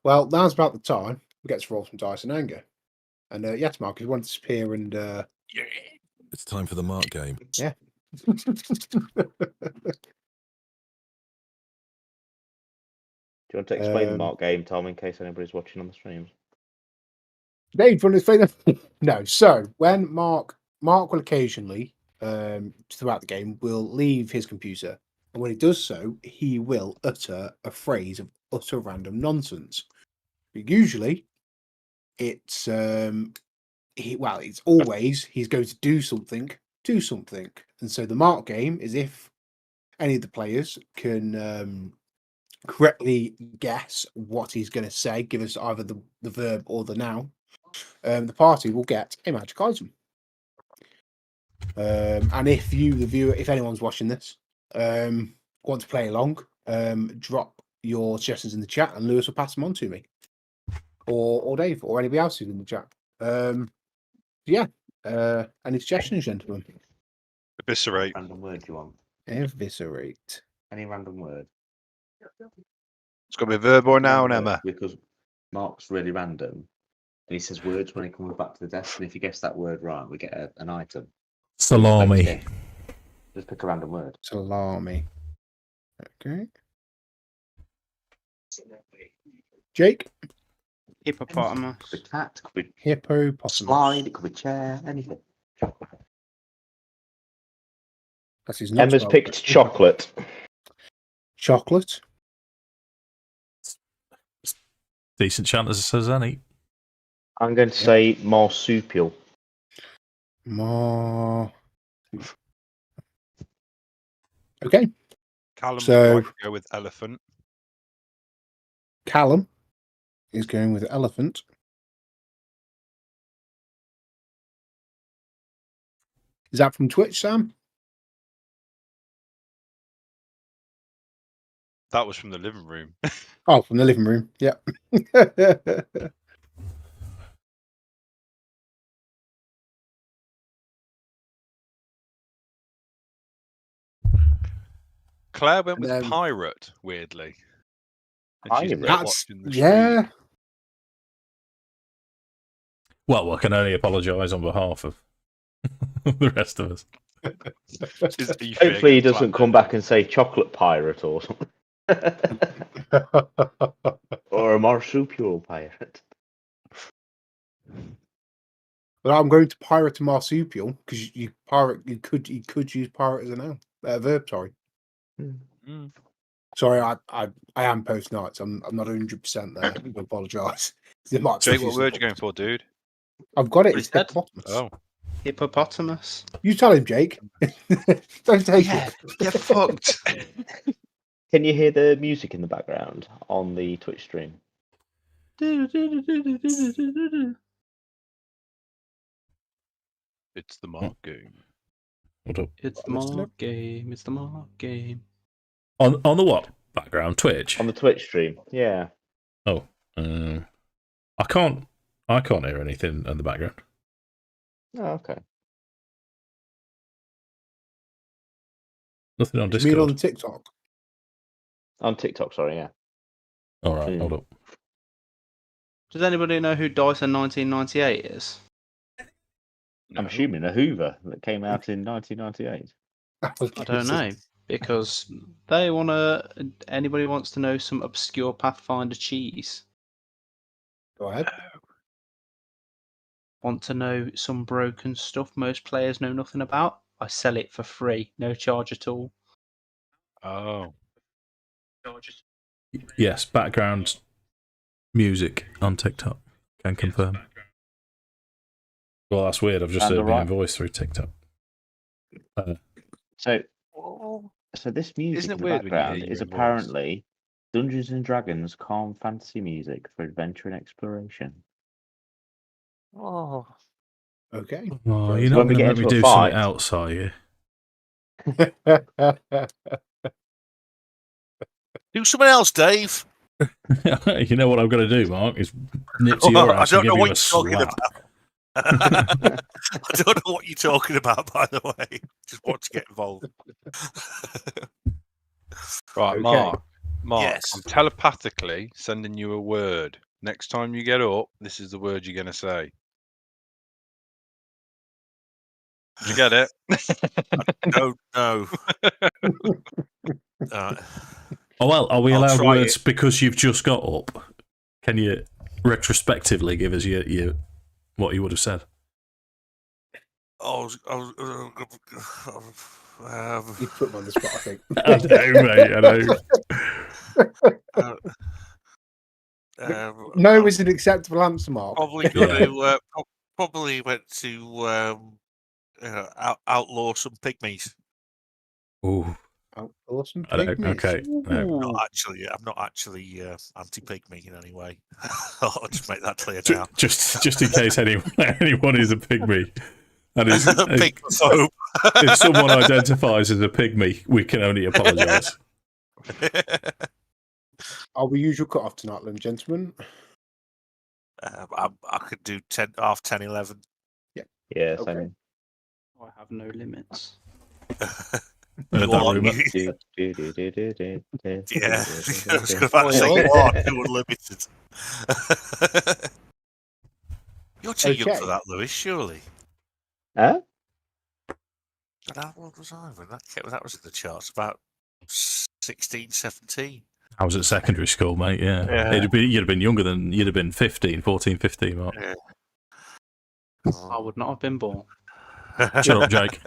Well, now's about the time we get to roll some diceinanger. And yes, Mark, if you want to disappear and It's time for the mark game. yeah. Do you want to explain the mark game, Tom, in case anybody's watching on the streams? Dave, do you want to explain that? No. So when Mark will occasionally, throughout the game, will leave his computer, and when he does so, he will utter a phrase of utter random nonsense. But usually, it's it's always he's going to do something, and so the mark game is if any of the players can correctly guess what he's going to say, give us either the verb or the noun. The party will get a magic item. And if you, the viewer, if anyone's watching this, want to play along, drop your suggestions in the chat and Lewis will pass them on to me. Or Dave, or anybody else who's in the chat. Any suggestions, gentlemen? Eviscerate. Random word you want? Eviscerate. Any random word? It's got to be a verb or a noun, Emma. Because Mark's really random. And he says words when he comes back to the desk, and if you guess that word right, we get an item. Salami. Just pick a random word. Salami. Okay. Jake? Hippopotamus. Could be cat, could be Hippopotamus. slide, it could be chair, anything. That's his Emma's picked chocolate. Chocolate. Decent chance as says any. I'm going to say marsupial. Okay. Callum So- would like to go with elephant. Callum is going with elephant. Is that from Twitch, Sam? That was from the living room. Oh, from the living room. Yeah. Claire went with And then- pirate, weirdly. And she's Pirate? not That's watching the yeah. Well, I can only apologise on behalf of the rest of us. stream. Are you Hopefully he fearing doesn't flat? come back and say chocolate pirate or something. Or a marsupial pirate. But I'm going to pirate a marsupial because you could use pirate as a noun, verb. Sorry, Mm. sorry. I am post nights. I'm not 100% there. I apologise. Jake, what word are you going for, dude? I've got it. What It's he said? hippopotamus. Oh. Hippopotamus. You tell him, Jake. Don't take it. Get fucked. Can you hear the music in the background on the Twitch stream? It's the mark game. Hold up. It's the mark game. It's the mark game. On the what? Background Twitch. On the Twitch stream, yeah. Oh, I can't hear anything in the background. Oh, okay. Nothing on You mean on Discord. TikTok? On TikTok, sorry, yeah. All right, hold up. Does anybody know who Dice in 1998 is? I'm assuming a Hoover that came out in 1998. I don't know. Because they want to. Anybody wants to know some obscure Pathfinder cheese? Go ahead. Want to know some broken stuff most players know nothing about? I sell it for free, no charge at all. Oh. Yes, background music on TikTok. Can confirm. Well, that's weird. I've just And heard my alright. own voice through TikTok. So this music Isn't it in the weird when you hear background your is own voice? apparently Dungeons and Dragons calm fantasy music for adventure and exploration. Oh. Okay. Oh, So you're not when we going to get make me into a do something fight- else, are you? Do something else, Dave. You know what I'm going to do, Mark? Is nip to your I ass and don't know give you what a you're talking slap. about. I don't know what you're talking about, by the way. Just want to get involved. Right, Okay. Mark. Mark, Yes. I'm telepathically sending you a word. Next time you get up, this is the word you're going to say. Did you get it? Don't know. Oh well, are we I'll allowed try words it. because you've just got up? Can you retrospectively give us your what you would have said? Oh, You put me on the spot, I think. I know, mate. I know. No is an acceptable answer, Mark. Probably got to. Probably went to outlaw some pygmies. Ooh, Awesome I know. pygmies. Okay. No. I'm not actually anti-pygmy in any way. I'll just make that clear now. Just in case anyone is a pygmy, and is Pygmaphobe. if someone identifies as a pygmy, we can only apologise. Are we usual cut off tonight, then, gentlemen? I could do 10, half 10, 11. Yeah, Okay. same. I have no limits. Heard that rumour. Yeah, I was about to say you are too unlimited. You're too young Okay. for that, Lewis, surely. Huh? And how old was I when that was in the charts? About 16, 17. I was at secondary school, mate. Yeah, Yeah. you'd have been younger than you'd have been 15, 15, Mark. Yeah. I would not have been born. Shut up, Jake.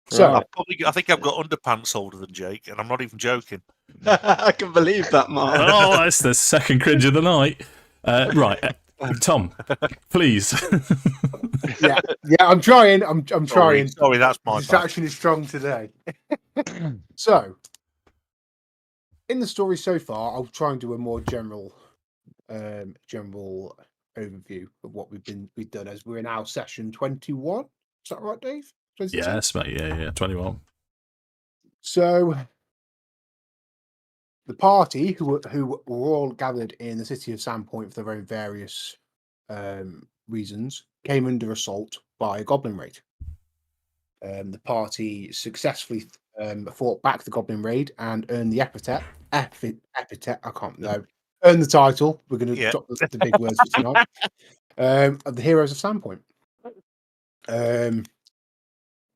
So, I think I've got underpants older than Jake, and I'm not even joking. I can believe that, Mark. Oh, that's the second cringe of the night. Right, Tom, please. yeah, I'm trying. I'm trying. Sorry, that's my bad. Distraction is strong today. So, in the story so far, I'll try and do a more general overview of what we've done as we're in our session 21. Is that right, Dave? 22? Yes, mate. Yeah, 21. So, the party who were all gathered in the city of Sandpoint for their own various reasons came under assault by a goblin raid. The party successfully fought back the goblin raid and earned the epithet. I can't know. Earned the title. We're going to drop the big words for tonight. Of the heroes of Sandpoint.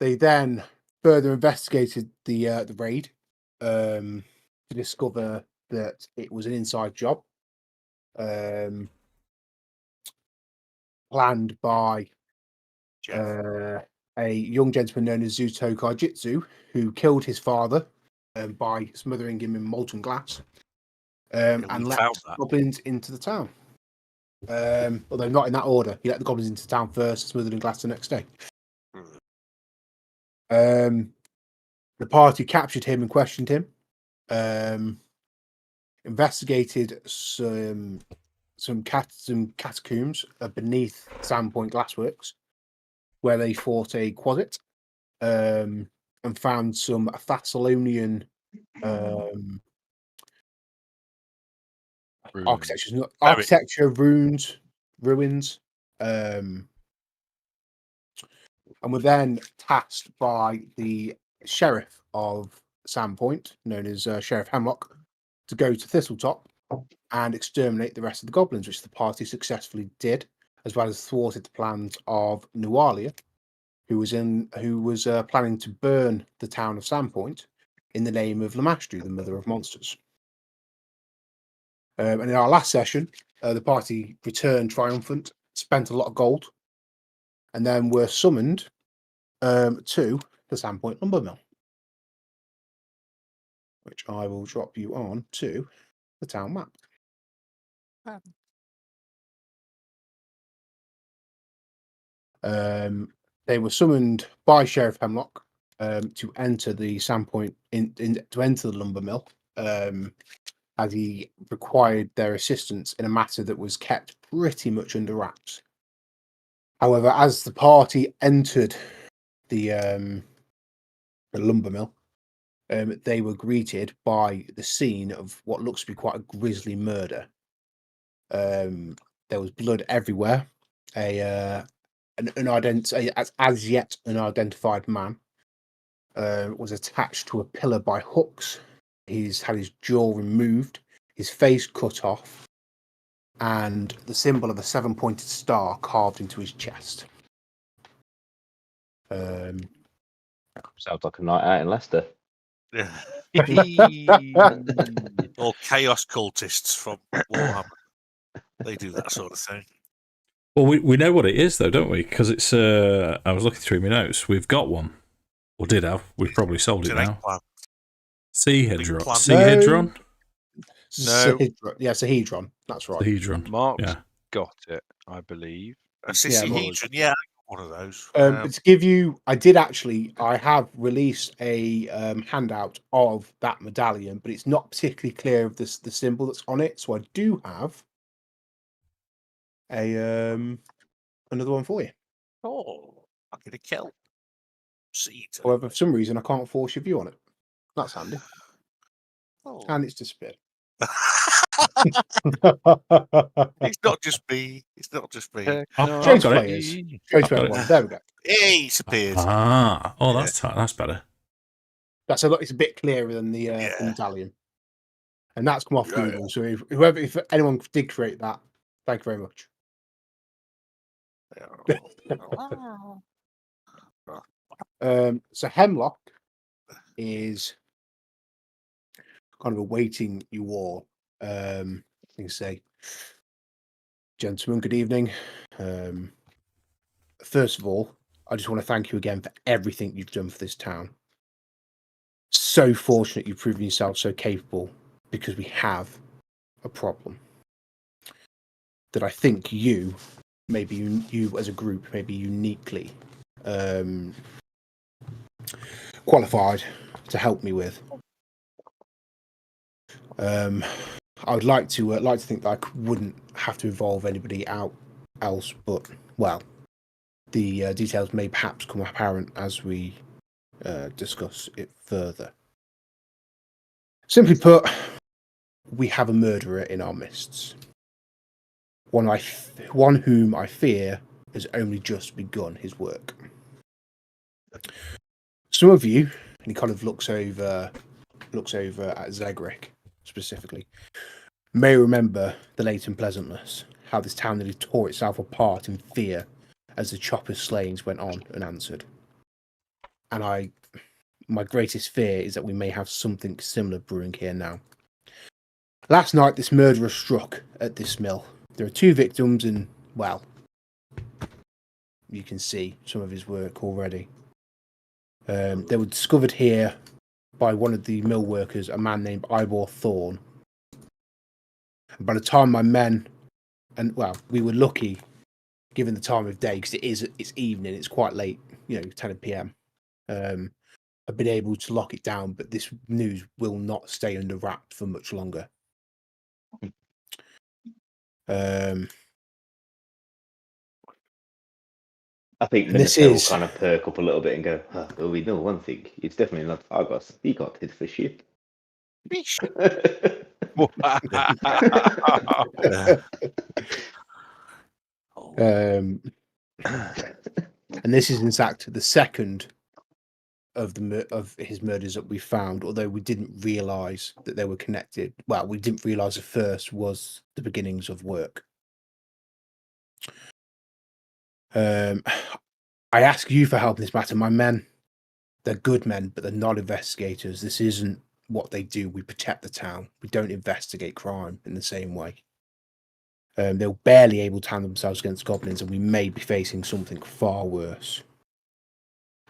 They then further investigated the raid to discover that it was an inside job planned by a young gentleman known as Zuto Kaijitsu, who killed his father by smothering him in molten glass and let goblins into the town. Although not in that order. He let the goblins into town first, smothered in glass the next day. The party captured him and questioned him. Investigated some catacombs beneath Sandpoint Glassworks, where they fought a quasit and found some Thessalonian architecture ruins. And were then tasked by the sheriff of Sandpoint, known as Sheriff Hemlock, to go to Thistletop and exterminate the rest of the goblins, which the party successfully did, as well as thwarted the plans of Nualia, who was planning to burn the town of Sandpoint in the name of Lamastru, the Mother of Monsters. And in our last session, the party returned triumphant, spent a lot of gold, and then were summoned to the Sandpoint Lumber Mill, which I will drop you on to the town map. They were summoned by Sheriff Hemlock to enter the Sandpoint to enter the lumber mill, as he required their assistance in a matter that was kept pretty much under wraps. However, as the party entered the lumber mill, they were greeted by the scene of what looks to be quite a grisly murder. There was blood everywhere. As yet unidentified man was attached to a pillar by hooks. He's had his jaw removed, his face cut off, and the symbol of a 7-pointed star carved into his chest. Sounds like a night out in Leicester. Yeah. Or chaos cultists from Warhammer. They do that sort of thing. Well, we know what it is, though, don't we? Because it's. I was looking through my notes. We've got one. Or did have. We've probably sold It's it an now. eggplant. Sehedron. plant. Sehedron? No. Yeah, Sehedron. That's right. Sehedron. Mark's Yeah. got it, I believe. A Sissy yeah, one of those. But to give you, I have released a handout of that medallion, but it's not particularly clear of the symbol that's on it. So I do have a another one for you. Oh, I'm gonna kill. Seed. However, for some reason, I can't force your view on it. That's handy. Oh. And it's disappeared. It's not just me. It's not just me. Change players. Go to everyone. There we go. Hey, it's appeared. Ah. Oh, that's better. It's a bit clearer than the medallion. And that's come off Google. So if anyone did create that, thank you very much. So Hemlock is kind of awaiting you all. I think say, gentlemen, good evening. First of all, I just want to thank you again for everything you've done for this town. So fortunate you've proven yourself so capable, because we have a problem that I think you as a group, may be uniquely qualified to help me with. I would like to think that I wouldn't have to involve anybody else, but well, the details may perhaps come apparent as we discuss it further. Simply put, we have a murderer in our midst. One whom I fear has only just begun his work. Some of you, and he kind of looks over at Zegric specifically, may remember the Leighton Pleasantness, how this town nearly tore itself apart in fear as the chopper's slayings went on unanswered. And my greatest fear is that we may have something similar brewing here now. Last night, this murderer struck at this mill. There are 2 victims, and, well, you can see some of his work already. They were discovered here by one of the mill workers, a man named Ivor Thorne. And by the time my men, and, well, we were lucky, given the time of day, because it's evening, it's quite late, 10 p.m. I've been able to lock it down, but this news will not stay under wraps for much longer. I think Minato will kind of perk up a little bit and go, well, we know one thing. It's definitely not Argos. He got hit for shit. And this is in fact the second of his murders that we found, although we didn't realise that they were connected. Well, we didn't realise the first was the beginnings of work. I ask you for help in this matter. My men, they're good men, but they're not investigators. This isn't what they do. We protect the town. We don't investigate crime in the same way. They're barely able to hand themselves against goblins, and we may be facing something far worse.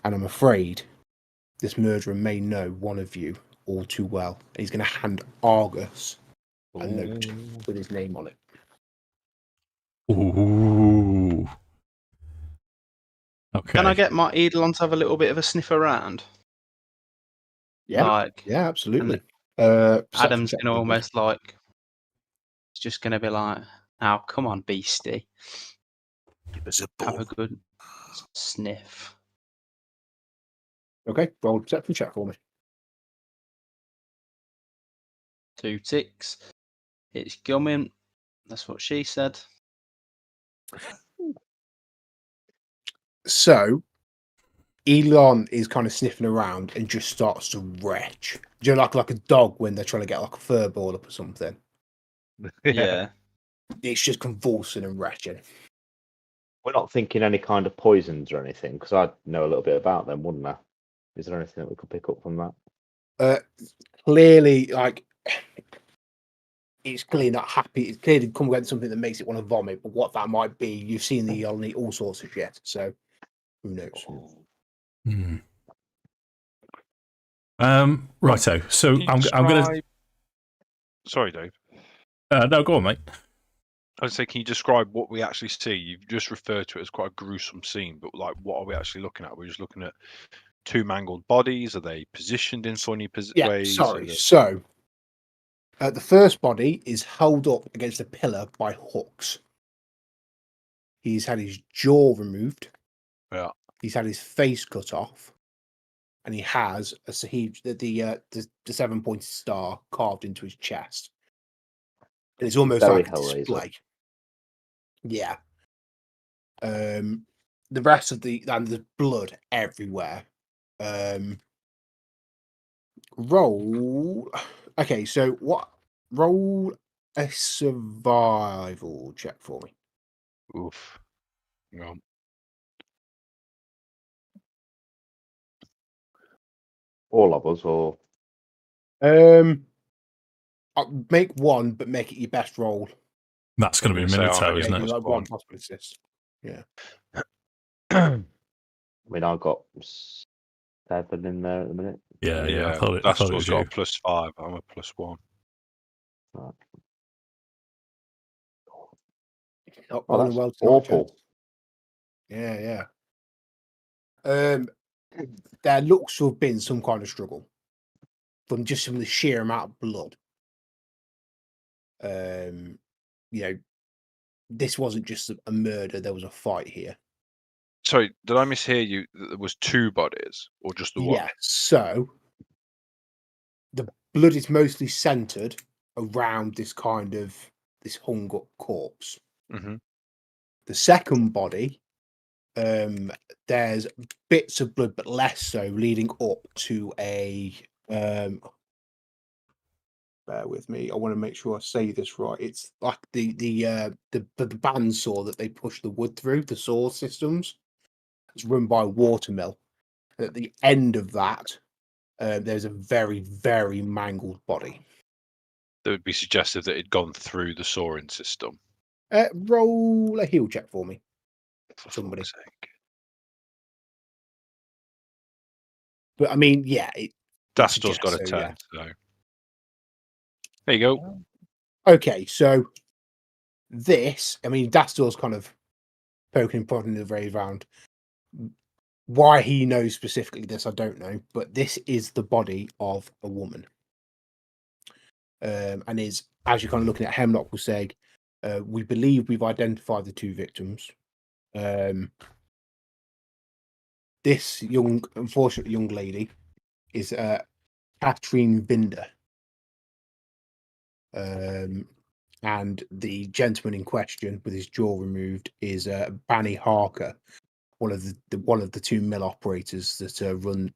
And I'm afraid this murderer may know one of you all too well. And he's going to hand Argus a note with his name on it. Ooh. Okay. Can I get my Eidolon to have a little bit of a sniff around? Yeah, yeah, absolutely. Adam's going to almost it's just going to be like, oh, come on, beastie. Have a good sniff. Okay, roll a perception check for me. 2 ticks. It's gumming. That's what she said. So, Elon is kind of sniffing around and just starts to retch. Do you know, like a dog when they're trying to get like a fur ball up or something? Yeah. It's just convulsing and retching. We're not thinking any kind of poisons or anything, because I'd know a little bit about them, wouldn't I? Is there anything that we could pick up from that? Clearly, like, it's clearly not happy. It's clearly come against something that makes it want to vomit, but what that might be, you've seen the Elon eat all sorts of shit, so who knows? Righto. So Can you I'm going to. describe- Sorry, Dave. No, go on, mate. I'd say, can you describe what we actually see? You've just referred to it as quite a gruesome scene, but like, what are we actually looking at? We're just looking at two mangled bodies. Are they positioned in funny ways? Sorry. So, the first body is held up against a pillar by hooks. He's had his jaw removed. Yeah. He's had his face cut off, and he has the 7-pointed star carved into his chest. And it's almost Very like a Hellraiser. display. Yeah. The rest of and there's blood everywhere. Roll. Okay, so roll a survival check for me. Oof. Hang on. All of us, or Make one, but make it your best roll. That's going to be a I'm gonna say Minato, I'm isn't gonna it? get Like one. one possible assist. Yeah. I mean, I got 7 in there at the minute. Yeah, Yeah, I thought it Dastor's was got you. a +5. I'm a +1. Right. Not Oh, rolling that's well tonight, awful. gents. Yeah. There looks to have been some kind of struggle from the sheer amount of blood. This wasn't just a murder. There was a fight here. Sorry, did I mishear you? That there was 2 bodies, or just the one? Yeah. So the blood is mostly centered around this hung up corpse. Mm-hmm. The second body, there's bits of blood, but less so, leading up to a. Bear with me. I want to make sure I say this right. It's like the bandsaw that they push the wood through, the saw systems. It's run by a watermill. At the end of that, there's a very, very mangled body. That would be suggestive that it'd gone through the sawing system. Roll a heal check for me. For Somebody. fuck's sake. But I mean, yeah. Dastor's got a 10, yeah. so. There you go. Okay, so Dastor's kind of poking and prodding the very round. Why he knows specifically this, I don't know, but this is the body of a woman. And is, as you're kind of looking at, Hemlock will say, we believe we've identified the 2 victims. This unfortunate young lady is Catherine Binder. And the gentleman in question with his jaw removed is Banny Harker, one of the 2 mill operators that run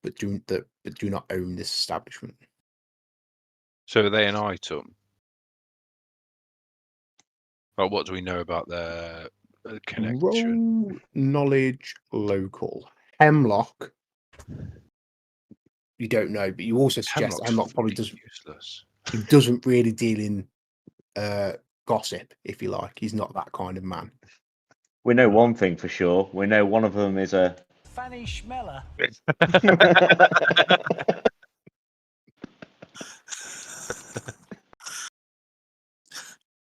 but do not own this establishment. So are they an item? Well, what do we know about their connection? Roll knowledge local. Hemlock. You don't know, but you also suggest Hemlock probably doesn't. Useless. He doesn't really deal in gossip, if you like. He's not that kind of man. We know one thing for sure. We know one of them is a Fanny Schmeller.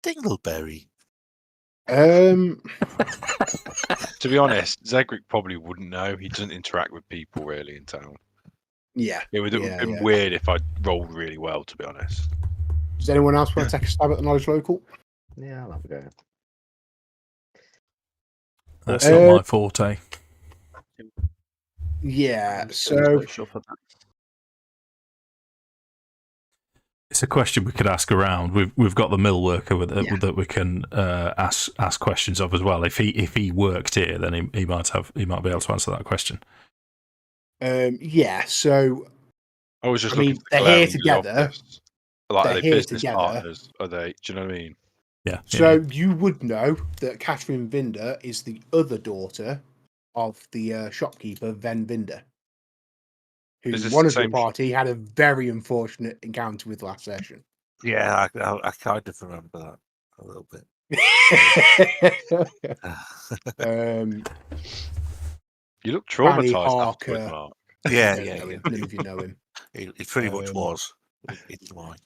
Dingleberry. To be honest, Zegric probably wouldn't know. He doesn't interact with people really in town. Yeah. It would have been weird if I rolled really well, to be honest. Does anyone else want to take a stab at the knowledge local? Yeah, I'll have a go. That's not my forte. Yeah, I'm so sure for that. It's a question we could ask around. We've got the mill worker that we can ask questions of as well. If he worked here, then he might be able to answer that question. Yeah. So I was just looking for the they're glaring here together. obvious. Like, They're are they here business together. partners? Are they? Do you know what I mean? Yeah. So you would know that Catherine Vinder is the other daughter of the shopkeeper Ven Vinder, who Is this one the of the same- party had a very unfortunate encounter with last session. Yeah, I kind of remember that a little bit. You look Fanny traumatized afterwards, Harker. Mark. Yeah, Don't yeah, know yeah. him. None of you know him. He pretty much was. It's like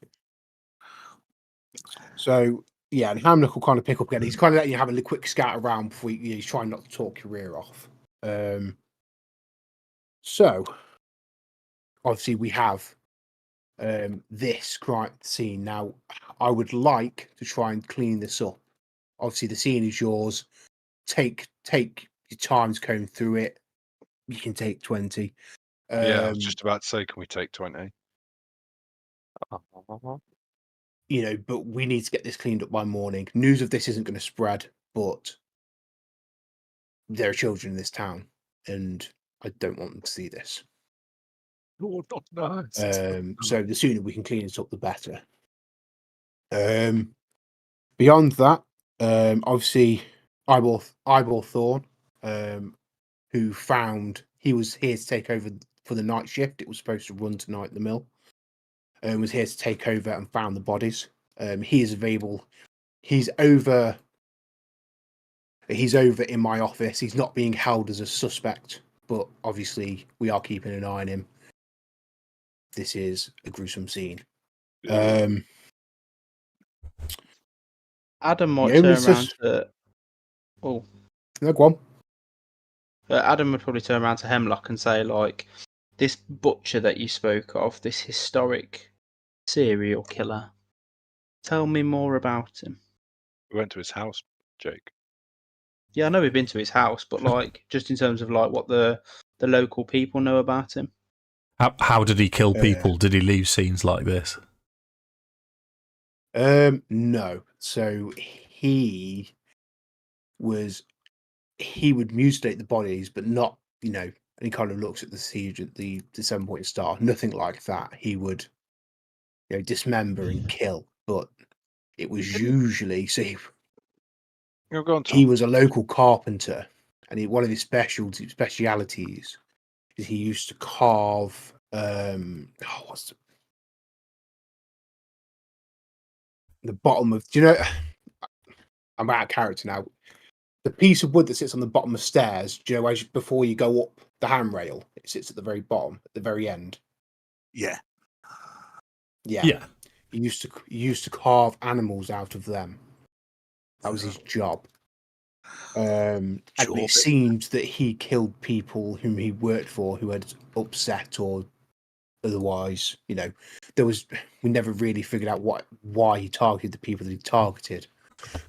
So yeah, and Hamnock will kind of pick up again. He's kind of letting you have a quick scout around before he's trying not to talk your ear off. So obviously we have this crime scene. Now I would like to try and clean this up. Obviously the scene is yours. Take your time to comb through it. You can take 20. Yeah, I was just about to say, can we take 20? You know, but we need to get this cleaned up by morning. News of this isn't going to spread, but there are children in this town, and I don't want them to see this. oh, not nice. So the sooner we can clean it up, the better. Beyond that, obviously, Eyeball Thorn, who found he was here to take over for the night shift. It was supposed to run tonight at the mill. Was here to take over and found the bodies. He is available. He's over in my office. He's not being held as a suspect, but obviously we are keeping an eye on him. This is a gruesome scene. Addam might Yeah, turn it's around just- to. Oh, No, go on. Addam would probably turn around to Hemlock and say, like, this butcher that you spoke of, this historic serial killer. Tell me more about him. We went to his house, Jake. Yeah, I know we've been to his house, but like, just in terms of like what the local people know about him. How did he kill people? Did he leave scenes like this? No. So he would mutilate the bodies, but not, and he kind of looks at the siege at the 7-point star. Nothing like that. He would, dismember and kill, but it was usually Go on, Tom. he was a local carpenter, and one of his specialities is he used to carve. What's the bottom of? Do you know? I'm out of character now. The piece of wood that sits on the bottom of stairs. Do you know, before you go up the handrail, it sits at the very bottom, at the very end. Yeah. Yeah. He used to carve animals out of them. That was his job. And it seemed that he killed people whom he worked for who had upset or otherwise, we never really figured out why he targeted the people that he targeted,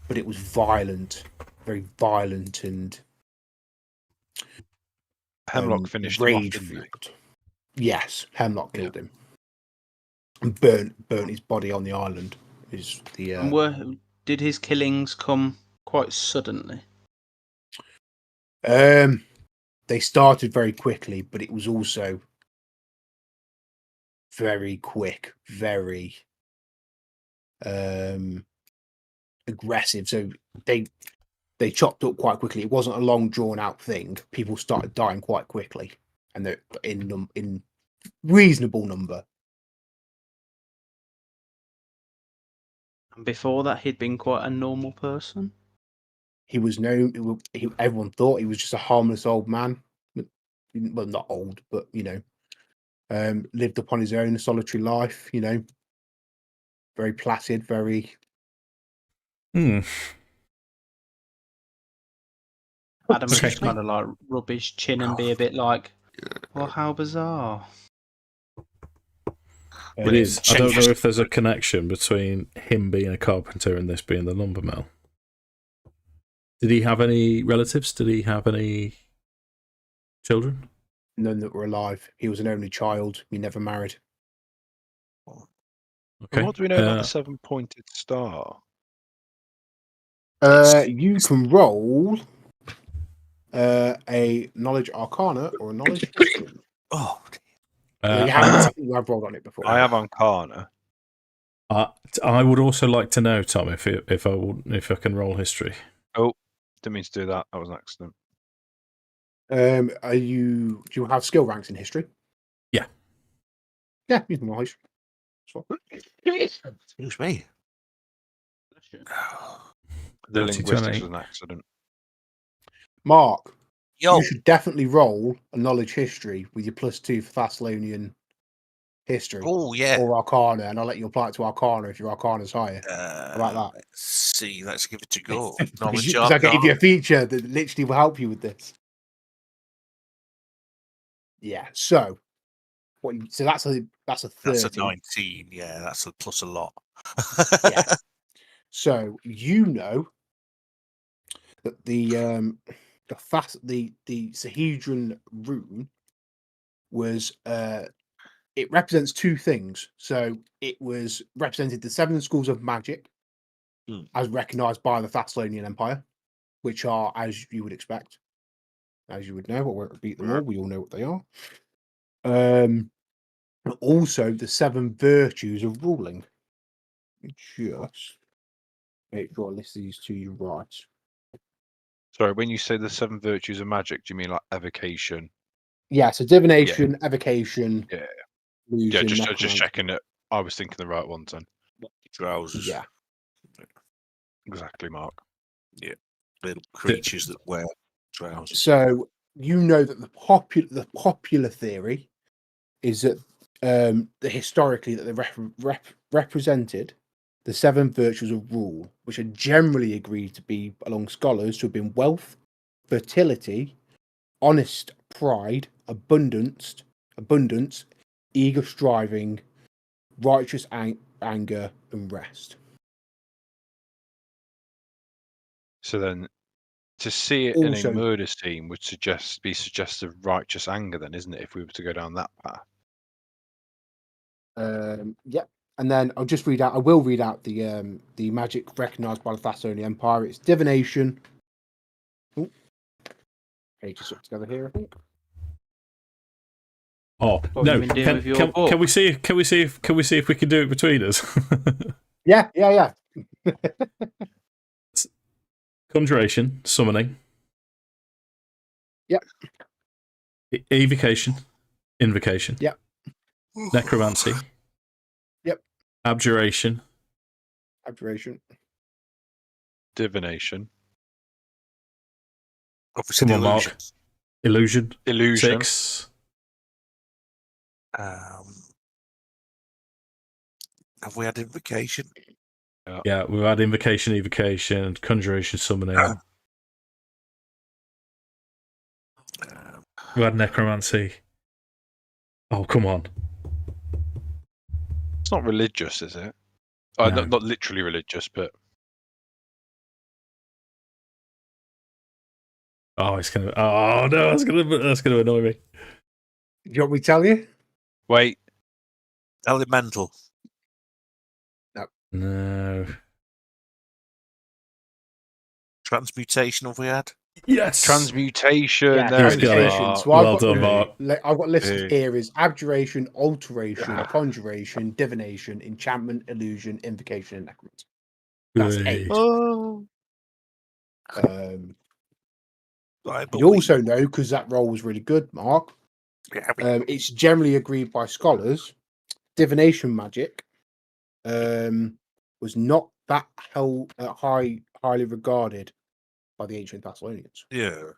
but it was violent, very violent, and Hemlock finished him off, didn't he? Yes, Hemlock killed him and burnt his body on the island. And did his killings come quite suddenly? They started very quickly, but it was also very quick, very aggressive. So they chopped up quite quickly. It wasn't a long drawn out thing. People started dying quite quickly, and they're in reasonable number. And before that, he'd been quite a normal person. He was known. Everyone thought he was just a harmless old man. Well, not old, but lived upon his own solitary life. Very placid, very. Addam would just kind of like rub his chin and be a bit like, "Well, how bizarre." It is. I don't know if there's a connection between him being a carpenter and this being the lumber mill. Did he have any relatives? Did he have any children? None that were alive. He was an only child. He never married. Okay. And what do we know about the 7-pointed star? You can roll a knowledge arcana or a knowledge history. Oh, You have rolled on it before. I have arcana. I would also like to know, Tom, if I can roll history. Oh, didn't mean to do that. That was an accident. Do you have skill ranks in history? Yeah. Yeah, you can roll history. excuse me. The 30, linguistics 28. was an accident. Mark, Yo, you should definitely roll a knowledge history with your +2 for Thessalonian history oh yeah. or arcana, and I'll let you apply it to arcana if your arcana's higher. About that? Let's see. Let's give it a go. Knowledge Because I gave you a feature that literally will help you with this. Yeah. So, so that's a 30. That's a 19. Yeah, that's a plus a lot. Yeah. So you know that the Sahedron rune was it represents two things. So it was represented the 7 schools of magic as recognized by the Thessalonian Empire, which are, as you would expect, as you would know, I won't repeat them all. We all know what they are. Also the 7 virtues of ruling. Just make sure I list these to you right. Sorry, when you say the 7 virtues of magic, do you mean like evocation? Yeah, so divination, evocation, Yeah. illusion, Just necromancy. checking that I was thinking the right ones then. Trousers. Yeah. Exactly, Mark. Little creatures that wear trousers. So you know that the popular theory is that historically that they represented the 7 virtues of rule, which are generally agreed to be among scholars to have been wealth, fertility, honest pride, abundance, eager striving, righteous anger, and rest. So then, to see it Also- in a murder scene would be suggestive righteous anger, then, isn't it? If we were to go down that path. Yep. And then I will read out the magic recognized by the Thessalonian Empire. It's divination. Oh, pages up together here, I think. Oh What no! have you been doing with your book? Can we see if we can do it between us? Yeah. Conjuration, summoning. Yep. Evocation, invocation. Yep. Necromancy. Yep. Abjuration. Divination. Obviously, Come the on, Mark. Illusion. Illusion. 6. Have we had invocation? Yeah, we've had invocation, evocation, conjuration, summoning. We've had necromancy. Oh, come on. It's not religious, is it? No. Not literally religious, but Oh, it's gonna. Oh no, that's gonna annoy me. Do you want me to tell you? wait. Elemental. No. Transmutation have we had? Yes. Transmutation. Yeah, there it is. transmutation. Mark. So Well done, Mark. I've got listed Hey. here is abjuration, alteration, conjuration, divination, enchantment, illusion, invocation, and necromancy. That's Hey. 8. Oh. You also know, because that roll was really good, Mark. It's generally agreed by scholars, divination magic was not that highly regarded by the ancient Thessalonians. Yeah.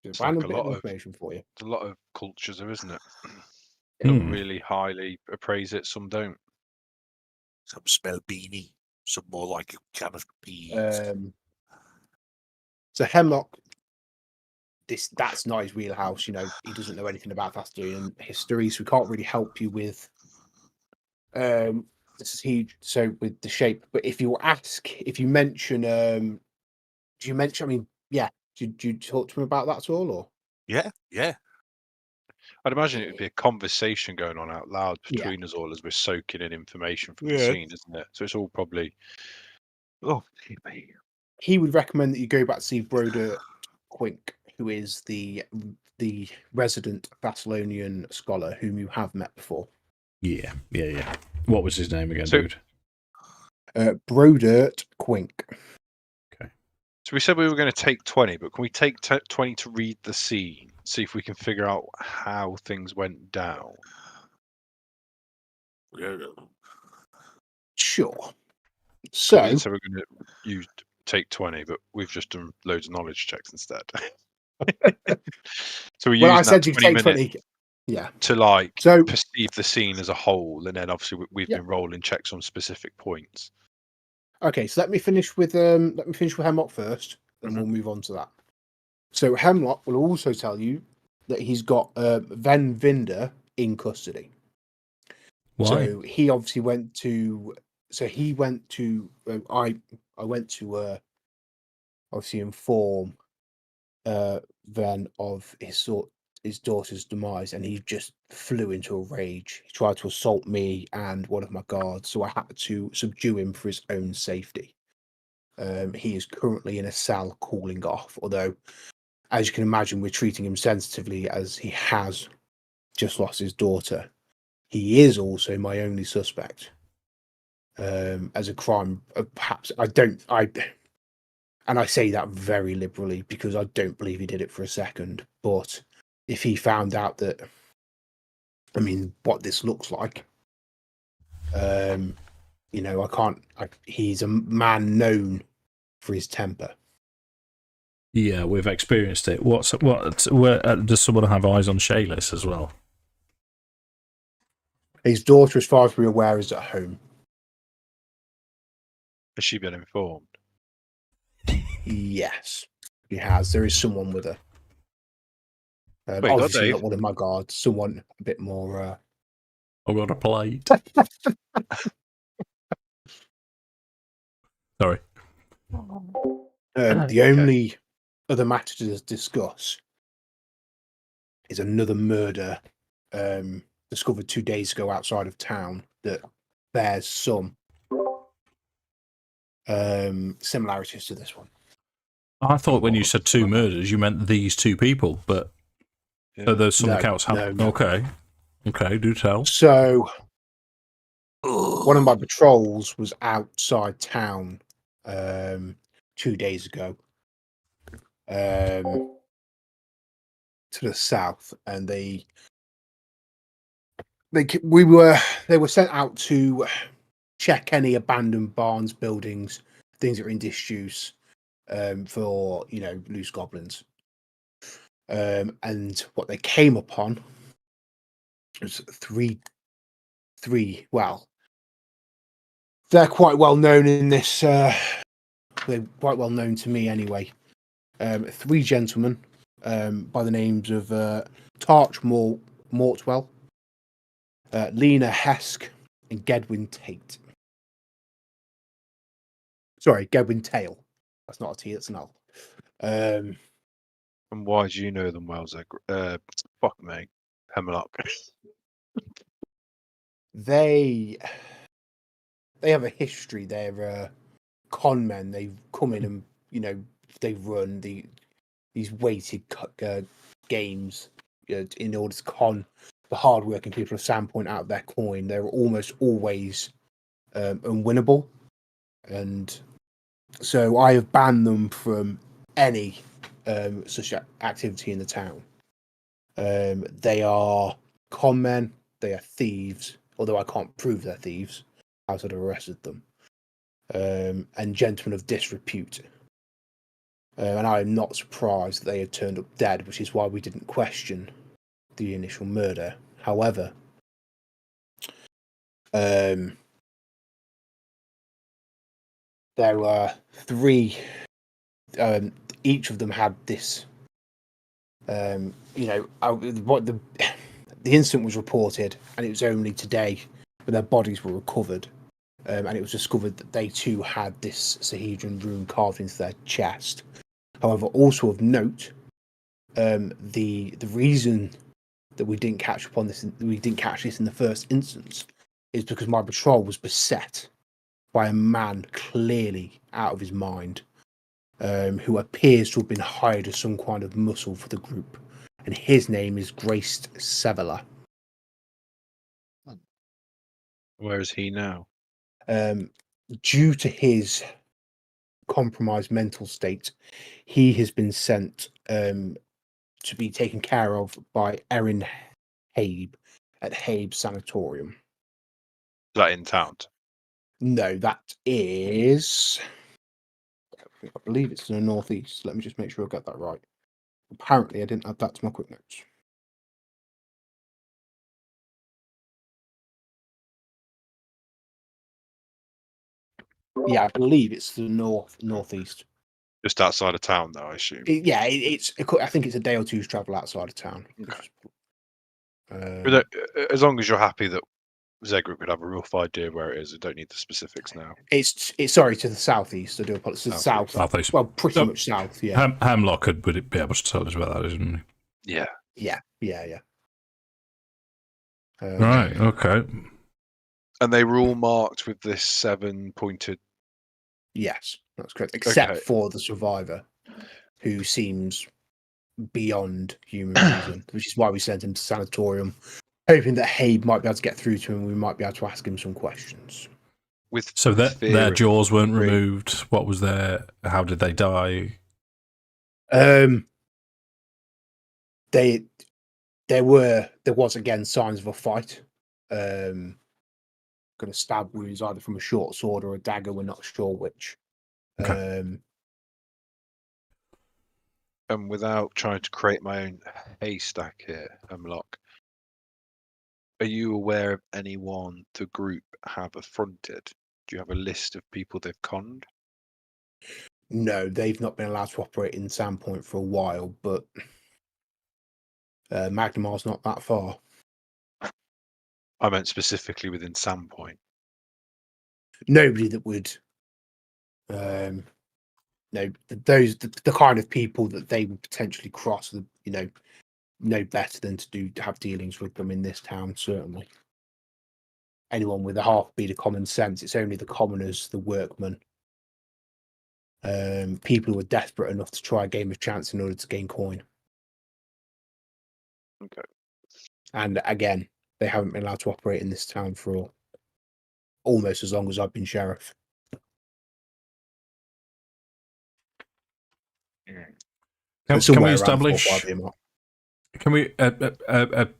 It's like random a bit lot of of- information for you. There's a lot of cultures there, isn't it? Hmm. Some really highly appraise it, some don't. Some smell beanie. Some more like a can of peas. So Hemlock, that's not his wheelhouse. You know, he doesn't know anything about Thessalonian history, so we can't really help you with. This is huge. So with the shape, but if you mention, do you talk to him about that at all, or? Yeah. I'd imagine it would be a conversation going on out loud Yeah. between us all as we're soaking in information from the Yeah. scene, isn't it? So it's all probably. Oh, me. He would recommend that you go back to see Broder Quink, who is the resident Thessalonian scholar whom you have met before. Yeah. What was his name again, So- dude? Brodert Quink. So we said we were going to take 20, but can we take 20 to read the scene? See if we can figure out how things went down. Sure. We So, didn't say we're going to take 20, but we've just done loads of knowledge checks instead. So we're well, using I said that you 20 take minutes 20. Yeah. to like So, perceive the scene as a whole, and then obviously we've Yeah. been rolling checks on specific points. okay, so let me finish with Hemlock first, then we'll move on to that. So Hemlock will also tell you that he's got Van Vinder in custody. Why? So he obviously went to. So he went to. I went to obviously inform Van of his daughter's demise, and he just flew into a rage. He tried to assault me and one of my guards, so I had to subdue him for his own safety. He is currently in a cell cooling off, although, as you can imagine, we're treating him sensitively as he has just lost his daughter. He is also my only suspect. As a crime, perhaps and I say that very liberally because I don't believe he did it for a second. But if he found out that, what this looks like, I can't. He's a man known for his temper. Yeah, we've experienced it. Does someone have eyes on Shaylis as well? His daughter, as far as we're aware, is at home. Has she been informed? Yes, he has. There is someone with her. Wait, got obviously Dave? not one of my guards. Someone a bit more. I've got a plate. Sorry. The only other matter to discuss is another murder discovered 2 days ago outside of town that bears some similarities to this one. I thought when you said 2 murders, you meant these 2 people, but there's something else happening. No. Okay, do tell. So, one of my patrols was outside town 2 days ago to the south, and they were sent out to check any abandoned barns, buildings, things that are in disuse for loose goblins. And what they came upon was three. Well, they're quite well known in this. They're quite well known to me anyway. 3 gentlemen by the names of Tarch Mortwell, Lena Hesk, and Gedwin Tate. Sorry, Gedwin Tail. That's not a T, that's an L. And why do you know them well, fuck me, Hemlock. They have a history. They're con men. They've come in and they run these weighted games in order to con the hardworking people of Sandpoint out of their coin. They're almost always unwinnable, and so I have banned them from any such activity in the town. They are con men. They are thieves, although I can't prove they're thieves. I sort of arrested them. And gentlemen of disrepute. And I am not surprised that they had turned up dead, which is why we didn't question the initial murder. However, there were 3. Each of them had this. What the incident was reported, and it was only today when their bodies were recovered, and it was discovered that they too had this Sahedron rune carved into their chest. However, also of note, the reason that we didn't catch upon this. We didn't catch this in the first instance, is because my patrol was beset by a man clearly out of his mind, who appears to have been hired as some kind of muscle for the group, and his name is Graced Sevilla. Where is he now? Due to his compromised mental state, he has been sent to be taken care of by Erin Habe at Habe Sanatorium. Is that in town? No, that is. I believe it's in the northeast. Let me just make sure I got that right. Apparently, I didn't add that to my quick notes. Yeah, I believe it's the northeast. Just outside of town, though, I assume. I think it's a day or two's travel outside of town. But as long as you're happy that Zegric would have a rough idea where it is, I don't need the specifics now. It's sorry, to the southeast. I do apologize. To the south. Southeast. Well, pretty much south. Yeah. Hemlock would it be able to tell us about that, isn't he? Yeah. Yeah. Right. Okay. And they were all marked with this 7-pointed. Yes, that's correct. Except Okay. for the survivor, who seems beyond human reason, which is why we sent him to sanatorium, hoping that Habe might be able to get through to him. We might be able to ask him some questions. So their of jaws weren't free- removed. What was their? How did they die? There was again signs of a fight. Kind of stab wounds either from a short sword or a dagger. We're not sure which. Okay. And without trying to create my own haystack here, Hemlock, are you aware of anyone the group have affronted? Do you have a list of people they've conned? No, they've not been allowed to operate in Sandpoint for a while, but Magnemar's not that far. I meant specifically within Sandpoint. Nobody that would, the kind of people that they would potentially cross, know better than to have dealings with them in this town. Certainly, anyone with a half-beat of common sense. It's only the commoners, the workmen, people who are desperate enough to try a game of chance in order to gain coin. Okay. And again, they haven't been allowed to operate in this town for almost as long as I've been sheriff. Can we establish? Can we?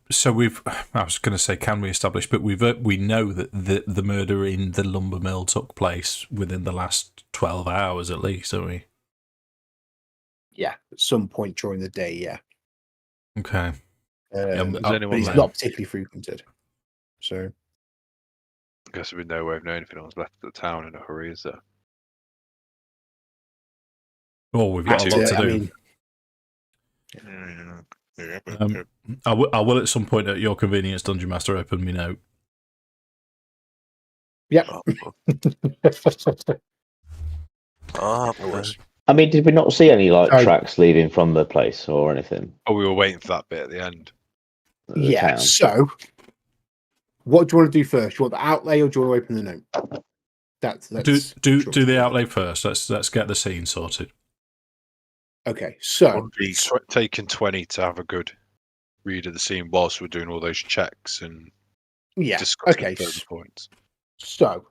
So we've. I was going to say, can we establish? But we know that the murder in the lumber mill took place within the last 12 hours at least, don't we? Yeah, at some point during the day. Yeah. Okay. Is But anyone it's left? not particularly frequented. So I guess there'd be no way of knowing if anyone's left the town in a hurry, is there? Well, we've got a lot to do. I mean, Yeah, I will at some point at your convenience, Dungeon Master, open me note. yeah. boys. I mean, did we not see any Oh. tracks leading from the place or anything? Oh, we were waiting for that bit at the end. At the Yeah. town? So, what do you want to do first? Do you want the outlay or do you want to open the note? That's Do the outlay first. Let's get the scene sorted. Okay. So, Taking 20 to have a good read of the scene whilst we're doing all those checks and yeah. discussing Okay. further points. So,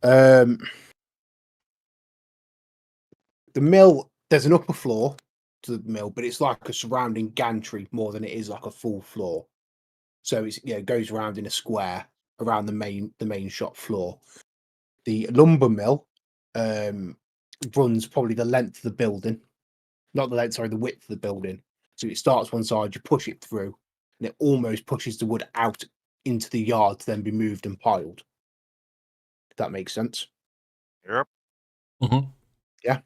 the mill, there's an upper floor to the mill, but it's like a surrounding gantry more than it is like a full floor. So it goes around in a square around the main shop floor. The lumber mill runs probably the length of the building, not the length, sorry, the width of the building. So it starts one side, you push it through, and it almost pushes the wood out into the yard to then be moved and piled. If that makes sense. Yep. Mm-hmm. Yeah.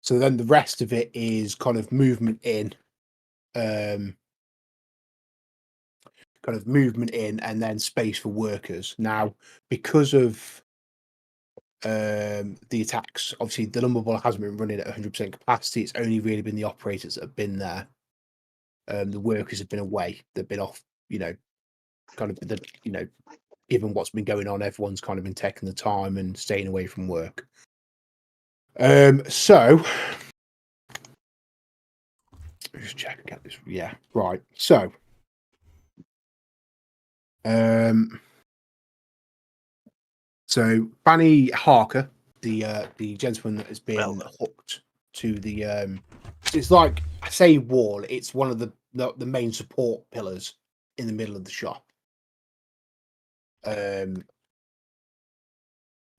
So then the rest of it is kind of movement in, and then space for workers. Now, because of the attacks. Obviously, the lumber mill hasn't been running at 100% capacity. It's only really been the operators that have been there. The workers have been away. They've been off. Kind of given what's been going on, everyone's kind of been taking the time and staying away from work. So just check and get this. Yeah, right. So, Fanny Harker, the gentleman that has been hooked to the it's like, I say wall. It's one of the main support pillars in the middle of the shop.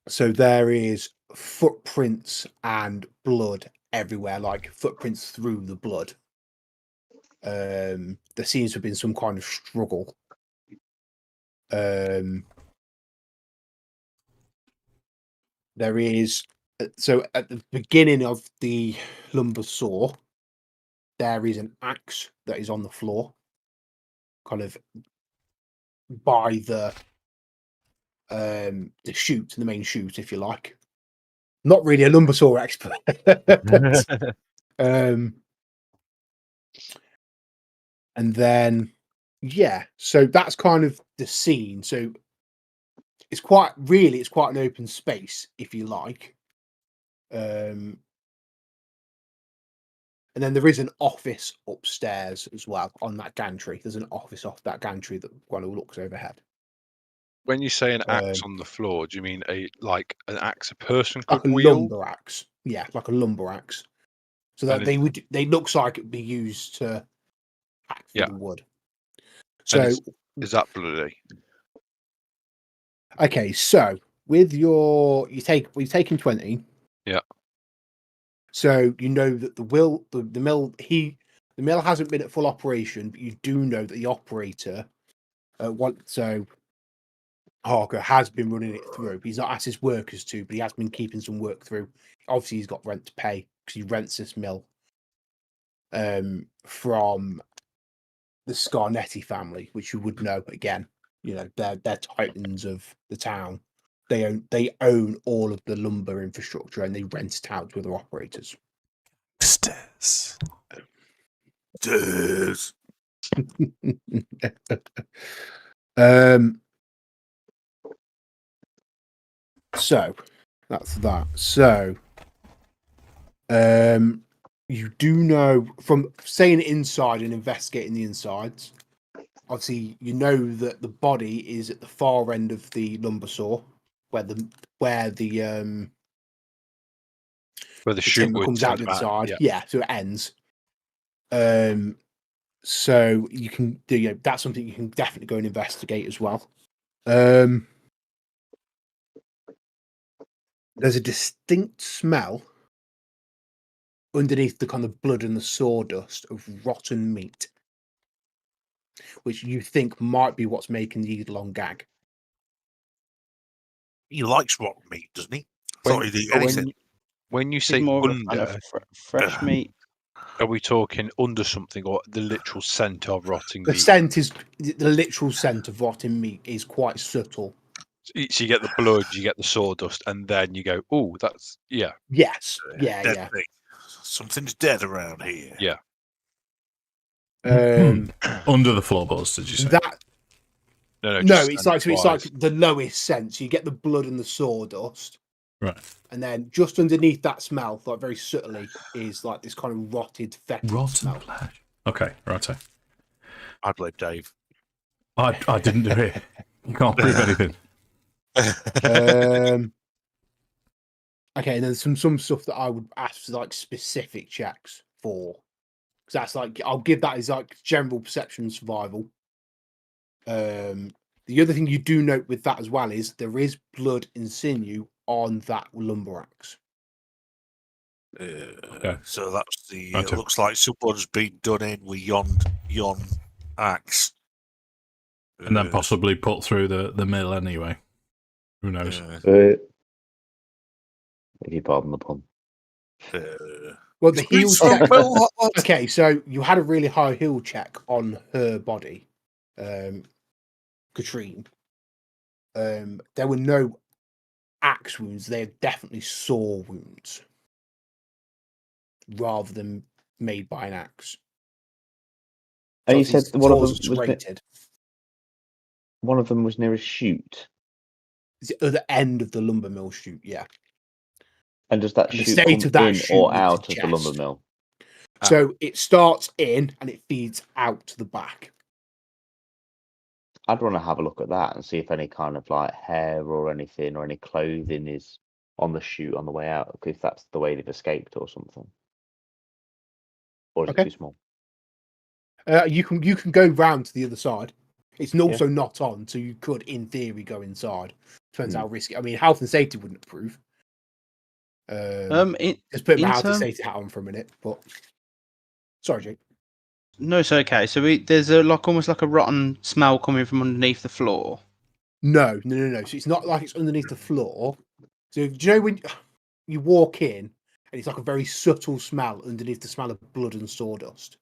So there is footprints and blood everywhere, like footprints through the blood. There seems to have been some kind of struggle. There is, so at the beginning of the lumber saw, there is an axe that is on the floor, kind of by the chute, the main chute, if you like. Not really a lumber saw expert, but, and then so that's kind of the scene. So it's quite an open space, if you like. And then there is an office upstairs as well on that gantry. There's an office off that gantry that kind of looks overhead. When you say an axe on the floor, do you mean an axe a person could like a wield? lumber axe? Yeah, like a lumber axe. So that they looks like it'd be used to hack through the wood. So is that bloody? Okay, so with you're taking 20. Yeah. So you know that the mill hasn't been at full operation, but you do know that the operator Harker has been running it through. He's not asked his workers to, but he has been keeping some work through. Obviously, he's got rent to pay because he rents this mill from the Scarnetti family, which you would know again. They're titans of the town. They own all of the lumber infrastructure and they rent it out to other operators. Stairs. So that's that. So you do know from staying inside and investigating the insides, obviously you know that the body is at the far end of the lumber saw where the chute timber comes out the inside. Yeah, so it ends. So you can do that's something you can definitely go and investigate as well. There's a distinct smell underneath the kind of blood and the sawdust of rotten meat, which you think might be what's making the eat-along gag. He likes rotten meat, doesn't he? Thought he'd eat anything. When you say more under, fresh meat, are we talking under something or the literal scent of rotting the meat? The literal scent of rotting meat is quite subtle. So you get the blood, you get the sawdust, and then you go, "Oh, that's Yes, yeah. Something's dead around here." Yeah. Under the floorboards, did you say? No, it's like the lowest sense. You get the blood and the sawdust, right? And then just underneath that smell, like very subtly, is like this kind of rotted, fetid smell. Flesh. Okay, righto. I blame Dave. I didn't do it. You can't prove anything. Okay, and then some stuff that I would ask for like specific checks for, because that's like I'll give that as like general perception and survival. The other thing you do note with that as well is there is blood and sinew on that lumber axe. Okay. So that's the. It looks like someone's been done in with yon axe, and then possibly put through the mill anyway. Who knows? If you pardon the pun. Well, the heel check. Okay, so you had a really high heel check on her body, Katrine. There were no axe wounds, they're definitely saw wounds rather than made by an axe. And So you said his one of claws them are was serrated. one of them was near a chute. It's the other end of the lumber mill chute, yeah. And does that And the chute state come of that in chute or would out of the lumber suggest- mill? So it starts in and it feeds out to the back. I'd want to have a look at that and see if any kind of like hair or anything or any clothing is on the chute on the way out, if that's the way they've escaped or something. Or is Okay. it too small? You can go round to the other side. It's also not on, so you could, in theory, go inside. Depends how risky. I mean, health and safety wouldn't approve. Just put my in health and term- safety hat on for a minute. But sorry, Jake. No, it's okay. So there's almost like a rotten smell coming from underneath the floor. No. So it's not like it's underneath the floor. So do you know when you walk in and it's like a very subtle smell underneath the smell of blood and sawdust?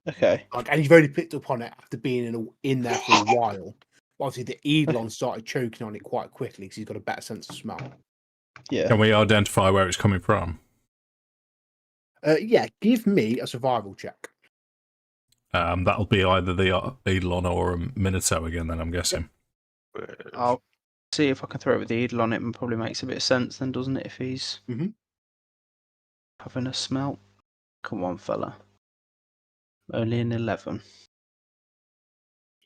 Okay. Like, and you've only picked up on it after being in there for a while. Obviously, the Eidolon started choking on it quite quickly because he's got a better sense of smell. Yeah. Can we identify where it's coming from? Yeah, give me a survival check. That'll be either the Eidolon or a Minato again, then I'm guessing. I'll see if I can throw it with the Eidolon on it, and probably makes a bit of sense then, doesn't it, if he's having a smell? Come on, fella. Only an 11.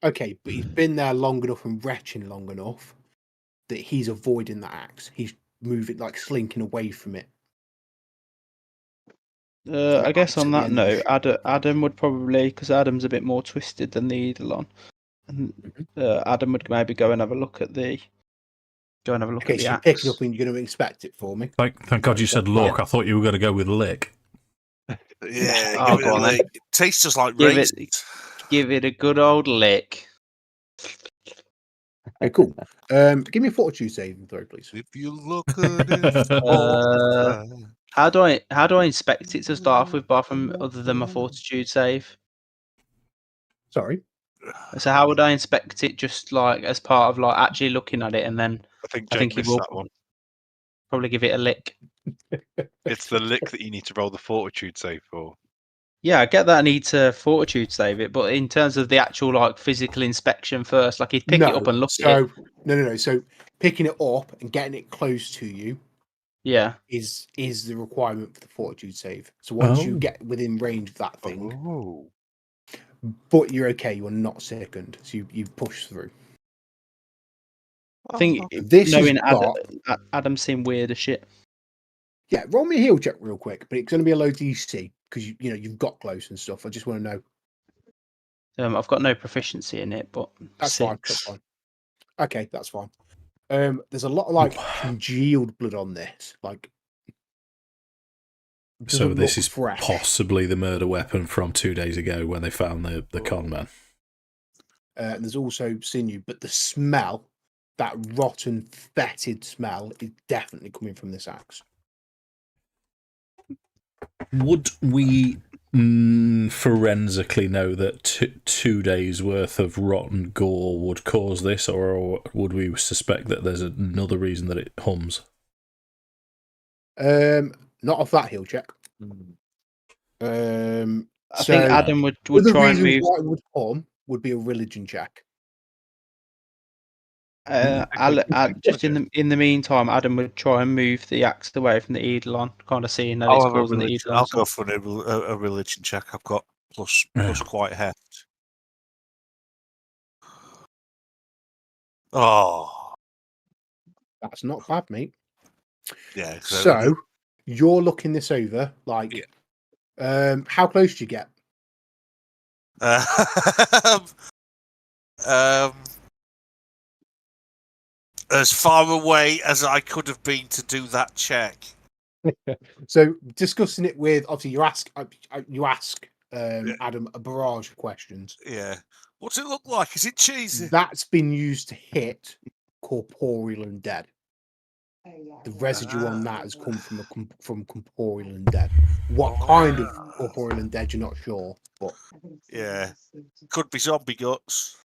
Okay, but he's been there long enough and retching long enough that he's avoiding the axe. He's moving, like slinking away from it. I guess on at the that end of the note, Addam would probably, because Addam's a bit more twisted than the Eidolon, and Addam would maybe go and have a look at the. Okay, at the so you axe. pick it up and you're going to inspect it for me. Thank God you said look. I thought you were going to go with lick. Yeah, Oh, give it go a on then. lick. It tastes just like Give raisins. Give it a good old lick. Okay, cool. Give me a fortitude saving throw, please. If you look at it all the time. How do I inspect it to start off with, apart from other than my fortitude save? Sorry. So how would I inspect it? Just like as part of like actually looking at it, and then I think I Jake think he missed will that one. probably give it a lick. It's the lick that you need to roll the fortitude save for. Yeah, I get that I need to fortitude save it, but in terms of the actual like physical inspection first, like he'd pick it up and look at it. No. So picking it up and getting it close to you Yeah. is the requirement for the fortitude save. So once you get within range of that thing, but you're okay, you're not sickened, so you push through. I think This knowing is Adam's seen weirder shit. Yeah, roll me a heal check real quick, but it's going to be a low DC because you've got close and stuff. I just want to know. I've got no proficiency in it, but That's 6. fine. That's fine. Okay, that's fine. There's a lot of like congealed blood on this. Like, So this is fresh. possibly the murder weapon from 2 days ago when they found the con man. And there's also sinew, but the smell, that rotten, fetid smell, is definitely coming from this axe. Would we forensically know that 2 days worth of rotten gore would cause this, or would we suspect that there's another reason that it hums? Not off that heal check. I think Addam would try and move. Why it would hum would be a religion check. Just in the meantime, Addam would try and move the axe away from the Eidolon, kind of seeing that I'll it's have a causing the religion. Eidolon. I'll go for a religion check. I've got plus quite heft. Oh, That's not bad, mate. yeah. So you're looking this over, like, how close do you get? As far away as I could have been to do that check. So discussing it with, obviously you ask Addam a barrage of questions. Yeah. What's it look like? Is it cheesy? That's been used to hit corporeal and dead. The residue on that has come from corporeal and dead. What kind of corporeal and dead, you're not sure, but yeah, could be zombie guts.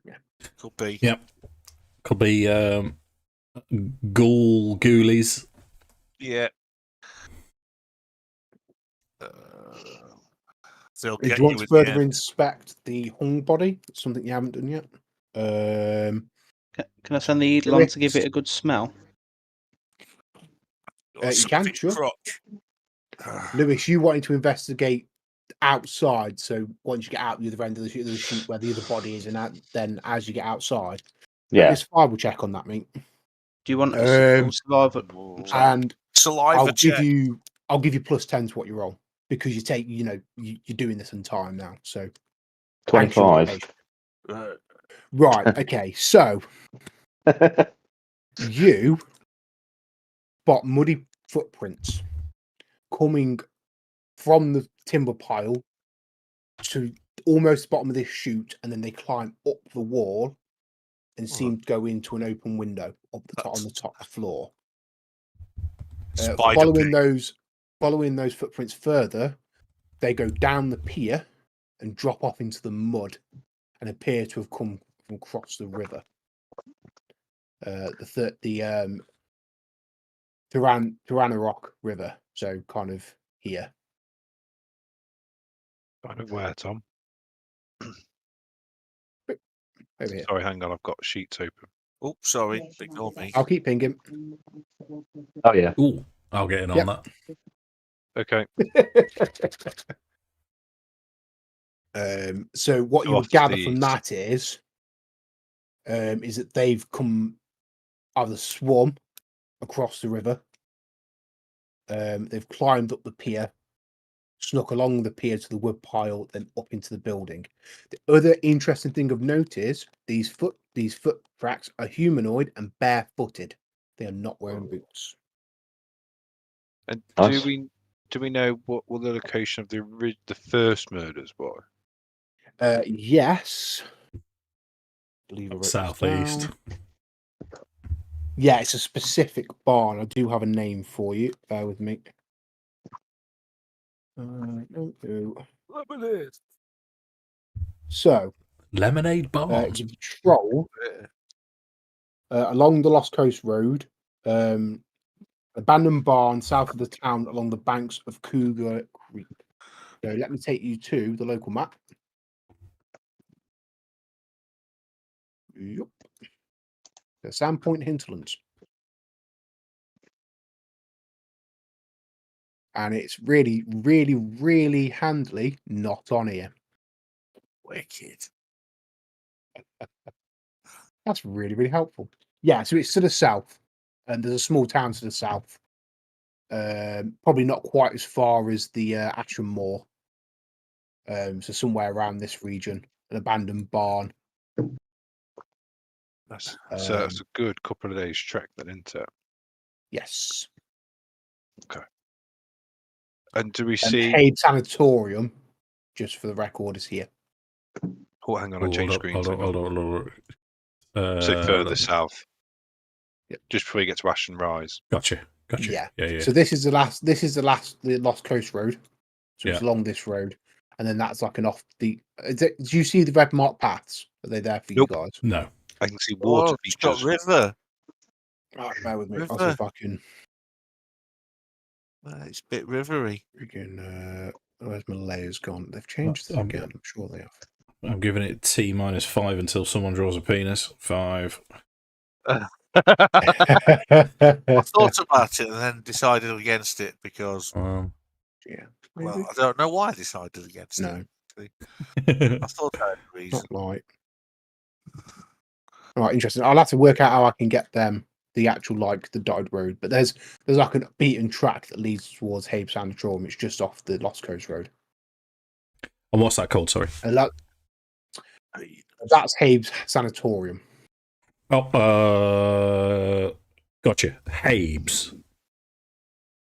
Yeah, could be. Yep, could be ghoulies. Yeah. They'll Do get you want you to in the further end. inspect the hung body? It's something you haven't done yet. Can I send the Eagle on to give Lewis. it a good smell? Or You sniff can, its sure. crotch. Lewis, you wanted to investigate outside. So once you get out the other end of the chute where the other body is, and then as you get outside, Yeah. it's survival check on that, mate. Do you want Um, a survival? I'm sorry. And Saliva I'll check. give you +10 to what you roll because you're doing this in time now. So 25. Right. Okay. So you spot muddy footprints coming from the timber pile to almost the bottom of this chute, and then they climb up the wall and seem to go into an open window up the top, on the top floor. Spider Following pig. those footprints further, they go down the pier and drop off into the mud and appear to have come from across the river. The Turanarok River, so kind of here. Kind of where, Tom? Over here. Sorry, hang on. I've got sheets open. Oh, sorry. Ignore me. I'll keep pinging. Oh, yeah. Ooh, I'll get in on Yep. that. Okay. So what Go you off would to gather the from east. that is that they've come either swum across the river, they've climbed up the pier, snuck along the pier to the wood pile, then up into the building. The other interesting thing of note is these foot tracks are humanoid and barefooted. They are not wearing boots. And Nice. do we know what the location of the first murders were? Yes. I believe I wrote this Southeast. down. Yeah, it's a specific barn. I do have a name for you. Bear with me. So, Lemonade Barn. you patrol along the Lost Coast Road, abandoned barn south of the town along the banks of Cougar Creek. So let me take you to the local map. Yup. The Sandpoint Hinterlands. And it's really, really, really handily not on here. Wicked. That's really, really helpful. Yeah, so it's to the south, and there's a small town to the south. Probably not quite as far as the Ashram Moor. So somewhere around this region, an abandoned barn. So that's a good couple of days trek then, isn't it? Yes. And do we And see? Haid Sanatorium, just for the record, is here. Oh, hang on, I Hold changed up, screens. hold on. So further south. Yep. Just before you get to Ashton Rise. Gotcha. Yeah. Yeah. So this is the Lost Coast Road. So it's Yeah. along this road, and then that's like an off the. Do you see the red marked paths? Are they there for Nope. you guys? No. I can see water Oh, it's got features. river. Right, bear with me. I'll see River. if I can. It's a bit rivery. Freaking, where's my layers gone? They've changed this I'm- again. I'm sure they have. I'm giving it T -5 until someone draws a penis. 5. I thought about it and then decided against it because, yeah. well, Maybe? I don't know why I decided against No, it. I thought I had a reason. not like. All right, interesting. I'll have to work out how I can get them the actual the dotted road. But there's like a beaten track that leads towards Habe Sanatorium. It's just off the Lost Coast Road. And what's that called? Sorry. And that's Habe's Sanatorium. Oh, gotcha. Habes.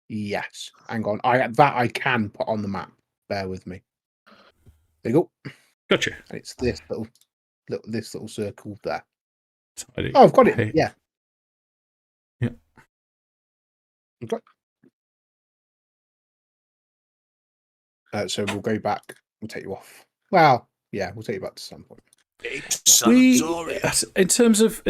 Yes. Hang on. I can put on the map. Bear with me. There you go. Gotcha. And it's this little circle there. Tidy. Oh, I've got it. Hey. Yeah. Yeah. Okay. So we'll go back. We'll take you off. Well, yeah, we'll take you back to some point. It's We, sanatorium. in terms of,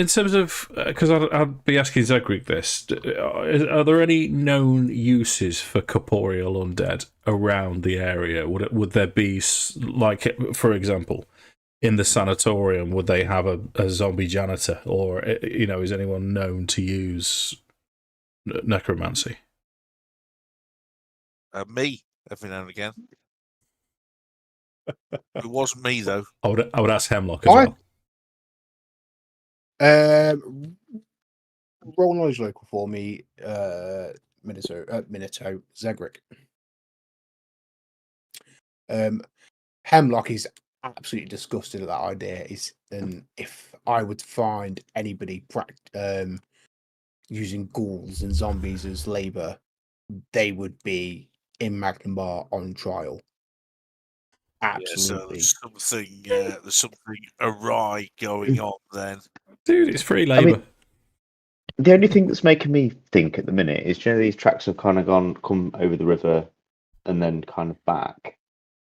because I'd be asking Zegric this. Are there any known uses for corporeal undead around the area? Would there be, like, for example, in the sanatorium, would they have a zombie janitor, or is anyone known to use necromancy? Me, every now and again. It wasn't me though. I would ask Hemlock as well. Roll knowledge local for me, Minato, Zegric. Hemlock is absolutely disgusted at that idea. And if I would find anybody using ghouls and zombies as labour, they would be in Magnemar on trial. Absolutely. Yeah, so there's something awry going on then. Dude, it's free labour. The only thing that's making me think at the minute is, these tracks have kind of come over the river and then kind of back.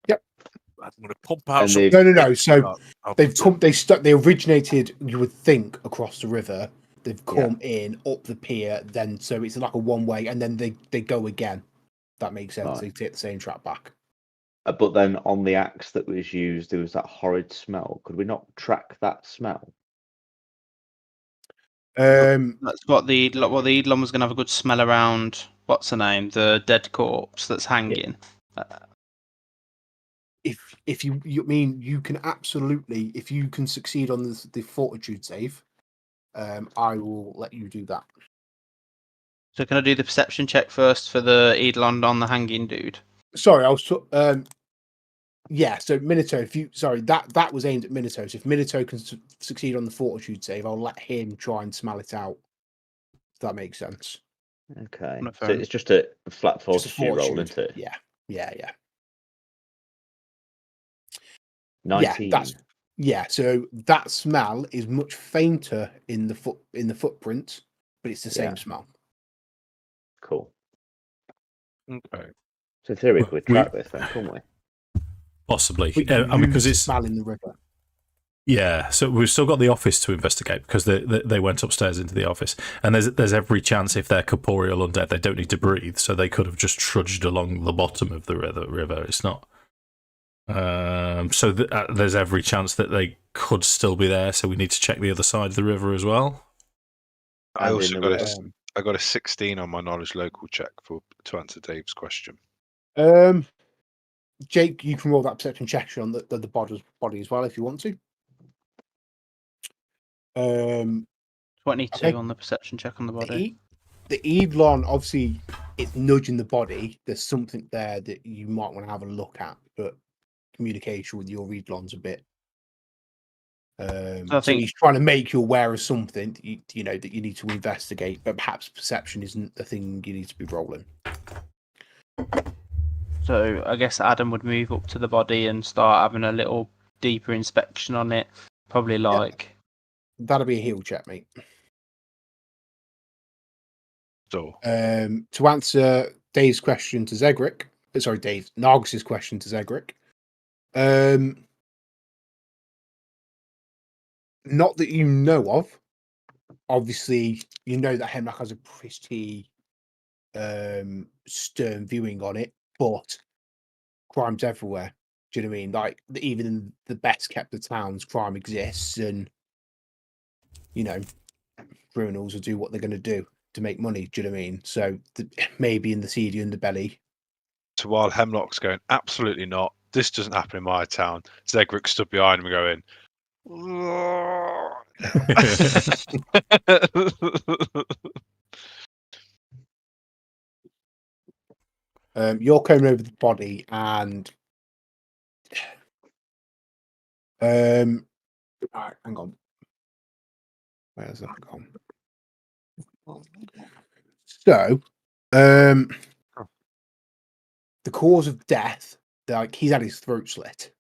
I'm going to pump out And some. No. So they've come. They originated, you would think, across the river. They've come in up the pier, then so it's like a one way, and then they go again. That makes sense. Right. They take the same track back. But then on the axe that was used, there was that horrid smell. Could we not track that smell? That's what the Eidolon was going to have a good smell around. What's her name? The dead corpse that's hanging. If you mean you can absolutely, if you can succeed on the fortitude save, I will let you do that. So can I do the perception check first for the Eidolon on the hanging dude? Sorry, I was. Yeah, so Minato, that was aimed at Minato. So if Minato can succeed on the fortitude save, I'll let him try and smell it out. If that makes sense. Okay. Not So fair. it's just a flat Just a fortitude roll, fortitude. isn't it? Yeah. 19. So that smell is much fainter in the footprint, but it's the same smell. Cool. Okay. So in theory, we could track this then, couldn't we? Possibly. But because it's smell in the river. Yeah, so we've still got the office to investigate because they went upstairs into the office, and there's every chance if they're corporeal undead, they don't need to breathe, so they could have just trudged along the bottom of the river. It's not. So there's every chance that they could still be there. So we need to check the other side of the river as well. I And also in got the I got a 16 on my knowledge local check to answer Dave's question. Jake, you can roll that perception check on the body as well if you want to. 22 okay. on the perception check on the body. The Eidolon, obviously, it's nudging the body. There's something there that you might want to have a look at, but communication with your Eidolon's a bit. So he's trying to make you aware of something that you need to investigate, but perhaps perception isn't the thing you need to be rolling. So I guess Addam would move up to the body and start having a little deeper inspection on it. Probably like that'll be a heal check, mate. So to answer Dave's question to Zegric, Nargis's question to Zegric. Not that you know of. Obviously, you know that Hemlock has a pretty stern viewing on it, but crime's everywhere. Do you know what I mean? Like, even in the best kept of towns, crime exists, and criminals will do what they're going to do to make money. Do you know what I mean? So maybe in the seedy underbelly. So while Hemlock's going, absolutely not. This doesn't happen in my town. Zegric stood behind him going, you're coming over the body and hang on. Where's that gone? So the cause of death, like, he's had his throat slit.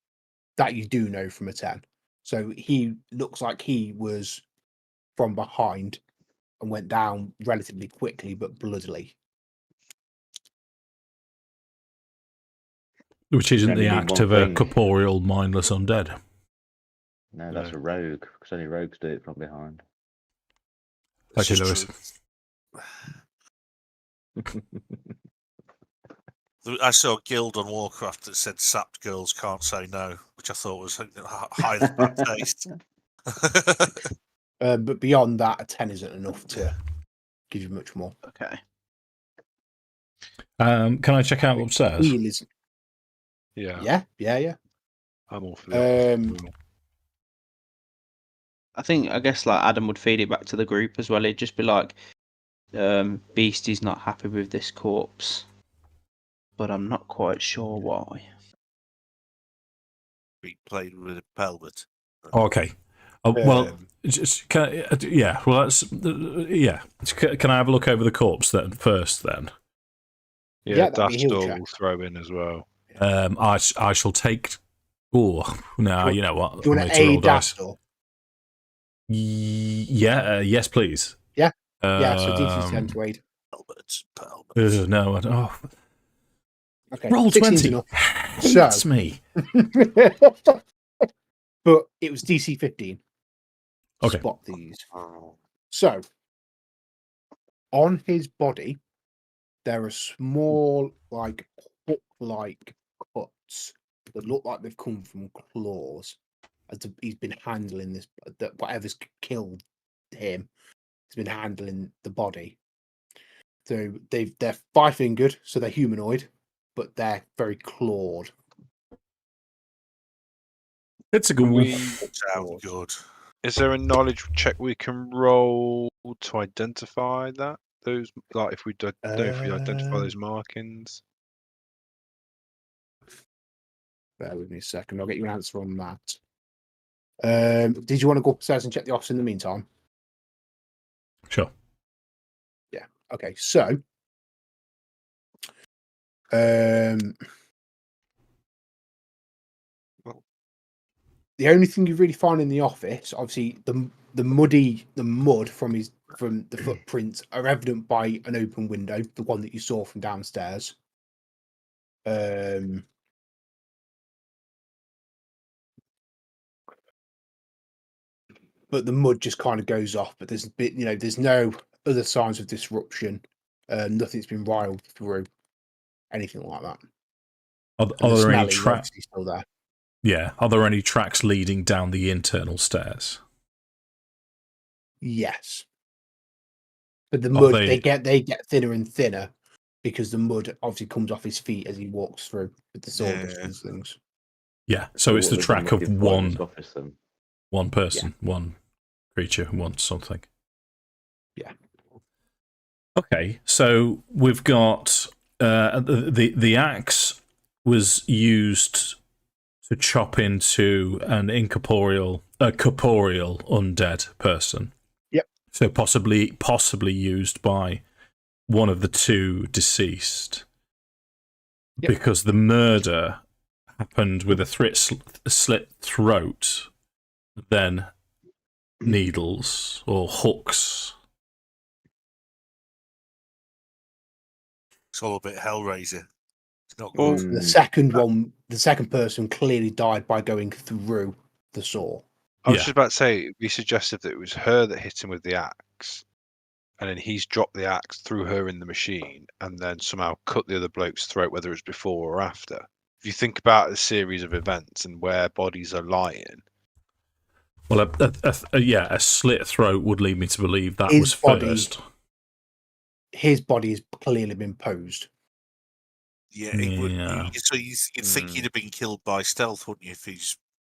That you do know from a 10. So he looks like he was from behind and went down relatively quickly but bloodily. Which isn't Only the need act one of a thing. corporeal, mindless undead. No, that's a rogue, because only rogues do it from behind. Thank you, This Lewis. is true. I saw a guild on Warcraft that said sapped girls can't say no, which I thought was highly bad taste. But beyond that, a 10 isn't enough to give you much more. Okay. Can I check out upstairs? Heal is Yeah. yeah. I'm all for the Um, I guess like Adam would feed it back to the group as well. It'd just be like, Beastie's not happy with this corpse, but I'm not quite sure why. We played with a pelvet. Okay. Well, just can I, yeah. Well, that's yeah. Can I have a look over the corpse then first? Then Yeah, that'd be a heal Dastor check. will throw in as well. I shall take. Oh no, you know what? Do you I want need to roll aid dice. Dastor? Yeah. Yes, please. Yeah. Yeah, so DC 10 to aid. Pelvet. No. Okay. Roll 16's 20. enough. Hates So- me. But it was DC 15. Okay. Spot these. So, on his body, there are small, like, hook-like cuts that look like they've come from claws. As he's been handling this, whatever's killed him, he's been handling the body. So they're 5-fingered, so they're humanoid, but they're very clawed. It's a good one. We, Sound good. is there a knowledge check we can roll to identify that? Those, like, if we if we identify those markings. Bear with me a second. I'll get you an answer on that. Did you want to go upstairs and check the office in the meantime? Sure. Yeah. Okay. So, the only thing you really find in the office, obviously, the mud from the footprints are evident by an open window, the one that you saw from downstairs. But the mud just kind of goes off. But there's no other signs of disruption. Nothing's been riled through, anything like that. Are And the there any smelling, tracks? obviously, still there. Yeah. Are there any tracks leading down the internal stairs? Yes, but the Are mud they- they get thinner and thinner because the mud obviously comes off his feet as he walks through with the sawdust Yeah. and things. Yeah. So it's the what we've been track of looking for in this one office, then. person, one creature, one something. Yeah. Okay, so we've got the axe was used to chop into an corporeal undead person. Yep. So possibly used by one of the two deceased, Yep. because the murder happened with a slit throat, then needles or hooks. It's all a bit Hellraiser. It's not Well, good. The second person clearly died by going through the saw. I was Yeah. just about to say, we suggested that it was her that hit him with the axe, and then he's dropped the axe through her in the machine, and then somehow cut the other bloke's throat, whether it's before or after. If you think about the series of events and where bodies are lying, Well, a slit throat would lead me to believe that His was body- first. His body has clearly been posed. Yeah, it would. Yeah. So you'd think he'd have been killed by stealth, wouldn't you? If he's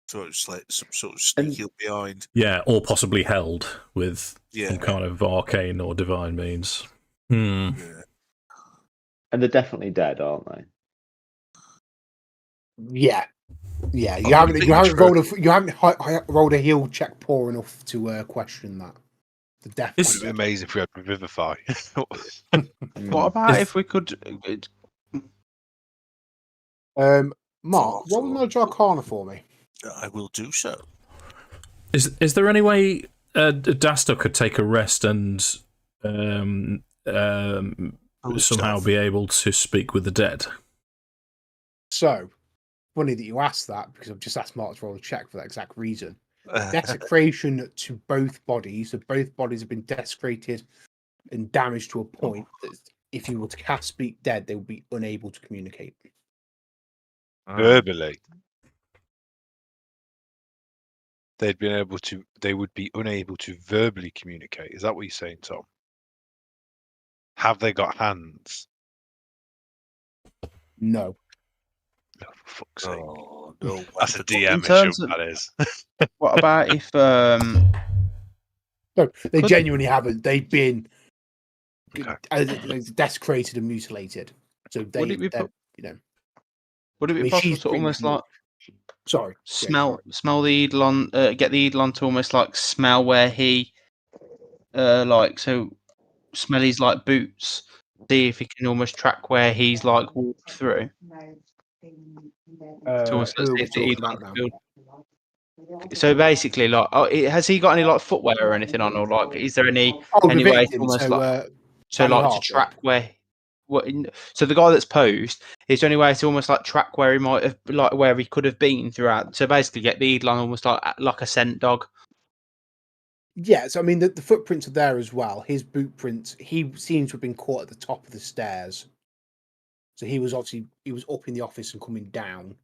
throat slit, some sort of sneaky up behind. Yeah, or possibly held with Yeah. some kind of arcane or divine means. Hmm. Yeah. And they're definitely dead, aren't they? Yeah, yeah. I You haven't think you haven't it's rolled a heal check poor enough to question that. The death. Is- it would be amazing if we had Revivify. What about If- if we could? Mark, what was Knowledge Arcana for me? I will do so. Is there any way Dastor could take a rest and somehow be able to speak with the dead? So, funny that you asked that because I've just asked Mark to roll a check for that exact reason. desecration to both bodies. So both bodies have been desecrated and damaged to a point that if you were to cast Speak Dead, they would be unable to communicate. Verbally. They would be unable to verbally communicate. Is that what you're saying, Tom? Have they got hands? No. Oh, for fuck's sake. Oh, no. That's a In DM issue, terms of- that is. What about if No, they Could- genuinely haven't. They've been Okay. desecrated and mutilated. So would they, it be they're, you know, would it I be mean, possible she's to pretty almost much like sorry. smell the Eidolon, get the Eidolon to almost like smell where he like so smell his like boots, see if he can almost track where he's like walked through. To almost Who are see we if the talking Eidolon about now? feel- So basically, like, has he got any like footwear or anything on, or like, is there any Oh, the way to victim. almost So, like Danny like to Harper. track where? So the guy that's posed, is there any way to almost like track where he might have, like where he could have been throughout? So basically, get the Eidolon almost like a scent dog. yes, I mean the footprints are there as well. His boot prints. He seems to have been caught at the top of the stairs. So he was up in the office and coming down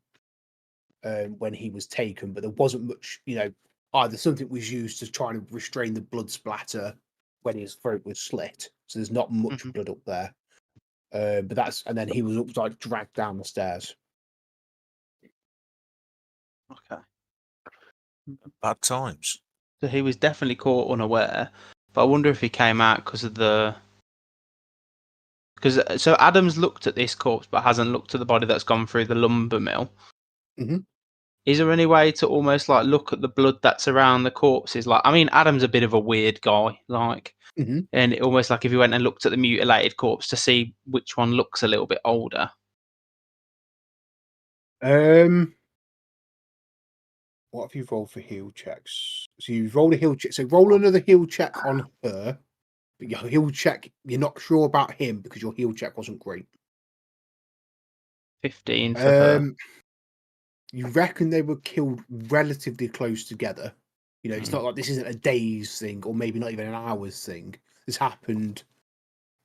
when he was taken, but there wasn't much, either something was used to try and restrain the blood splatter when his throat was slit. So there's not much Mhm. blood up there. And then he was like dragged down the stairs. Okay. Bad times. So he was definitely caught unaware, but I wonder if he came out because of the. Because so Addam's looked at this corpse but hasn't looked at the body that's gone through the lumber mill. Mhm. Is there any way to almost like look at the blood that's around the corpses? Like, I mean, Addam's a bit of a weird guy, like, Mhm. and it almost like if you went and looked at the mutilated corpse to see which one looks a little bit older. What have you rolled for heal checks? So you've rolled a heal check. So roll another heal check on her. But your heal check, you're not sure about him because your heal check wasn't great. 15 for her. You reckon they were killed relatively close together. It's not like this isn't a day's thing or maybe not even an hour's thing. This happened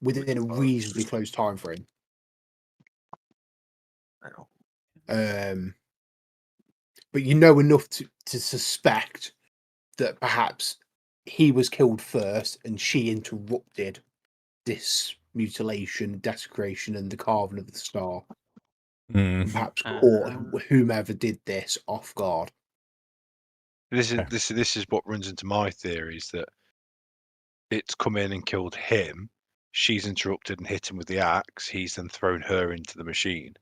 within a reasonably close time frame. But you know enough to suspect that perhaps he was killed first and she interrupted this mutilation, desecration, and the carving of the star. And perhaps caught whomever did this off guard. This is what runs into my theories, that it's come in and killed him. She's interrupted and hit him with the axe. He's then thrown her into the machine.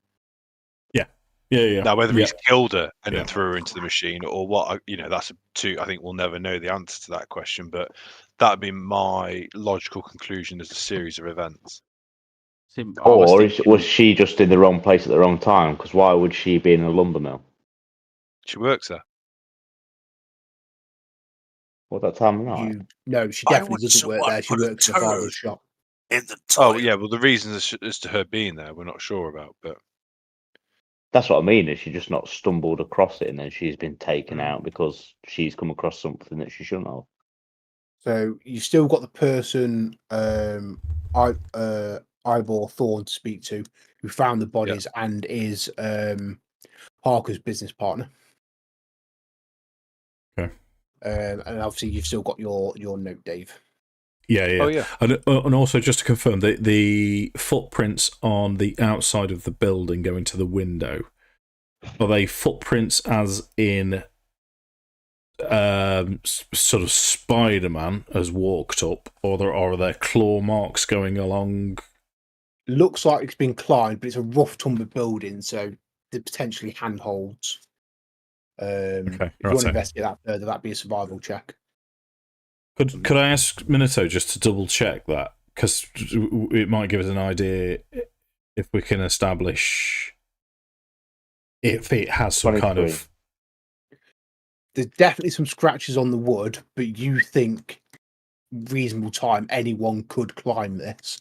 Yeah. Now, whether he's killed her and Yeah. then threw her into the machine or what, that's I think we'll never know the answer to that question. But that'd be my logical conclusion as a series of events. Or was she just in the wrong place at the wrong time? Because why would she be in a lumber mill? She works there. What that time of night? No, she Why definitely would doesn't work someone there. She put a works in a barber's turd shop. In the Oh, toilet. yeah. Well, the reasons as to her being there, we're not sure about. But That's what I mean. Is she just not stumbled across it and then she's been taken out because she's come across something that she shouldn't have? So you've still got the person, Eyeball Thorn to speak to, who found the bodies and is Parker's business partner. Okay. And obviously you've still got your note, Dave. Yeah. Oh, yeah. And also, just to confirm, the footprints on the outside of the building going to the window, are they footprints as in sort of Spider-Man has walked up, or are there claw marks going along? Looks like it's been climbed, but it's a rough tumble building, so they're potentially handholds. If you want to investigate that further, that'd be a survival check. Could I ask Minato just to double check that, because it might give us an idea if we can establish if it has some 23. kind of. There's definitely some scratches on the wood, but you think reasonable time anyone could climb this.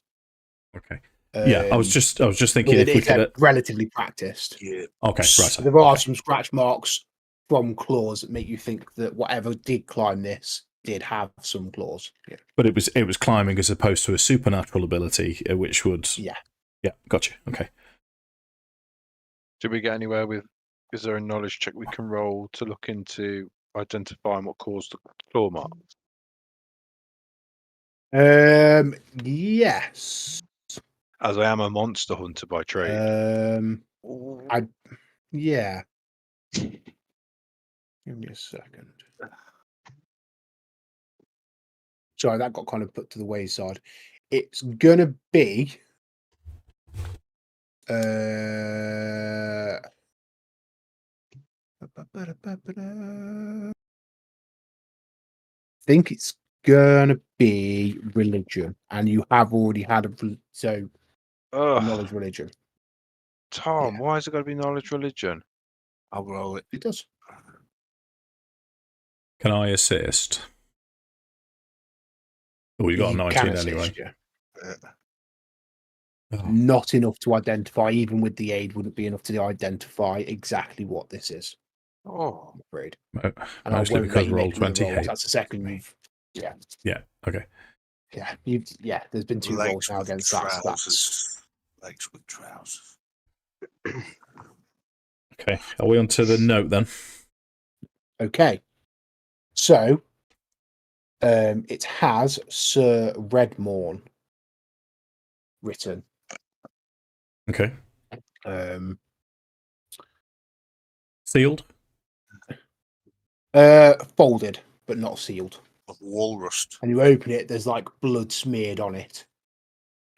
Okay. Yeah, I was just thinking but if we could relatively practiced. Yeah. Okay, right. There are some scratch marks from claws that make you think that whatever did climb this did have some claws. Yeah. But it was climbing as opposed to a supernatural ability, which would. Yeah. Yeah, gotcha. Okay. Did we get anywhere with? Is there a knowledge check we can roll to look into identifying what caused the claw marks? Yes. As I am a monster hunter by trade. Yeah. Give me a second. Sorry, that got kind of put to the wayside. It's gonna be I think it's gonna be religion, and you have already had knowledge Ugh, religion. Tom, Yeah. why has it got to be knowledge religion? I'll roll it. It does. Can I assist? Oh, you got a You 19 can anyway. assist, yeah. Oh. Not enough to identify. Even with the aid, wouldn't be enough to identify exactly what this is. Oh, I'm afraid. Mo- And I Mostly won't because let you roll make another 20 roll. hate. That's the second you've. Yeah. Yeah, okay. Yeah. There's been 2 rolls Legs now with against that. So that's trousers. Legs with trousers. Okay. Are we on to the note then? okay. So, it has Sir Redmourne written. Okay. Sealed? Sealed? Folded, but not sealed. Of walrus. And you open it, there's like blood smeared on it.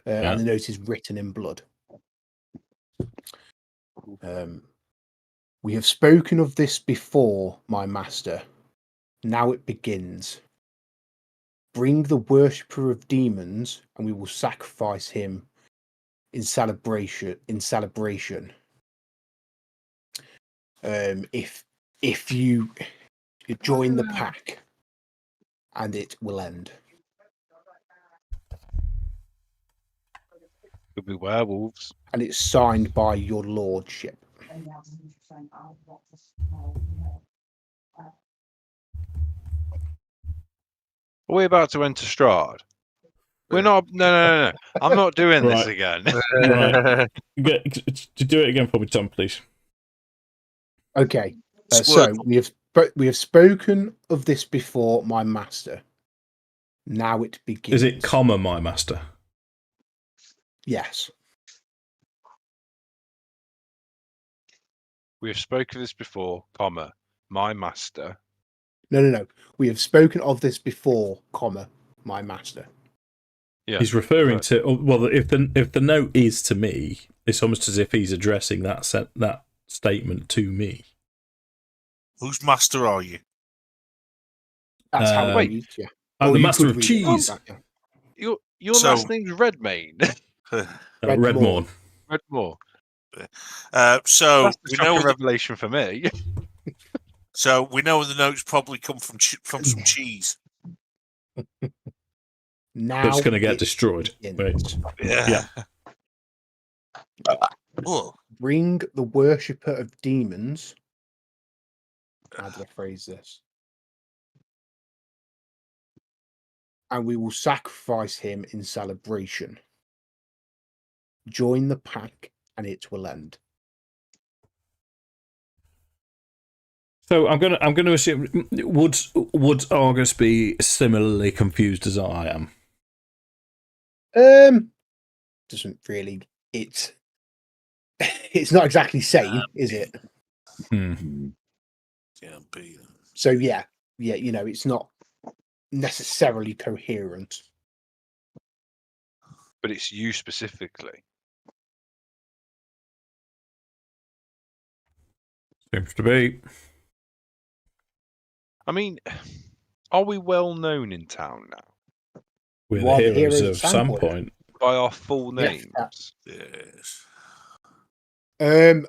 Yeah. And the note is written in blood. We have spoken of this before, my master. Now it begins. Bring the worshipper of demons, and we will sacrifice him in celebration. If you join the pack, and it will end. could be werewolves. And it's signed by your lordship. Are we about to enter Strahd? We're not. No. I'm not doing this Right. again. Right. Do it again for me, Tom, please. Okay. So Squirtle. we have spoken of this before, my master. Now it begins. Is it comma, my master? Yes. We have spoken of this before, comma, my master. No. We have spoken of this before, comma, my master. Yeah. He's referring to. Well, if the note is to me, it's almost as if he's addressing that statement to me. Whose master are you? That's how it Wait. reads, yeah. I'm Or the you master could of read it like cheese. that, yeah. Your So- last name's Redmayne. Redmourne. Redmourne. So That's the we know. shocking revelation for me. So we know the notes probably come from some cheese. Now That's going to get it destroyed. begins. Right. Yeah. Oh, Bring the worshipper of demons. How do I phrase this? And we will sacrifice him in celebration. Join the pack, and it will end. So I'm gonna assume would Argus be similarly confused as I am? Doesn't really. It's not exactly sane, is it? can't be. So yeah, it's not necessarily coherent. But it's you specifically. Seems to be. I mean, are we well known in town now We're You are the the heroes heroes of of Sandpoint. Sandpoint. by our full Yeah. names? Yes.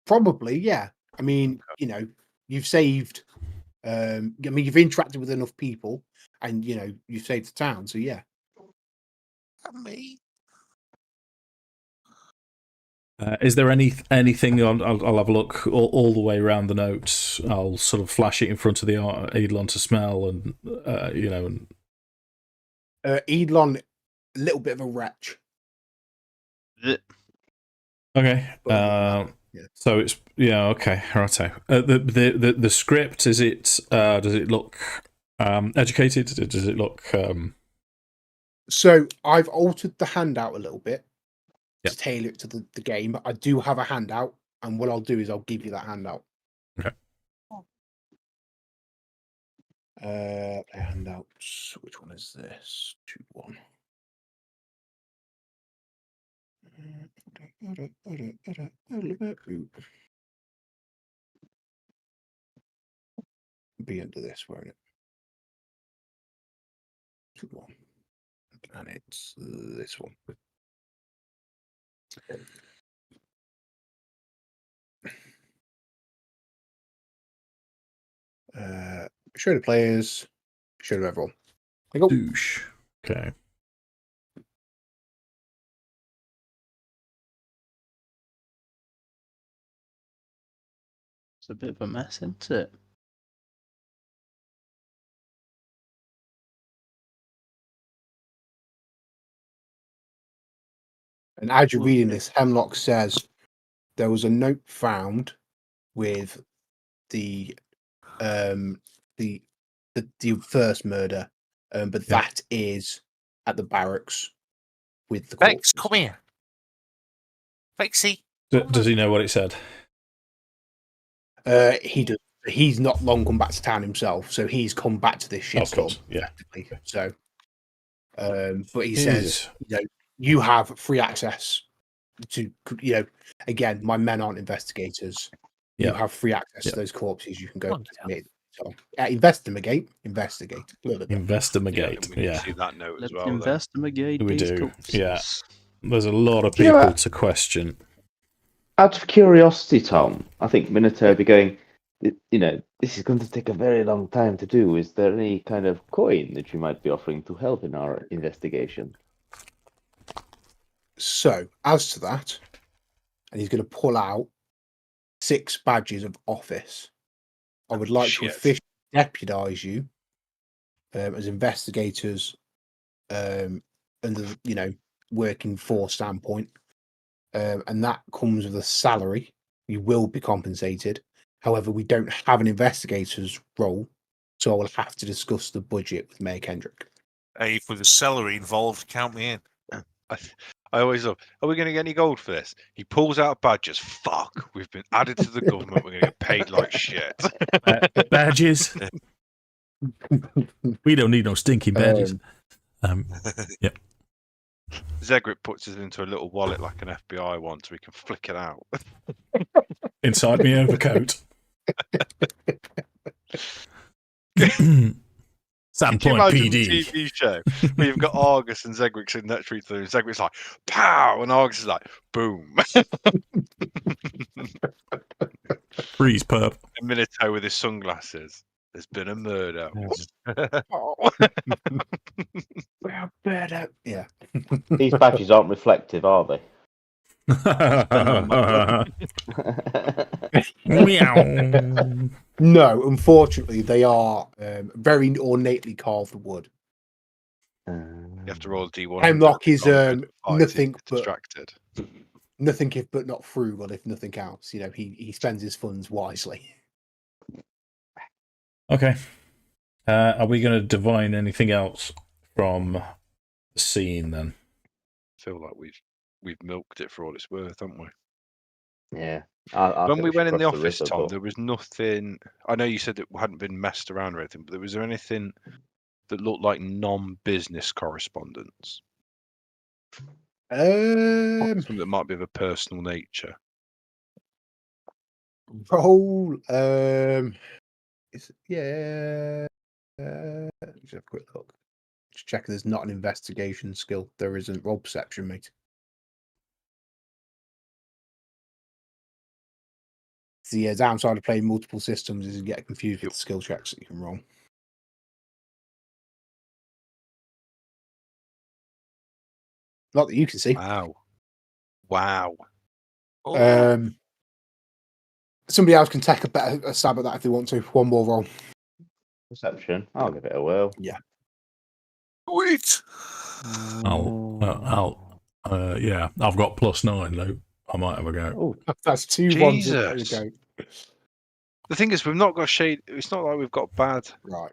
Probably, yeah. I mean, you've saved. You've interacted with enough people, and you've saved the town. So yeah. And me. Is there anything? I'll have a look all the way around the notes. I'll sort of flash it in front of the Eidolon to smell, and And Eidolon, a little bit of a wretch. okay. Yeah. So it's okay. Righto. The script, is it? Does it look educated? Does it look? So I've altered the handout a little bit Yep. to tailor it to the game. I do have a handout, and what I'll do is I'll give you that handout. Okay. Handouts. Which one is this? 2-1. Be under this, won't it? 2-1. And it's this one. Show the players, show to everyone. There you go. Douche. Okay. It's a bit of a mess, isn't it? And as you're reading this, Hemlock says there was a note found with the first murder, but that is at the barracks with the Vex, corpses. come here. Vexy. Does he know what it said? He does. He's not long come back to town himself, so he's come back to this shitstorm. Yeah. So, but he says, you have free access to, again, my men aren't investigators. You have free access to those corpses. You can go investigate. Investigate. Yeah. See that note as well. Investigate. We these do. corpses. Yeah. There's a lot of people to question. Out of curiosity, Tom, I think Minato would be going, this is going to take a very long time to do. Is there any kind of coin that you might be offering to help in our investigation? So, as to that, and he's going to pull out 6 badges of office. I would like to officially deputise you as investigators under, working force standpoint. And that comes with a salary. You will be compensated. However, we don't have an investigator's role, so I will have to discuss the budget with Mayor Kendrick. Hey, with the salary involved, count me in. I always love, are we going to get any gold for this? He pulls out badges. Fuck, we've been added to the government. We're going to get paid like shit. Badges? We don't need no stinking badges. Yep. Zegric puts it into a little wallet like an FBI one so we can flick it out. Inside my overcoat. Can you imagine the TV show where you've got Argus and Zegric sitting next to each other, and Zegric's like, pow, and Argus is like, boom. Freeze, perp. And Minato with his sunglasses. There's been a murder. Yeah. These badges aren't reflective, are they? No, unfortunately, they are very ornately carved wood. You have to roll a D100. Hemlock is nothing but distracted. Nothing if but not frugal, if nothing else. He spends his funds wisely. Okay. Are we going to divine anything else from the scene then? I feel like we've milked it for all it's worth, haven't we? Yeah. When we went in the office, Tom, there was nothing. I know you said it hadn't been messed around or anything, but was there anything that looked like non-business correspondence? Something that might be of a personal nature. Roll. Yeah. Just have a quick look. Just checking there's not an investigation skill. There isn't. Roll perception, mate. The downside of playing multiple systems is you get confused with the skill checks that you can roll. Not that you can see. Wow. Oh, Somebody else can take a stab at that if they want to. One more roll. Perception. I'll give it a whirl. wait. Yeah, I've got +9, Luke. I might have a go. Oh, That's 2 ones. Jesus. Go. The thing is, we've not got shade. It's not like we've got bad. Right.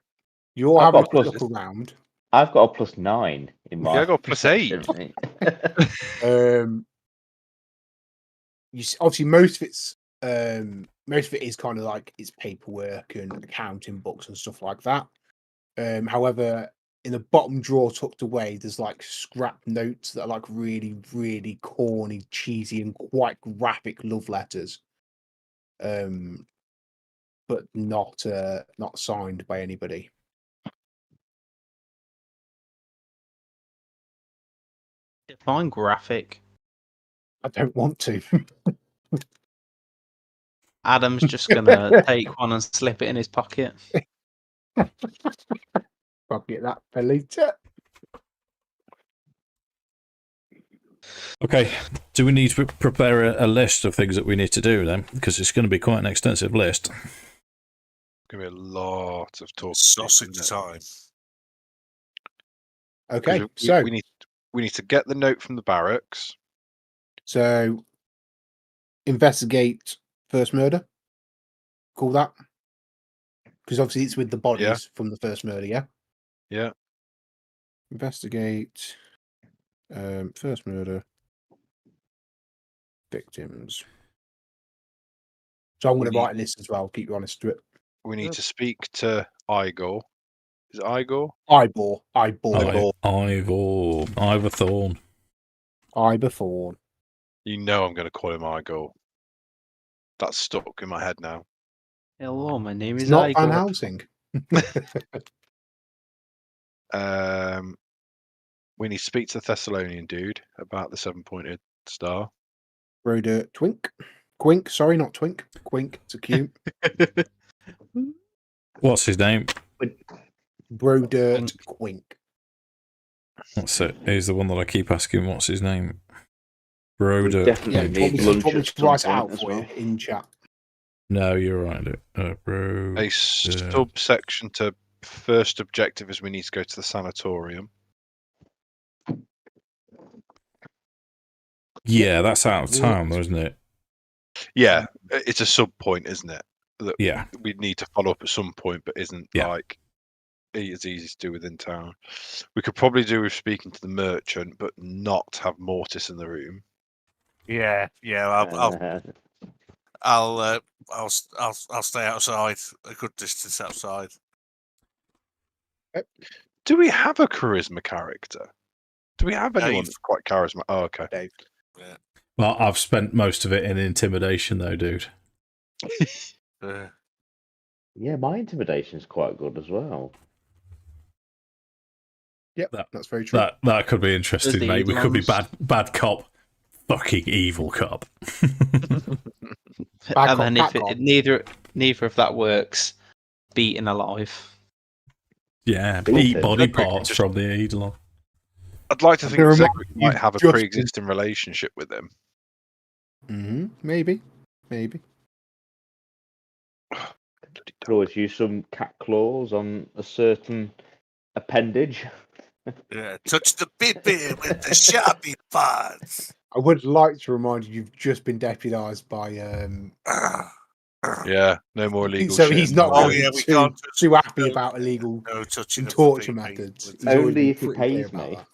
You're I've having a got quick plus- look around. I've got a +9 in my. Yeah, I got +8. perception. Obviously most of it is kind of like it's paperwork and accounting books and stuff like that. However, in the bottom drawer tucked away, there's like scrap notes that are like really, really corny, cheesy, and quite graphic love letters. But not signed by anybody. Define graphic. I don't want to. Adam's just gonna take one and slip it in his pocket. I'll get that for later. Okay, do we need to prepare a list of things that we need to do then? Because it's going to be quite an extensive list. Gonna be a lot of talk. Sausage time. Okay, We so need to get the note from the barracks. So, investigate first murder. Call that. Because obviously it's with the bodies from the first murder, yeah? Yeah. Investigate first murder victims. So I'm going to write a list as well, keep you honest to it. We need to speak to Igor. Is it Igor? Ivor. Ivor Thorn. Iberthorn. You know I'm going to call him Igor. That's stuck in my head now. Hello, my name It's is not Igor. Van Helsing. We need to speak to the Thessalonian dude about the 7-pointed star. Broder Twink. Quink, sorry, not Twink. Quink, it's a Q. What's his name? Brodert Quink. That's it. He's the one that I keep asking. What's his name? We Broder. definitely Yeah, need do you lunch want me at to some write it point out as for well. you in chat? No, you're right. Bro. A subsection to first objective is we need to go to the sanatorium. Yeah, that's out of town, though, isn't it? Yeah, it's a sub point, isn't it? That Yeah. we need to follow up at some point, but isn't Yeah. like as easy to do within town. We could probably do with speaking to the merchant, but not have Mortis in the room. Yeah. I'll stay outside, a good distance outside. Do we have a charisma character? Do we have anyone Dave. that's quite charismatic? Oh, okay. Dave. Yeah. Well, I've spent most of it in intimidation, though, dude. Yeah, my intimidation's quite good as well. Yep, That- that's very true. That could be interesting, the mate. We could be Eidolons. bad cop, fucking evil cop. Bad And cop, then bad if cop. neither of that works, beaten alive. Yeah, Beat eat it. body Could be parts just- from the Eidolon. I'd like to think gonna remind Zegric you might have a just- pre-existing relationship with him. Maybe. Could always use some cat claws on a certain appendage. Yeah. Touch the bit with the sharpie parts. I would like to remind you, you've just been deputised by. Yeah, no more illegal So shit. he's not Oh, going yeah, to we be can't touch- too happy no, about illegal No touching and of torture the methods. with- He's already Only been if he pretty clear pays about me. that.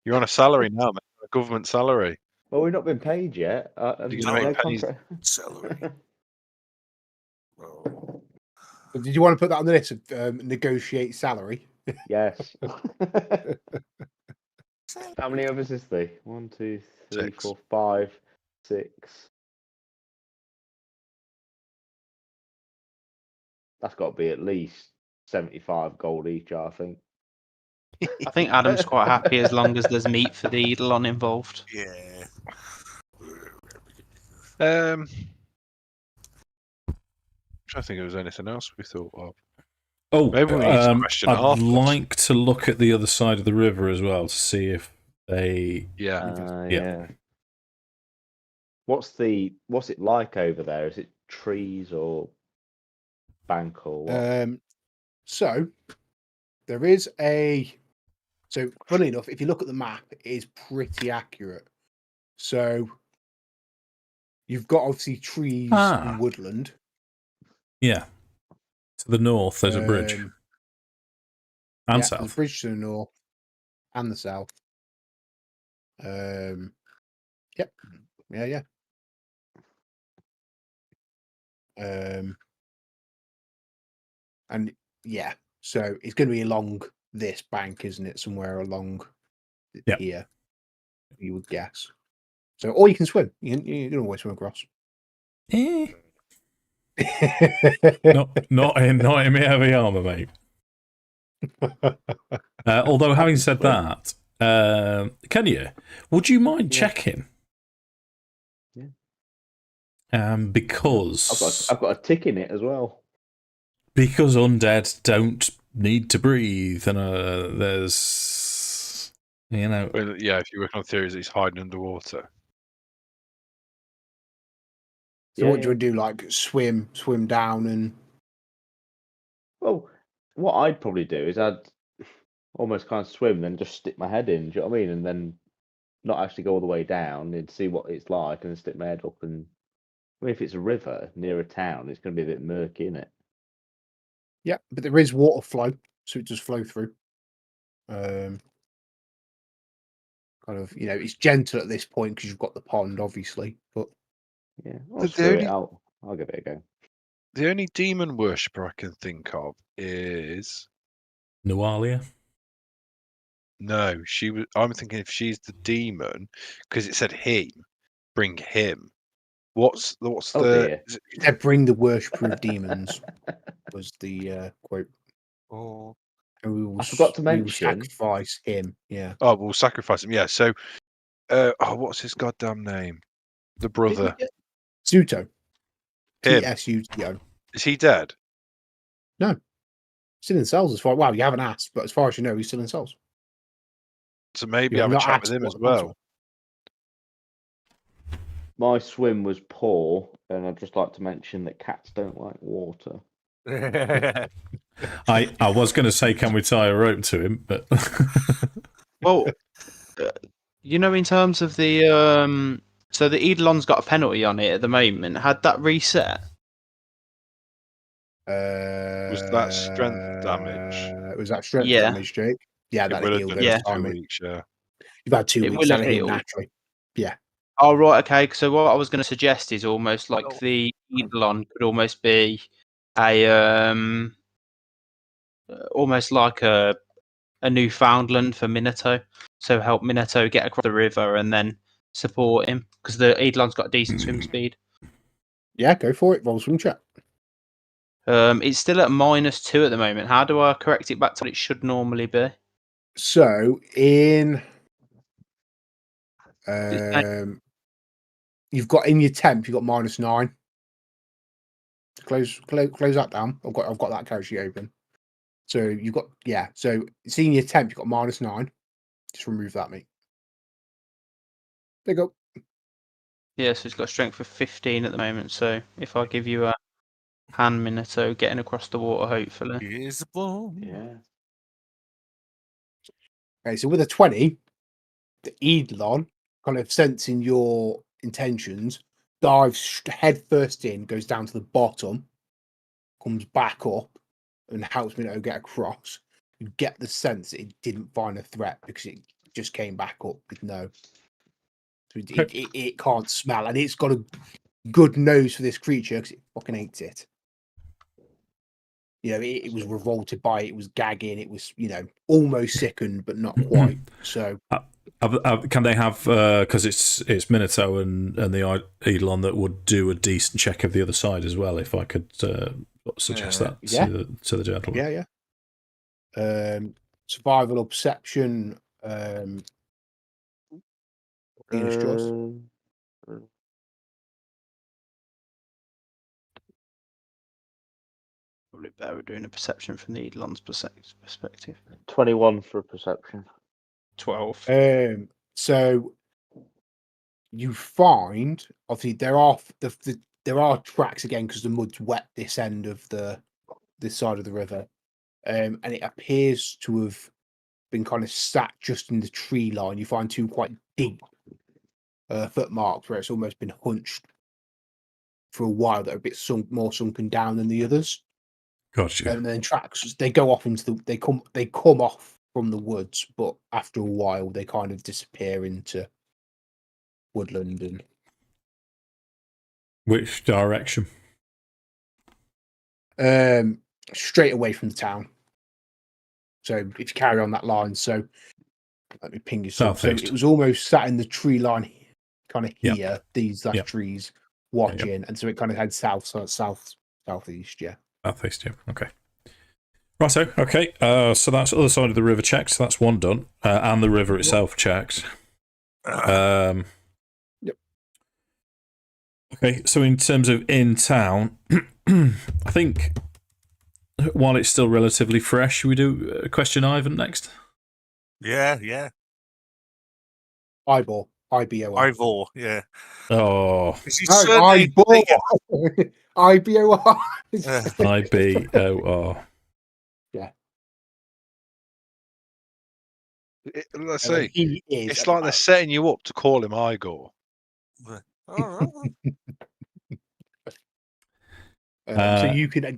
You're on a salary now, man. A government salary. Well, we've not been paid yet. You're gonna make pennies. Celery. Oh. But did you want to put that on the list of negotiate salary? Yes. How many of us is there? 1, 2, 3, 6. 4, 5, 6. That's got to be at least 75 gold each, I think. I think Adam's quite happy as long as there's meat for the Eidolon involved. Yeah. I'm trying to think if there's anything else we thought of. Oh, Maybe we need to question I'd Arthur. like to look at the other side of the river as well to see if they. Yeah. Yeah. What's it like over there? Is it trees or bank or what? So there is a. So funny enough, if you look at the map, it is pretty accurate. So you've got obviously trees and woodland. Yeah. To the north, there's a bridge. And And The south. bridge to the north and the south. Yep. Yeah. And yeah, so it's going to be along this bank, isn't it? Somewhere along here, you would guess. So, or you can swim. You can always swim across. Not in my heavy armor, mate. Although, having said that, Kenya, would you mind checking? Yeah. Because I've got a tick in it as well. Because undead don't need to breathe, and there's, Well, yeah, if you work on theories, he's hiding underwater. So what do you want to do? Like swim down and. Well, what I'd probably do is I'd almost kind of swim, then just stick my head in. Do you know what I mean? And then not actually go all the way down and see what it's like, and then stick my head up. And I mean, if it's a river near a town, it's going to be a bit murky, isn't it? Yeah, but there is water flow, so it does flow through. Kind of, it's gentle at this point because you've got the pond, obviously. But yeah, I'll give it a go. The only demon worshipper I can think of is Nualia. No, she was. I'm thinking if she's the demon, because it said him, bring him. What's the? Bring the worshipper of demons was the quote. Oh, I forgot to mention. We will sacrifice him. Yeah. Oh, we'll sacrifice him. Yeah. So, what's his goddamn name? The brother. Zuto. Him. TSUTO. Is he dead? No. Still in cells as far. Wow, you haven't asked, but as far as you know, he's still in cells. So maybe have a chat with him as well. My swim was poor, and I'd just like to mention that cats don't like water. I was going to say, can we tie a rope to him? But well, in terms of the so the Eidolon's got a penalty on it at the moment. Had that reset? Was that strength damage? Was that strength damage, Jake? Yeah, that healed over time. 2 weeks. Yeah, you've had 2 weeks. That healed naturally. Yeah. Oh right, okay. So what I was going to suggest is almost like the Eidolon could almost be a almost like a Newfoundland for Minato. So help Minato get across the river and then support him because the Eidolon's got a decent swim speed. Yeah, go for it. Roll swim check. It's still at -2 at the moment. How do I correct it back to what it should normally be? So in you've got in your temp, you've got -9. Close that down. I've got that character sheet open. So you've got So seeing your temp, you've got -9. Just remove that, mate. There you go. Yeah, so it's got a strength of 15 at the moment. So if I give you a hand Minato getting across the water, hopefully. Here's the ball. Yeah. Okay, so with a 20, the Eidolon, kind of sensing your intentions, dives head first in, goes down to the bottom, comes back up, and helps Minato get across. You get the sense that it didn't find a threat because it just came back up with no. So it can't smell, and it's got a good nose for this creature because it fucking hates it. It was revolted by it. It was gagging. It was, almost sickened, but not quite. So, can they have? Because it's Minato and the Eidolon that would do a decent check of the other side as well. If I could suggest that to the gentleman. Yeah. Survival or perception. Reader's choice. Probably better doing a perception from the Eidolon's perspective. 21 for perception. 12. So you find obviously there are tracks again because the mud's wet this end of this side of the river, and it appears to have been kind of sat just in the tree line. You find two quite deep footmarks where it's almost been hunched for a while that are a bit more sunken down than the others. Gotcha. And then tracks they go off into they come off from the woods, but after a while they kind of disappear into woodland. And Which direction? straight away from the town. So if you carry on that line, so let me ping you some. So Southeast. it was almost sat in the tree line kind of Yep. here, these Yep. trees watching, and so it kind of heads southeast, yeah. Southeast, yeah. Okay. Righto, okay. So that's the other side of the river checked, so that's one done. And the river itself checked. Yep. Okay, so in terms of in town, I think while it's still relatively fresh, should we do question Ivan next? Yeah. Eyeball. IBO. Ivor, yeah. Oh, Is he No, certainly eyeball. IBOR. IBOR. Let's see. He is. It's like they're setting you up to call him Igor. So you can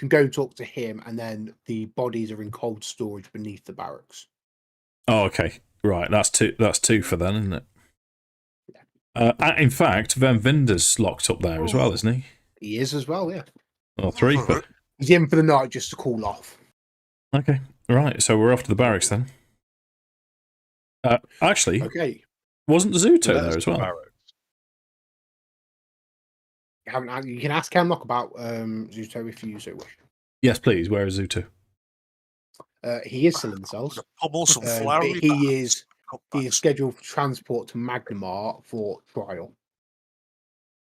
go talk to him, and then the bodies are in cold storage beneath the barracks. Oh, okay. Right, that's two for then, isn't it? In fact, Van Vinder's locked up there as well, isn't he? He is as well, yeah. Or three for. He's in for the night just to cool off. Okay, right. So we're off to the barracks then. Actually, Okay. wasn't Zuto there as well? You can ask Hemlock about Zuto if you so wish. Yes, please. Where is Zuto? He is still in the cells. Pummel some But flowery he is scheduled for transport to Magnamar for trial.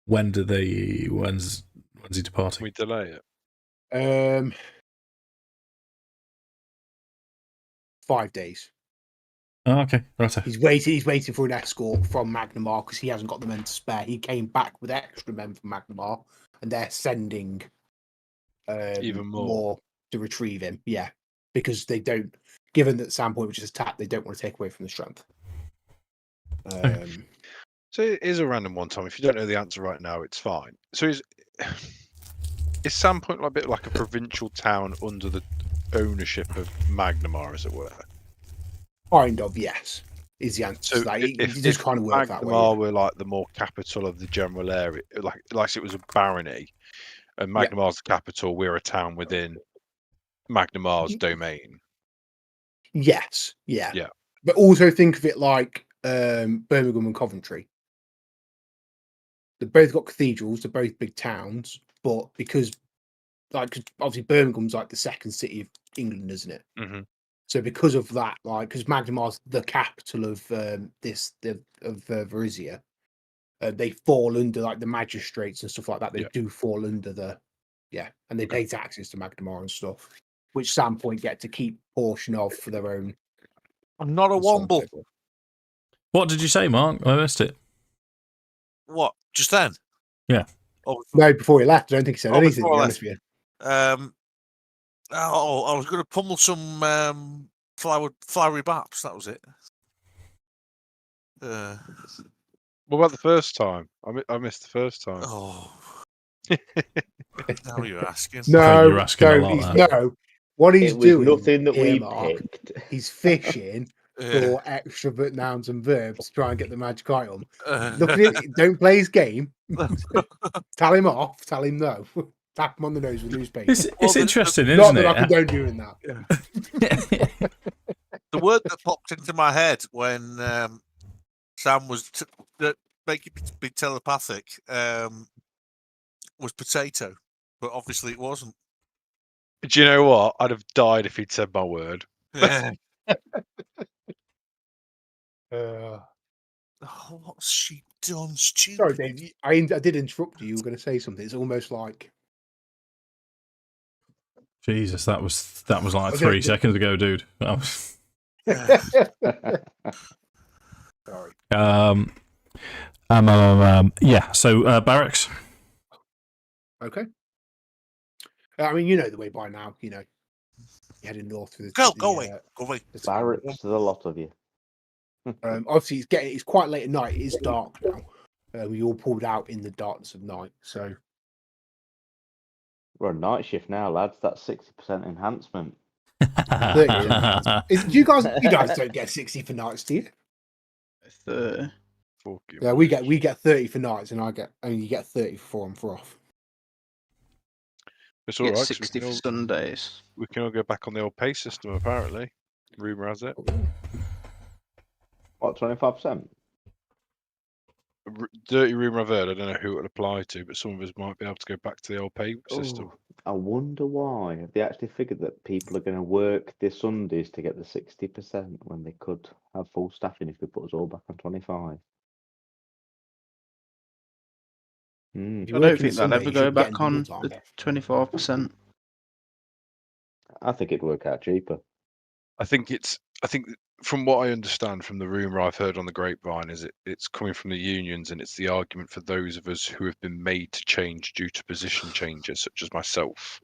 When's he departing? We delay it. 5 days. Oh, okay, right. He's waiting for an escort from Magnamar because he hasn't got the men to spare. He came back with extra men from Magnamar, and they're sending Even more to retrieve him. Yeah, because they don't. Given that Sandpoint was just attacked, they don't want to take away from the strength. So it is a random one, Tom. If you don't know the answer right now, it's fine. So is Sandpoint like a bit like a provincial town under the ownership of Magnamar, as it were? Kind of, yes, is the answer. So to that. if It just kind of works that way. Magnamar were like the more capital of the general area, like it was a barony, and Magnamar's the capital, we're a town within Magnamar's domain. Yes, yeah. Yeah. But also think of it like Birmingham and Coventry. They've both got cathedrals, they're both big towns, but because obviously Birmingham's like the second city of England, isn't it? Mm-hmm. So because of that, because Magnamar's the capital of Varizia, they fall under like the magistrates and stuff like that. They do fall under and they pay taxes to Magnamar and stuff, which Sandpoint get to keep portion of for their own. I'm not a womble. What did you say, Mark? I missed it. What? Just then? Yeah. Oh, No, before he left, I don't think he said anything. To be honest with you. I was going to pummel some flowery baps. That was it. What about the first time? I missed the first time. Oh. Now you're asking. No, you're asking a lot there. no. What he's It was doing, nothing that we Mark, picked. he's fishing for extra nouns and verbs to try and get the magic item. Look at it. Don't play his game. Tell him off. Tell him no. Tap him on the nose with newspaper. It's interesting, Not isn't that I it? condone doing that. The word that popped into my head when Sam was making me be telepathic was potato, but obviously it wasn't. Do you know what? I'd have died if he'd said my word. Yeah. Uh, Oh, what's she done? Stupid. sorry, Dave. I did interrupt you. You were going to say something. It's almost like Jesus, that was like 3 seconds ago, dude. That was... sorry. Yeah. So barracks. Okay. I mean, you know the way by now. You know, you're heading north through Go away. Go away. the town. Barracks, there's a lot of you. Obviously, it's quite late at night. It is dark now. We all pulled out in the darkness of night. So We're on night shift now, lads. That's 60% enhancement. 30. You guys don't get 60 for nights, do you? Fuck you. Yeah, we get 30 for nights, and you get 30 for 4 on 4 off. It's all Get right. 'cause 60 for Sundays. we can all go back on the old pay system. Apparently, rumor has it. What, 25%? Dirty rumor I've heard. I don't know who it'll apply to, but some of us might be able to go back to the old pay system. Oh, I wonder why. Have they actually figured that people are going to work this Sundays to get the 60% when they could have full staffing if we put us all back on 25? If I you're don't working think they'll Sunday, ever you go should be getting back on double time. the 25%. I think it'd work out cheaper. I think from what I understand from the rumor I've heard on the grapevine is it's coming from the unions, and it's the argument for those of us who have been made to change due to position changes, such as myself.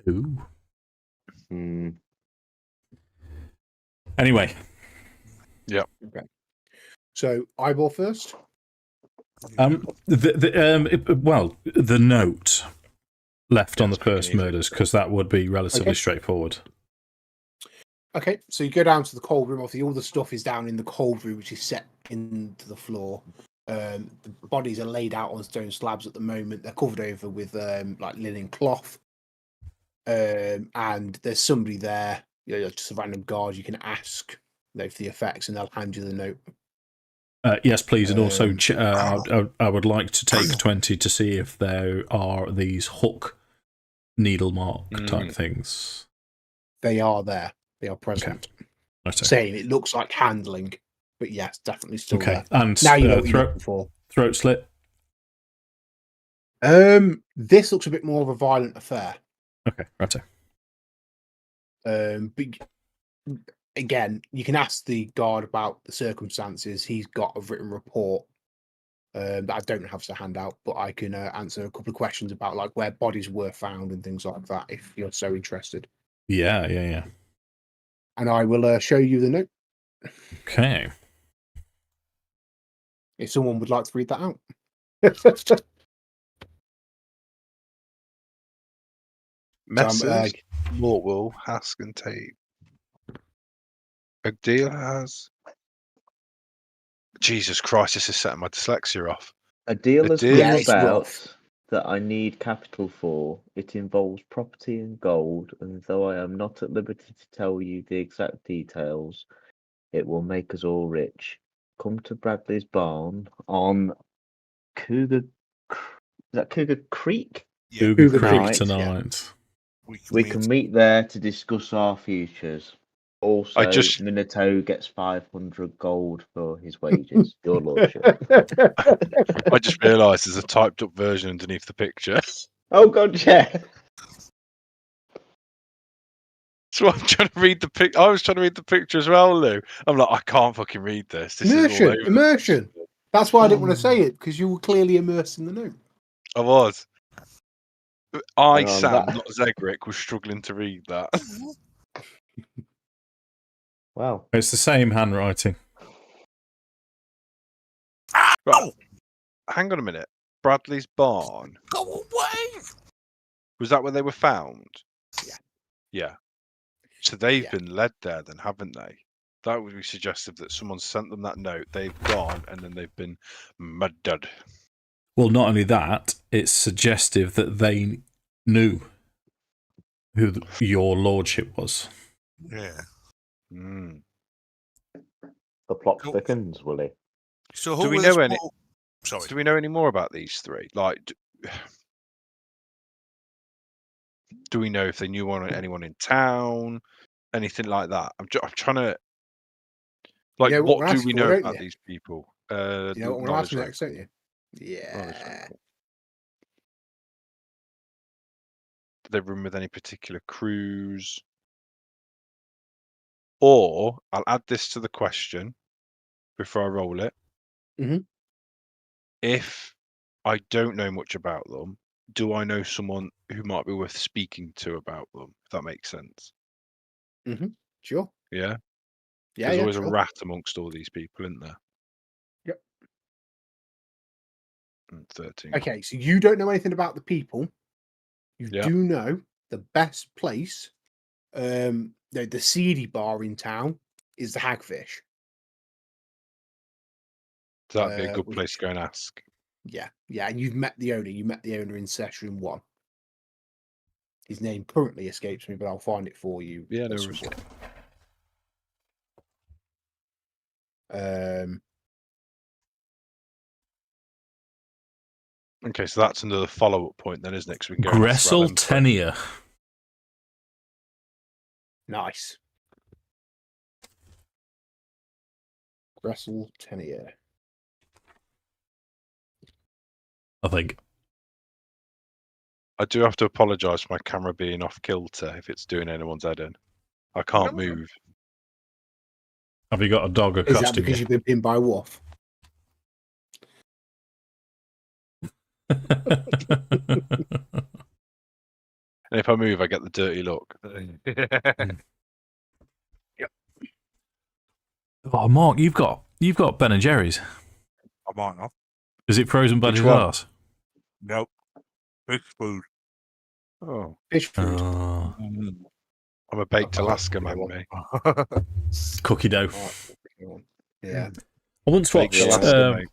Ooh. Hmm. Anyway, So eyeball first. the note left on the That's pretty first easy. murders, because that would be relatively Okay. straightforward. Okay, so you go down to the cold room. Obviously, all the stuff is down in the cold room, which is set into the floor. The bodies are laid out on stone slabs at the moment. They're covered over with like linen cloth. And there's somebody there, just a random guard. You can ask for the effects, and they'll hand you the note. Yes, please. And also, Um, I would like to take 20 to see if there are these hook needle mark type things. They are there. They are present. Right, okay. Saying it looks like handling, but yes, definitely still Okay. there. And Now you know what you're looking for. throat slit. This looks a bit more of a violent affair. Okay, right. But again, you can ask the guard about the circumstances. He's got a written report that I don't have to hand out, but I can answer a couple of questions about like where bodies were found and things like that if you're so interested. Yeah. And I will show you the note Okay. if someone would like to read that out. Messrs. Mortwell, Hask and Tate. A deal has. Jesus Christ, this is setting my dyslexia off. A deal A has deal- come Yeah, it's about rough. that I need capital for. It involves property and gold, and though I am not at liberty to tell you the exact details, it will make us all rich. Come to Bradley's barn on Cougar. Is that Cougar Creek? Yeah, Cougar Cougar Creek Creek, tonight. We can meet there to discuss our futures. Also, Minato gets 500 gold for his wages, your lordship. I just realised there's a typed up version underneath the picture. Oh god, yeah. So I'm trying to read the pic. I was trying to read the picture as well, Lou. I'm like, I can't fucking read this. This is all over. Immersion. That's why I didn't want to say it, because you were clearly immersed in the note. I was. Hang on, Sam, that- not Zegric, was struggling to read that. Wow. It's the same handwriting. Right. Hang on a minute. Bradley's barn. Go away! Was that where they were found? Yeah. Yeah. So they've Yeah. been led there then, haven't they? That would be suggestive that someone sent them that note, they've gone, and then they've been murdered. Well, not only that, it's suggestive that they knew who your lordship was. Yeah. Mm. The plot Cool. thickens, will he? So Do who we were know the any- small- Sorry. Do we know any more about these three? Like, do we know if they knew anyone in town? Anything like that? I'm trying to. Like, know what what we're do asking we for, know don't about you? these people? You know what we're knowledge asking rate. next, don't you? Knowledge Yeah. rate. Do they run with any particular crews? Or I'll add this to the question before I roll it. Mhm. If I don't know much about them, do I know someone who might be worth speaking to about them? If that makes sense. Sure. Yeah. Yeah, There's yeah, always sure. a rat amongst all these people, isn't there? Yep. And 13. Okay, so you don't know anything about the people. You Yeah. do know the best place, the seedy bar in town is the Hagfish. So that'd be a good which- place to go and ask. Yeah, and you've met the owner. You met the owner in session 1. His name currently escapes me, but I'll find it for you. Yeah, no at some worries. point. Okay, so that's another follow-up point then, isn't it? 'Cause we can go and ask about Gressel them first. Tenure. Nice. Gressel Tennier. I think. I do have to apologise for my camera being off kilter if it's doing anyone's head in. I can't move. Have you got a dog Is that accosting because you? you've been pinned by a wolf? And if I move, I get the dirty look. Oh, Mark, you've got Ben and Jerry's. I might not. Is it frozen Which budget one? Lars? Nope. Fish food. Oh, Fish food. Oh, I'm a baked Oh, Alaska yeah, man, well. me. cookie dough. Yeah. I once Baked watched. Alaska, mate.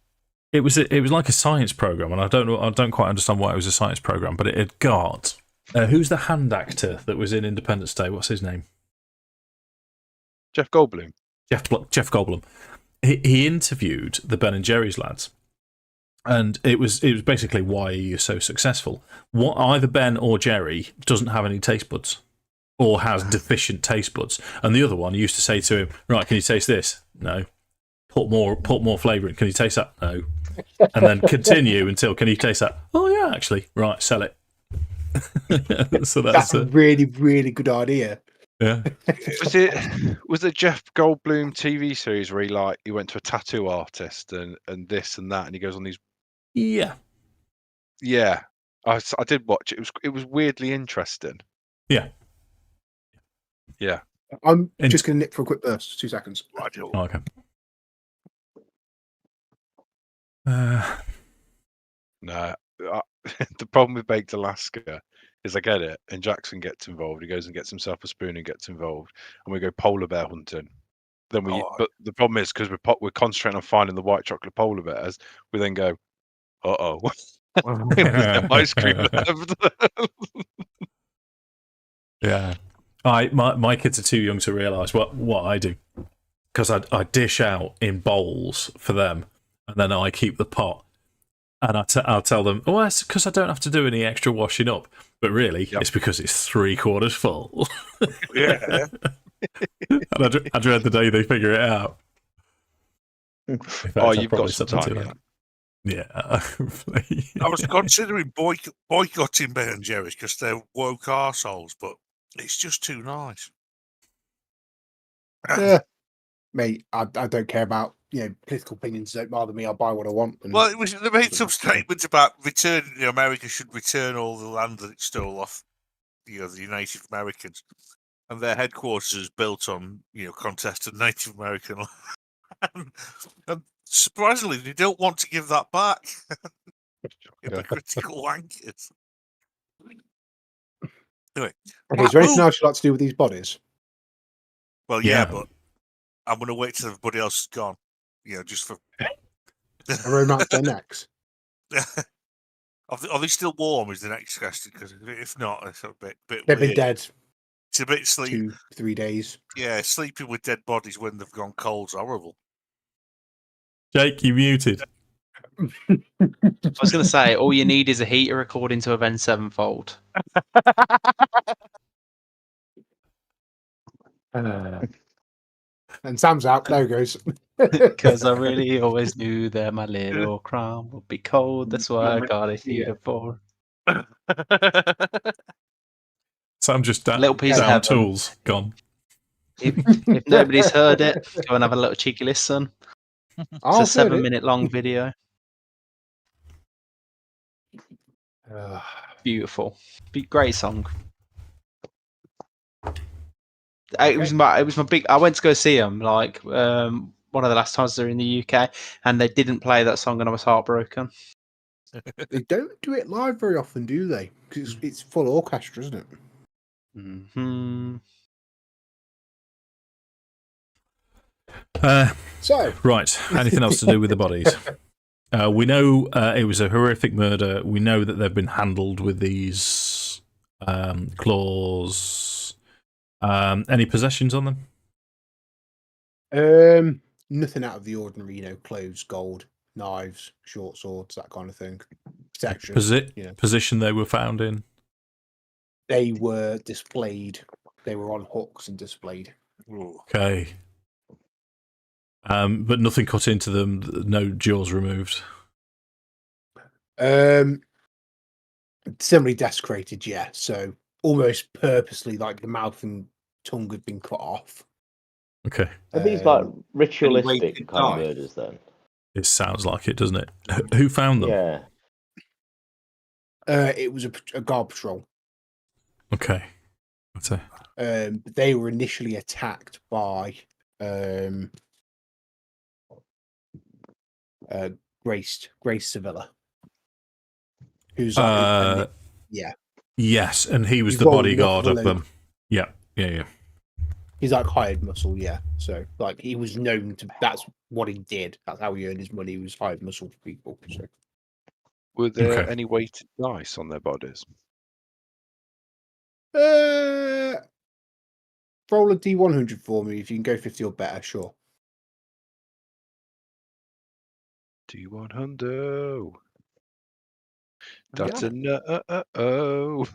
It was like a science program, and I don't quite understand why it was a science program, but it had got who's the hand actor that was in Independence Day? What's his name? Jeff Goldblum. Jeff Goldblum. He interviewed the Ben and Jerry's lads, and it was basically why are you so successful? What either Ben or Jerry doesn't have any taste buds, or has deficient taste buds, and the other one used to say to him, "Right, can you taste this? No. Put more flavour in. Can you taste that? No." And then continue until, can you taste that? Oh yeah, actually, right, sell it. So That's a really, really good idea. yeah. Was it Jeff Goldblum TV series where he went to a tattoo artist and this and that, and he goes on these? Yeah. Yeah, I did watch it. It was weirdly interesting. Yeah. Yeah. I'm just going to nip for a quick burst. 2 seconds. Oh, okay. No, the problem with Baked Alaska is I get it, and Jackson gets involved. He goes and gets himself a spoon and gets involved, and we go polar bear hunting. Then but the problem is because we're concentrating on finding the white chocolate polar bears, we then go, uh-oh, there's no ice cream left. Yeah. My kids are too young to realise what I do, because I dish out in bowls for them, and then I keep the pot, and I'll tell them, oh, it's because I don't have to do any extra washing up, but really it's because it's 3/4 full. Yeah. And I dread the day they figure it out. In fact, Oh, I'll you've probably got some set them to time. that. Yeah. Hopefully. I was considering boycotting Ben and Jerry's because they're woke arseholes, but it's just too nice. Yeah. Mate, I don't care about political opinions. Don't bother me. I'll buy what I want. And Well, they made some statements about returning. America should return all the land that it stole off, the Native Americans, and their headquarters is built on, contested Native American land. And surprisingly, they don't want to give that back. The critical wankers. Anyway, okay, is there anything else you'd like to do with these bodies? well, yeah, but I'm going to wait till everybody else is gone. Just for. A romance their necks. Are they still warm? Is the next question? Because if not, it's a bit They've weird. been dead It's a bit sleep. 2-3 days. Yeah, sleeping with dead bodies when they've gone cold's horrible. Jake, you muted. I was going to say, all you need is a heater according to Avenged Sevenfold. And Sam's out. There he goes. Because I really always knew that my little crown would be cold. That's why I got a heater for. Sam just Little piece of down heaven. tools gone. If nobody's heard it, go and have a little cheeky listen. It's a I've heard it. 7-minute long video. Beautiful. Great song. It was my big. I went to go see them like one of the last times they were in the UK, and they didn't play that song, and I was heartbroken. They don't do it live very often, do they? Because it's full orchestra, isn't it? Hmm. So, Right. Anything else to do with the bodies? We know it was a horrific murder. We know that they've been handled with these claws. Any possessions on them? nothing out of the ordinary. You know, clothes, gold, knives, short swords, that kind of thing. Protection. Position they were found in? They were displayed. They were on hooks and displayed. Okay. But nothing cut into them. No jaws removed. Similarly desecrated, yeah. So almost purposely, like the mouth and tongue had been cut off. Okay. Are these like Any way ritualistic to kind of die? murders then? It sounds like it, doesn't it? Who found them? Yeah. It was a guard patrol. Okay. That's it. But they were initially attacked by Grace Sevilla, who's like, yeah. Yes, and he was You've the got bodyguard of Ruffalo. them. Yeah. He's like hired muscle, yeah. So like he was known to. That's what he did. That's how he earned his money. He was hired muscle for people. So. Were there Okay. any weighted dice on their bodies? Roll a D100 for me if you can go 50 or better. Sure. D100. That's Yeah. a no.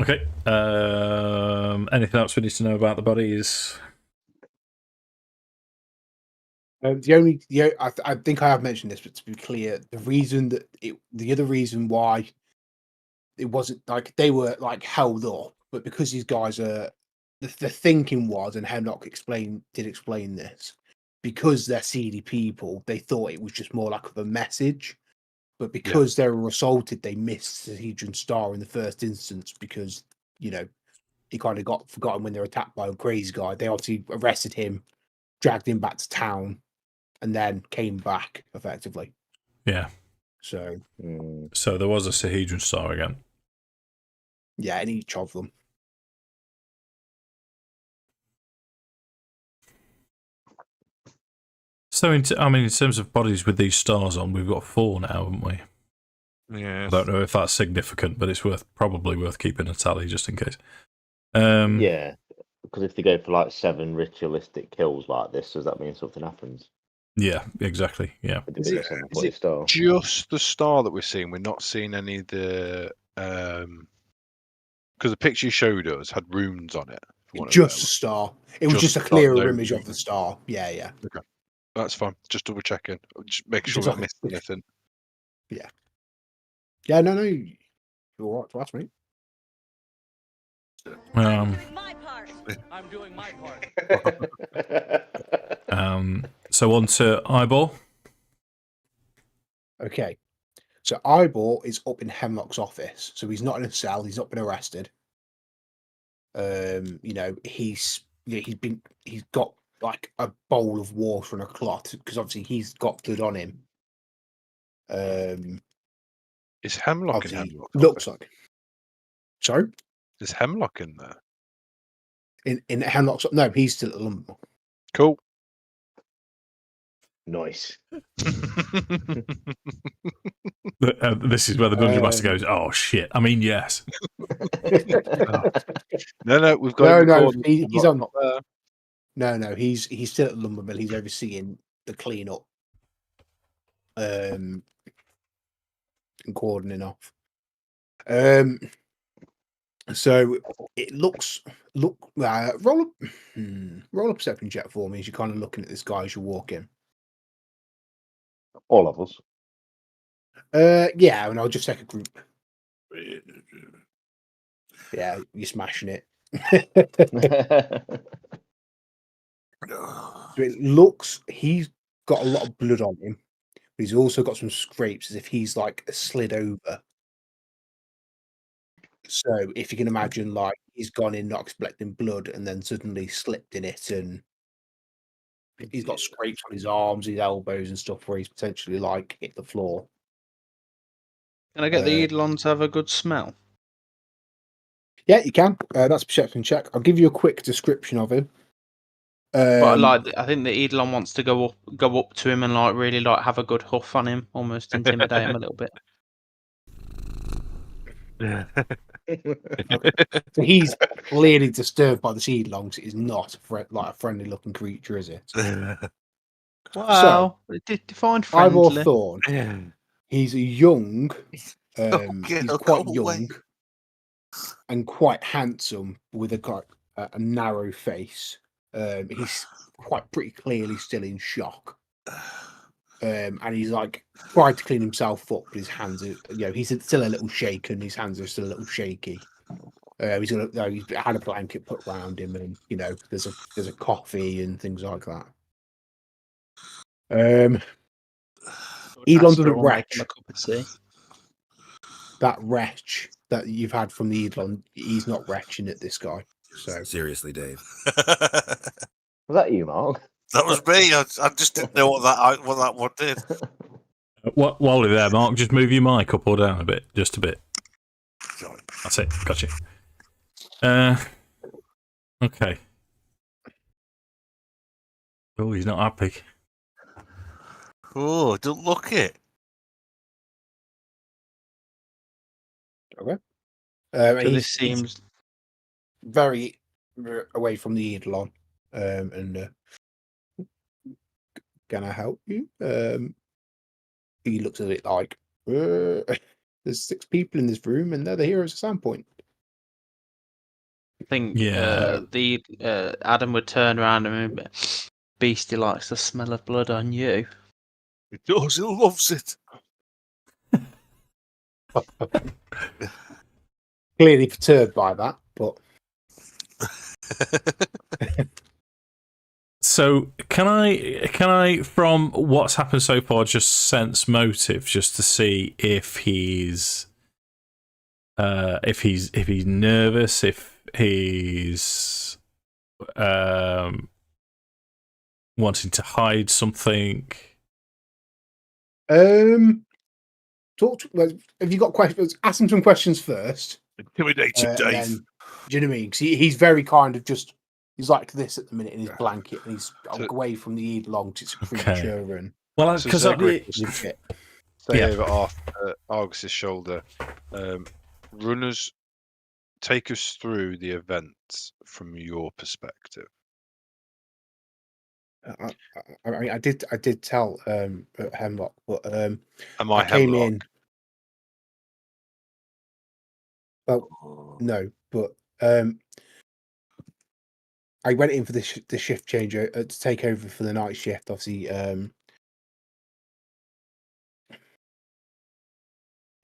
Okay. Anything else we need to know about the bodies? I think I have mentioned this, but to be clear, the other reason why it wasn't like they were like held up, but because these guys are the thinking was, and Hemlock did explain this, because they're seedy people, they thought it was just more like of a message, but because they were assaulted, they missed the Hedron Star in the first instance because he kind of got forgotten when they were attacked by a crazy guy. They obviously arrested him, dragged him back to town, and then came back effectively. Yeah. So there was a Sahedron Star again. Yeah, in each of them. So, in terms of bodies with these stars on, we've got 4 now, haven't we? Yeah. I don't know if that's significant, but it's probably worth keeping a tally just in case. Yeah, because if they go for like 7 ritualistic kills like this, does that mean something happens? Yeah, exactly. Yeah. With the Is big it 7-point star? just the star that we're seeing? We're not seeing any of the because the picture you showed us had runes on it. for one of Just a them. star. It was Just just a a star, clearer no image of runes. the star. Yeah. Okay, that's fine. Just double checking. Just make sure Just we like- missed anything. Yeah, no, you're all right to ask me. I'm doing my part. So on to Eyeball. Okay. So Eyeball is up in Hemlock's office. So he's not in a cell, he's not been arrested. He's got like a bowl of water and a cloth because obviously he's got blood on him. Is Hemlock in Obviously Hemlock? looks like. Sorry? Is Hemlock in there? In Hemlock's, no, he's still at Lumber. Cool. Nice. This is where the Dungeon Master goes, oh shit. I mean, yes. No, we've got. No, he's on. Not there. No, he's still at Lumber Mill. He's overseeing the cleanup, and cordoning off. So it roll a perception check for me as you're kind of looking at this guy as you walk in. All of us. Yeah, and I'll just take a group. Yeah, you're smashing it. So it looks he's got a lot of blood on him, but he's also got some scrapes as if he's like slid over. So if you can imagine, like he's gone in not expecting blood and then suddenly slipped in it, and he's got scrapes on his arms, his elbows, and stuff where he's potentially like hit the floor. Can I get the Eidolon to have a good smell? Yeah, you can. That's a perception check. I'll give you a quick description of him. But I think the Eidolon wants to go up to him and like really like have a good huff on him, almost intimidate him a little bit. So he's clearly disturbed by the Eidolon because it is not like a friendly looking creature, is it? Wow, define Ivor friendly. Thorn. He's a young. He's quite go young away. and quite handsome with a narrow face. He's pretty clearly still in shock. And he's like tried to clean himself up, but his hands are, he's still a little shaken. His hands are still a little shaky. He's had a blanket put around him, and there's a coffee and things like that. Elon Dastor doesn't will make retch. him a cup of tea. That retch that you've had from the Elon, he's not retching at this guy. So Seriously, Dave. Was that you, Mark? That was me. I just didn't know what that one did. While you're there, Mark, just move your mic up or down a bit, just a bit. Sorry. That's it. Gotcha. Okay. Oh, he's not happy. Oh, don't look it. okay. So He's this seems very away from the Eidolon, and can I help you? He looks at it like there's 6 people in this room, and they're the heroes of Sandpoint. I think Yeah. Addam would turn around and be, Beastie likes the smell of blood on you. He does. He loves it. Clearly perturbed by that, but So can I from what's happened so far just sense motive just to see if he's nervous, if he's wanting to hide something. Have you got questions? Ask him some questions first. Intimidated and Dave. then, do you know what I mean? 'Cause he's very kind of just he's like this at the minute in his blanket, and he's away from the Eidolon because it's a creature and Well, So because Zegric will legit. stay Yeah. over off Argus's shoulder. Runners, take us through the events from your perspective. I did tell Hemlock, but Am I came Hemlock? in. Well, no, but I went in for the shift change to take over for the night shift. Obviously,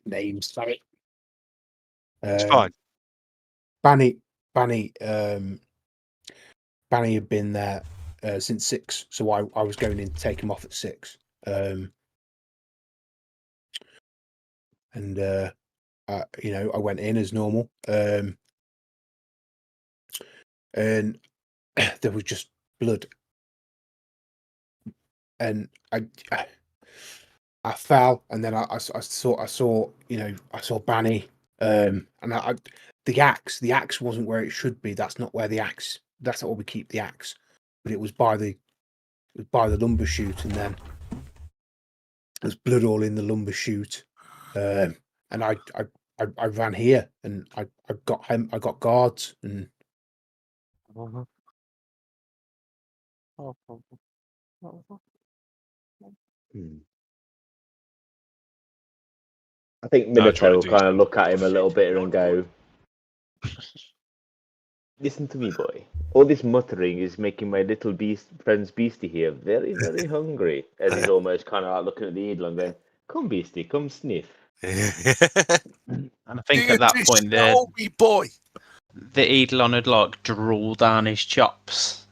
names, sorry. It's fine. Banny had been there since 6, so I was going in to take him off at 6. And I went in as normal. And there was just blood. And I fell, and then I saw Banny, and the axe wasn't where it should be. That's not where that's not where we keep the axe, but it was by the lumber chute, and then there's blood all in the lumber chute, and I ran here, and I got guards, and I think No, try Minato to will do kind of something. look at him a little bit and go, "Listen to me, boy. All this muttering is making my little friend's beastie here very, very hungry." As he's almost kind of like looking at the Eidolon going, Come, beastie, come sniff. And I think at that point, Oh, me boy. the Eidolon had like drooled down his chops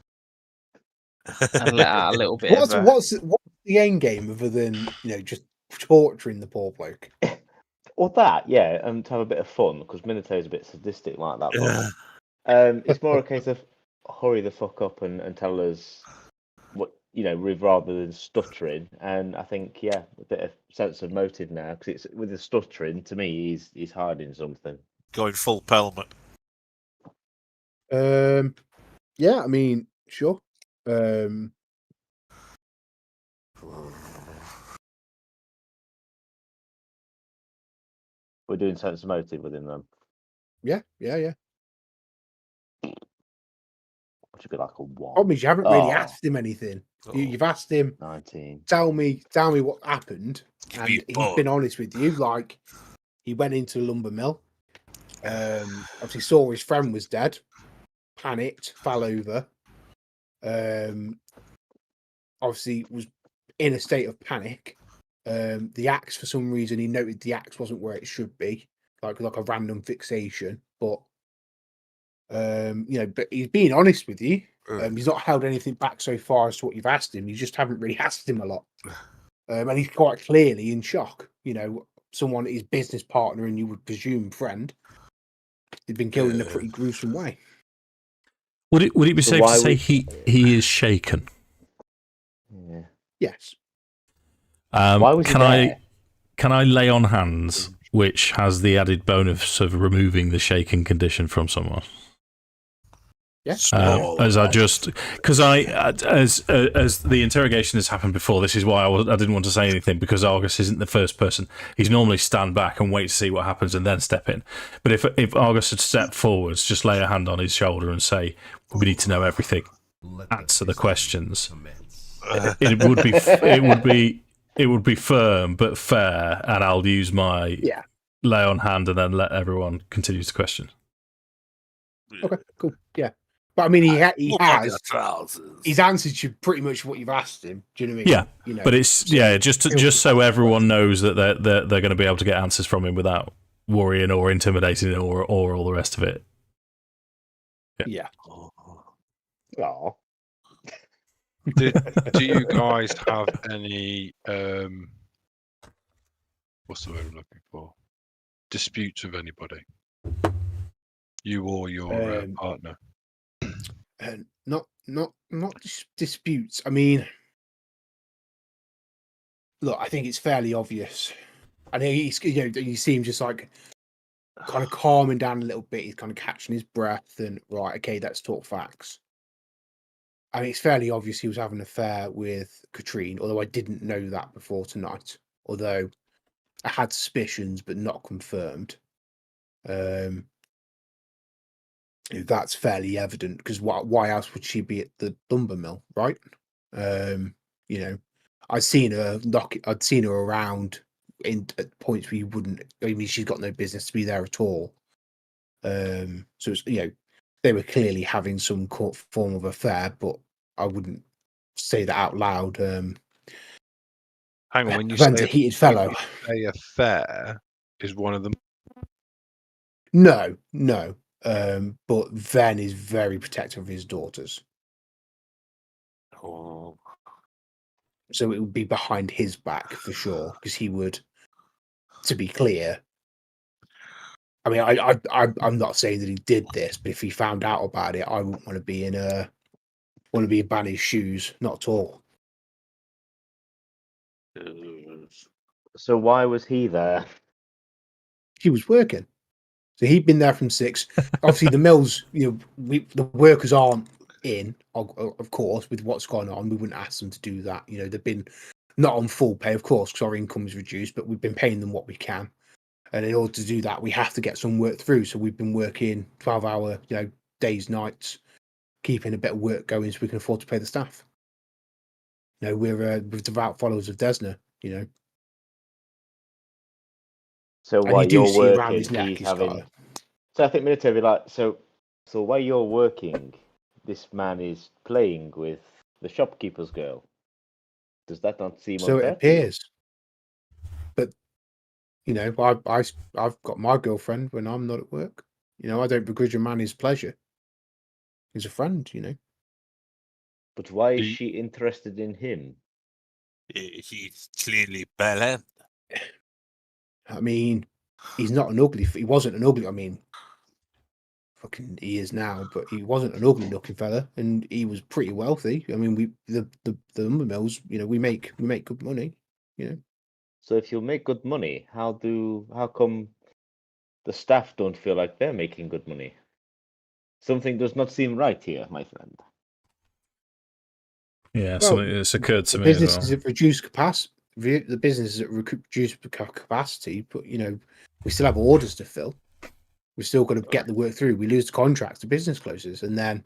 and let out a little bit What's of a... what's the end game other than just torturing the poor bloke? Or that, yeah, and to have a bit of fun, because Minato's a bit sadistic like that. Yeah. But it's more a case of hurry the fuck up and tell us what rather than stuttering. And I think, yeah, a bit of sense of motive now, because it's with the stuttering. To me, he's hiding something. Going full pelmet. Yeah, I mean, sure. We're doing sense of motive with him then. Yeah. Which would be like a 1. Problem is, you haven't really Oh. asked him anything. Oh. You've asked him, 19. tell me what happened, Give and me he's both. been honest with you. Like, he went into the lumber mill. Obviously saw his friend was dead, panicked, fell over. Obviously was in a state of panic. The axe, for some reason, he noted the axe wasn't where it should be, like a random fixation. But but he's being honest with you. He's not held anything back so far as to what you've asked him. You just haven't really asked him a lot, and he's quite clearly in shock. Someone, his business partner, and you would presume friend, they've been killed in a pretty gruesome way. Would it be So safe to why say would- he is shaken? Yeah. Yes. Why was he there? Can I lay on hands, which has the added bonus of removing the shaking condition from someone? Yes. As the interrogation has happened before, this is why I didn't want to say anything, because Argus isn't the first person. He's normally stand back and wait to see what happens and then step in. But if Argus had stepped forwards, just lay a hand on his shoulder and say, "We need to know everything. Answer the questions." It would be firm but fair, and I'll use my lay on hand and then let everyone continue to question. Okay. Cool. Yeah. But I mean, he Look on has. your trousers. He's answered you pretty much what you've asked him. Do you know what I mean? Yeah, but it's just so everyone knows that they're going to be able to get answers from him without worrying or intimidating or all the rest of it. Yeah. Oh. Do you guys have any what's the word I'm looking for? Disputes with anybody? You or your partner? Not disputes. I mean, look, I think it's fairly obvious. I think you see him just like kind of calming down a little bit. He's kind of catching his breath and right, okay, let's talk facts. I mean, it's fairly obvious he was having an affair with Katrine, although I didn't know that before tonight. Although I had suspicions, but not confirmed. That's fairly evident, because why else would she be at the lumber mill, right? I'd seen her around at points where you wouldn't. I mean, she's got no business to be there at all. So it's, they were clearly having some form of affair, but I wouldn't say that out loud. Hang on, when you Ven's say a heated fellow. affair, is one of them? No. But Ven is very protective of his daughters. Oh. So it would be behind his back for sure, because he would, to be clear. I mean, I'm not saying that he did this, but if he found out about it, I wouldn't want to be in Banny's shoes. Not at all. So why was he there? He was working, so he'd been there from 6. Obviously, the mills, the workers aren't in, of course, with what's going on. We wouldn't ask them to do that. They've been not on full pay, of course, because our income is reduced, but we've been paying them what we can. And in order to do that, we have to get some work through. So we've been working 12-hour, days, nights, keeping a bit of work going so we can afford to pay the staff. We're devout followers of Desna, So And while you do you're see around working, his neck, he's he's having. got a... So I think Minato would be like, so while you're working, this man is playing with the shopkeeper's girl. Does that not seem So it unfair to you? appears. but I've got my girlfriend when I'm not at work. I don't begrudge a man his pleasure. He's a friend. But why is Do you- she interested in him? He's clearly Belen. I mean, he's not an ugly. He wasn't an ugly. I mean, fucking he is now, but he wasn't an ugly looking fella, and he was pretty wealthy. I mean, the lumber mills. We make good money. So if you make good money, how come the staff don't feel like they're making good money? Something does not seem right here, my friend. Yeah, Well, something that's occurred to The me as business is well. at reduced capacity. The business is at reduced capacity, but we still have orders to fill. We've still got to get the work through. We lose the contracts, the business closes, and then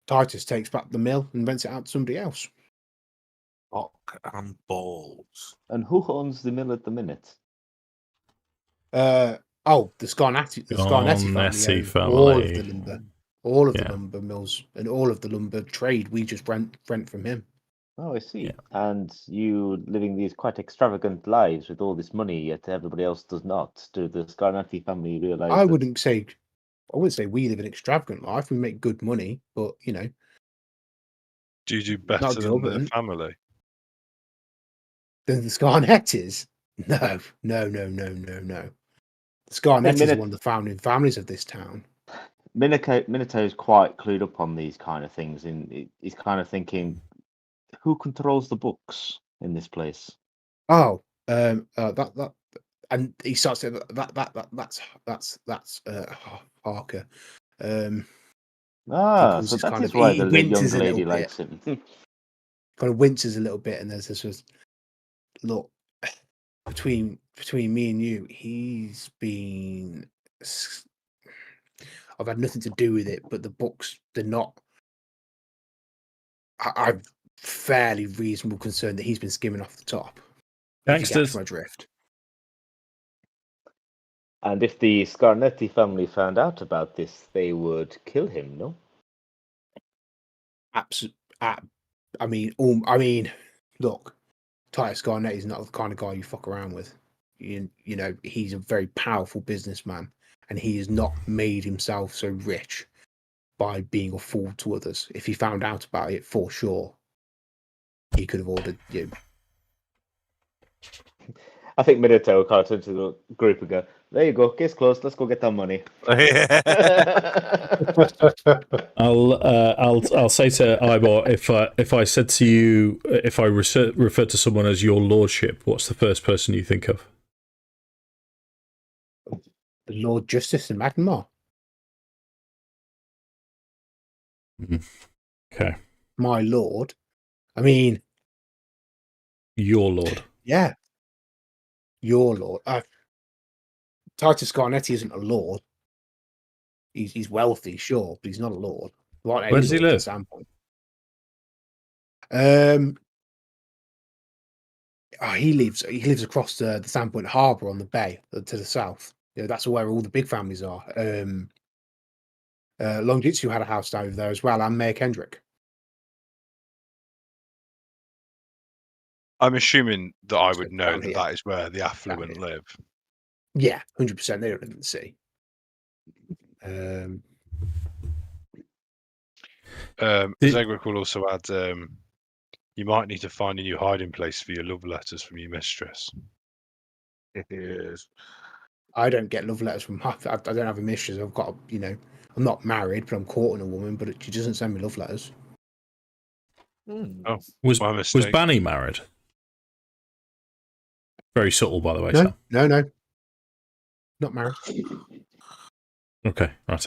Titus takes back the mill and rents it out to somebody else. Cock and balls. And who owns the mill at the minute? The Scarnetti Scarnetti family own all of family. the lumber, all of the Yeah. lumber mills, and all of the lumber trade. We just rent from him. Oh, I see. Yeah. And you living these quite extravagant lives with all this money, yet everybody else does not. Do the Scarnati family realize I that? wouldn't say we live an extravagant life. We make good money, but Do you do better than the exorbitant. family? than the Scarnettis. No. The Scarnettis are one of the founding families of this town. Minato is quite clued up on these kind of things, and he's kind of thinking, who controls the books in this place? That and he starts saying that's Harker. So just that kind is of- why he the winces young a little lady bit. likes him. Kind of winces a little bit, and there's this look between me and you. He's been. I've had nothing to do with it, but the books, they're not. I'm fairly reasonable concern that he's been skimming off the top. If you Gangsters. catch my drift. And if the Scarnetti family found out about this, they would kill him, no? Absolutely. Look, Titus Garnett is not the kind of guy you fuck around with. He's a very powerful businessman, and he has not made himself so rich by being a fool to others. If he found out about it, for sure, he could have ordered you. I think Minato will kind of turn to the group and go, there you go, case closed, let's go get that money. I'll say to Ivor, if I said to you, if I referred to someone as your lordship, what's the first person you think of? The Lord Justice and Magnemar. Okay. My lord. I mean, Your lord. yeah. Your lord. Titus Garnetti isn't a lord. He's wealthy, sure, but he's not a lord. Where does he live? He lives across the Sandpoint Harbour on the bay to the south. That's where all the big families are. Longjitsu had a house over there as well, and Mayor Kendrick. I'm assuming that I would So know down that here. that is where the affluent here. live. Yeah, 100%. They don't live in the sea. Zegric will also add, you might need to find a new hiding place for your love letters from your mistress. Yes. I don't get love letters from I don't have a mistress. I've got, I'm not married, but I'm courting a woman, but she doesn't send me love letters. Oh, Was my was mistake. Banny married? Very subtle, by the way. Sam. No. Not married. Okay, right.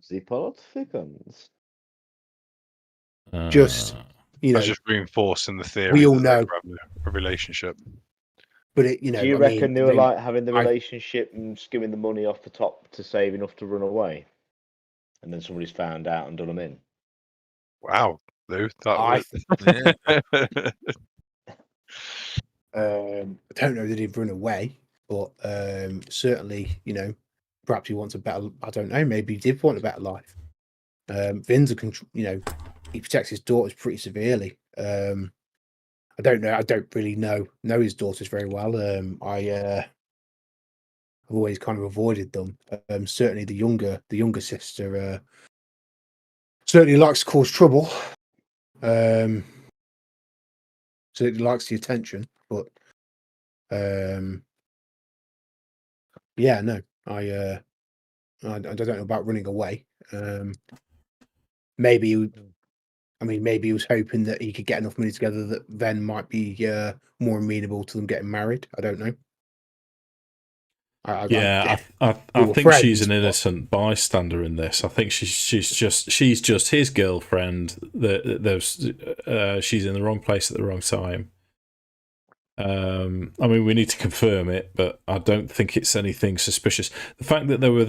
The plot thickens. Just, I was just reinforcing the theory we all that they know. were having a relationship. But it, Do you reckon they were they- like having the relationship and skimming the money off the top to save enough to run away? And then somebody's found out and done them in? Wow, Lou. I That I don't know that he'd run away, but certainly, perhaps he wants a better. I don't know. Maybe he did want a better life. Vin's he protects his daughters pretty severely. I don't know. I don't really know his daughters very well. I've always kind of avoided them. Certainly the younger sister certainly likes to cause trouble. Certainly likes the attention, but yeah, no, I don't know about running away. Maybe he was hoping that he could get enough money together that Ven might be more amenable to them getting married. I don't know. I they were think she's friends, an but- innocent bystander in this. I think she's just his girlfriend. She's in the wrong place at the wrong time. I mean, we need to confirm it, but I don't think it's anything suspicious. The fact that there were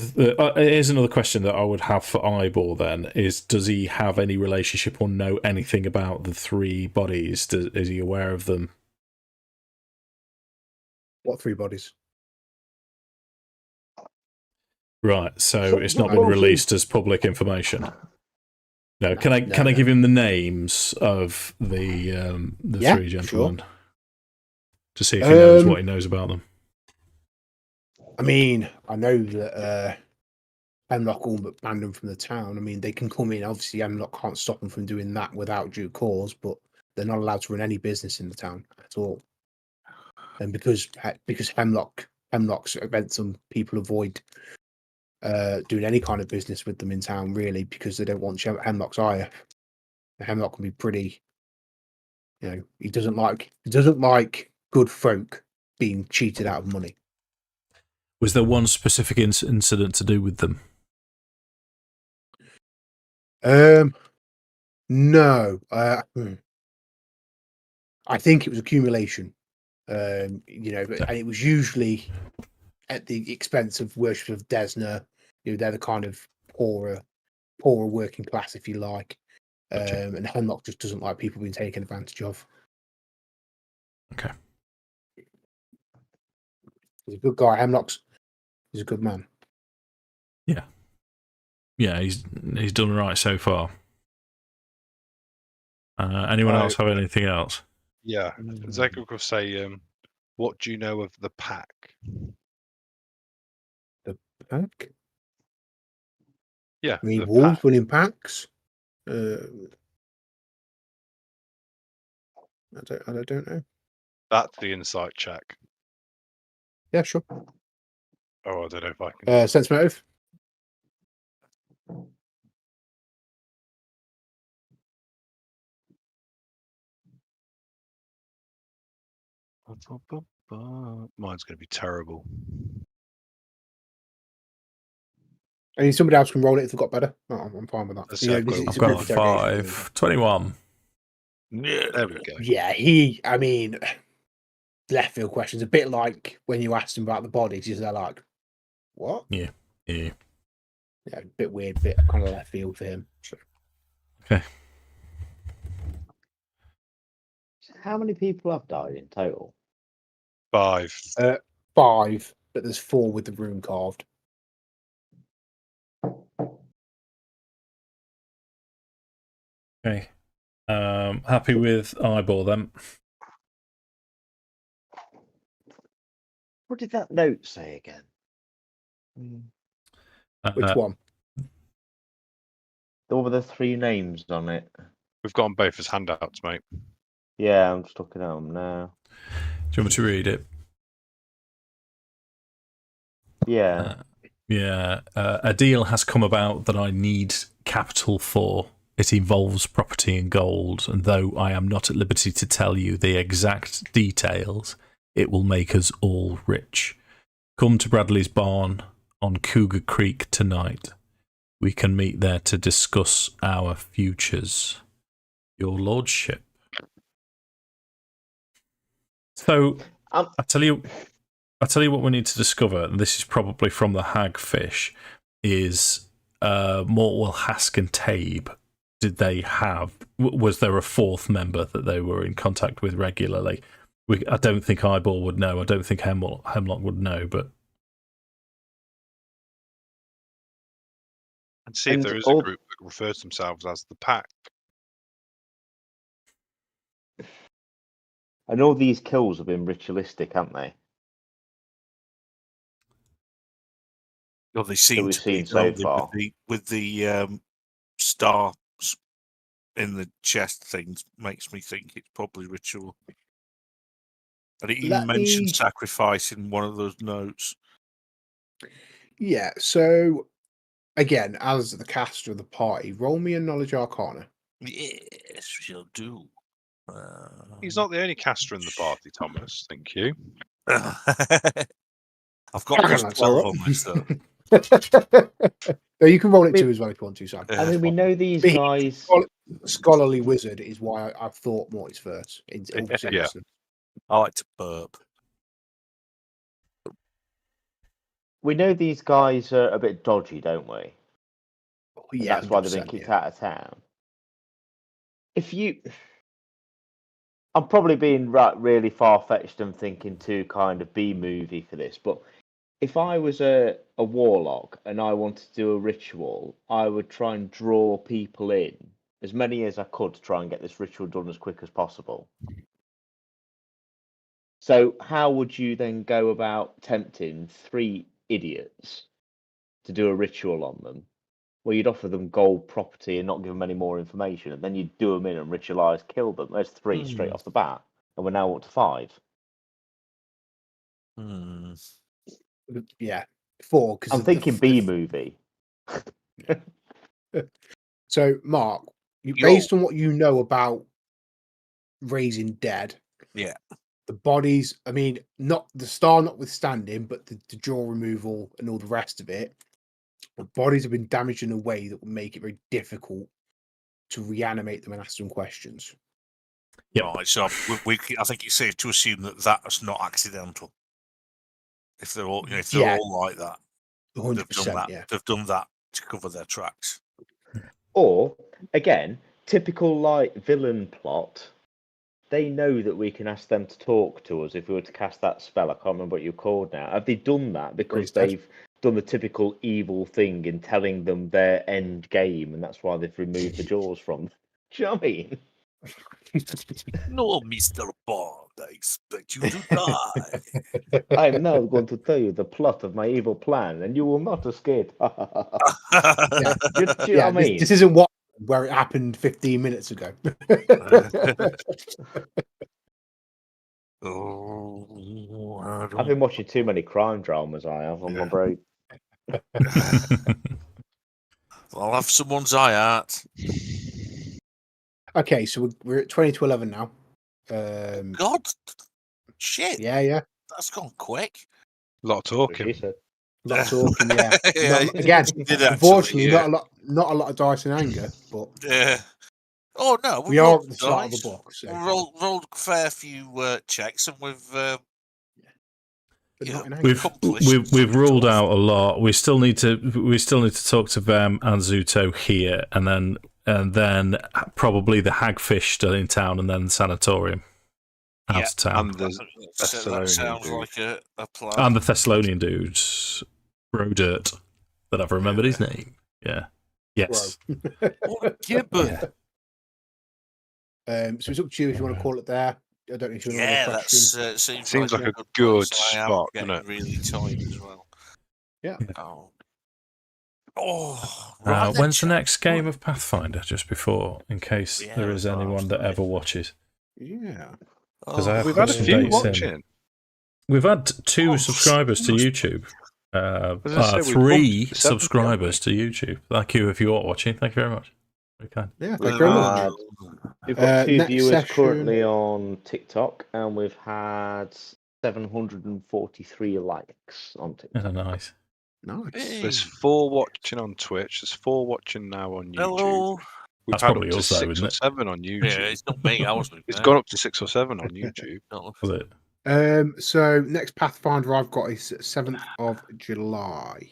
here's another question that I would have for Ivor. Then is: does he have any relationship or know anything about the three bodies? Is he aware of them? What three bodies? Right, so it's not been Well, released as public information. No, No, can I no. give him the names of the Yeah, three gentlemen to see if he knows what he knows about them? I mean, I know that Hemlock all but banned them from the town. I mean, they can come in. Obviously, Hemlock can't stop them from doing that without due cause, but they're not allowed to run any business in the town at all. And because Hemlock's events, some people avoid doing any kind of business with them in town, really, because they don't want Hemlock's ire. Hemlock can be pretty, he doesn't like good folk being cheated out of money. Was there one specific incident to do with them? No. I think it was accumulation. But and it was usually at the expense of worship of Desna. They're the kind of poorer working class, if you like. Gotcha. And Hemlock just doesn't like people being taken advantage of. Okay. He's a good guy. He's a good man. Yeah, he's done right so far. Anyone else have anything else? Yeah, Zegric will say, what do you know of the pack? Pack? Yeah, I mean, the wolves pack. running packs. I don't know. That's the insight check. Yeah, sure. Oh, I don't know if I can. Sense motive. Mine's going to be terrible. I mean, somebody else can roll it if they've got better. Oh, I'm fine with that. Let's see, I've got- it's I've a got group interrogation. 5. 21. Yeah, there we go. Yeah, I mean, left field questions. A bit like when you asked him about the bodies, they're like, what? Yeah. Yeah, a bit weird, bit kind of left field for him. So. Okay. How many people have died in total? 5. 5, but there's 4 with the rune carved. Okay. Happy with eyeball then. What did that note say again? Which one? There were the 3 names on it. We've got them both as handouts, mate. Yeah, I'm just looking at them now. Do you want me to read it? Yeah. Yeah. A deal has come about that I need capital for. It involves property and gold, and though I am not at liberty to tell you the exact details, it will make us all rich. Come to Bradley's barn on Cougar Creek tonight. We can meet there to discuss our futures. Your lordship. So, I tell you what we need to discover, and this is probably from the hagfish, is Mortwell, Hask and Tabe. Did they have? Was there a 4th member that they were in contact with regularly? I don't think Eyeball would know. I don't think Hemlock would know, but And see if And there is all- a group that refers themselves as the pack. And all these kills have been ritualistic, haven't they? Well, they seem we've to be, seen so don't they, far. with the stars in the chest things makes me think it's probably ritual. And it even mentioned sacrifice in one of those notes. Yeah, so again, as the caster of the party, roll me a knowledge arcana. Yes, she'll do. He's not the only caster in the party, Thomas. Thank you. I've got plus 12 on this, though. No, you can roll it too as well if you want to, Sam. I mean, we know these But guys. Scholarly wizard is why I've thought Mortis first. In all Yeah. seriousness. I like to burp. We know these guys are a bit dodgy, don't we? And Yeah, that's why they've been 100%, kicked yeah. out of town. I'm probably being really far-fetched and thinking too kind of B-movie for this, but if I was a warlock and I wanted to do a ritual, I would try and draw people in, as many as I could, to try and get this ritual done as quick as possible. So how would you then go about tempting 3 idiots to do a ritual on them? Well, you'd offer them gold property and not give them any more information, and then you'd do them in and ritualize, kill them. There's 3 straight off the bat, and we're now up to 5. Yeah, 4. I'm thinking B-movie. So, Mark, based on what you know about raising dead, yeah, the bodies, I mean, not the star notwithstanding, but the jaw removal and all the rest of it, the bodies have been damaged in a way that will make it very difficult to reanimate them and ask them questions. Yep. Right, so I think it's safe to assume that that's not accidental. If they're all, all like that, 100%, they've done that. Yeah. They've done that to cover their tracks. Or, again, typical like villain plot. They know that we can ask them to talk to us if we were to cast that spell. I can't remember what you're called now. Have they done that because they've done the typical evil thing in telling them their end game, and that's why they've removed the jaws from them? Do you know what I mean? No, Mr. Bond, I expect you to die. I'm now going to tell you the plot of my evil plan, and you will not escape. Do you know what I mean? This isn't where it happened 15 minutes ago. I've been watching too many crime dramas. I have on my break. I'll have someone's eye out. Okay, so we're at 20 to 11 now. God, shit. Yeah. That's gone quick. A lot of talking. A lot of talking, yeah. Yeah, Again, did unfortunately, actually, not a lot of diceinanger, but yeah. Oh no, we are at the start of the book. So. We rolled a fair few checks, and we've we've ruled out a lot. We still need to talk to Vem and Zuto here, and then probably the hagfish still in town, and then the sanatorium out of town. And the that sounds like a plan. And the Thessalonian dudes, Bro Dirt, that I've remembered his name. Yeah. Yes. Yeah, but. So it's up to you if you want to call it there. I don't know if you want to Yeah, that seems like a good spot, doesn't it? Really tight as well. Yeah. Right when's the next game of Pathfinder? Just before, in case there is anyone that ever watches. Yeah. We've had a few watching. We've had 2 subscribers to YouTube. 3 subscribers to YouTube. Thank you if you are watching. Thank you very much. Very kind. Yeah, thank you very much. We've got 2 viewers currently on TikTok, and we've had 743 likes on TikTok. Nice. There's 4 watching on Twitch. There's 4 watching now on YouTube. Hello. We've That's had probably up to also, 6 or 7 on YouTube. Yeah, it's not me. I wasn't. It's gone up to 6 or 7 on YouTube. Was it? So next Pathfinder I've got is 7th of July.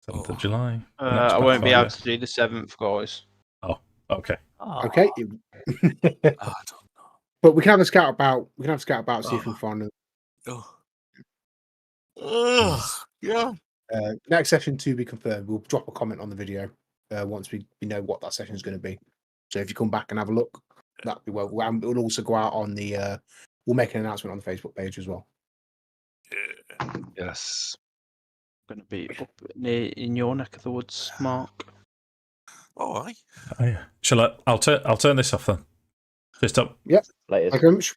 7th of July. I won't be able to do the 7th, guys. Oh, okay. Okay. But we can have a scout about. See if we can find them. Yeah. Next session to be confirmed. We'll drop a comment on the video once we know what that session is going to be. So if you come back and have a look, that'd be well. And it'll also go out on the we'll make an announcement on the Facebook page as well. Yes. Going to be up near in your neck of the woods, Mark. All right. Oh, yeah. Shall I? I'll turn this off then. Just up. Later. Thank you very much.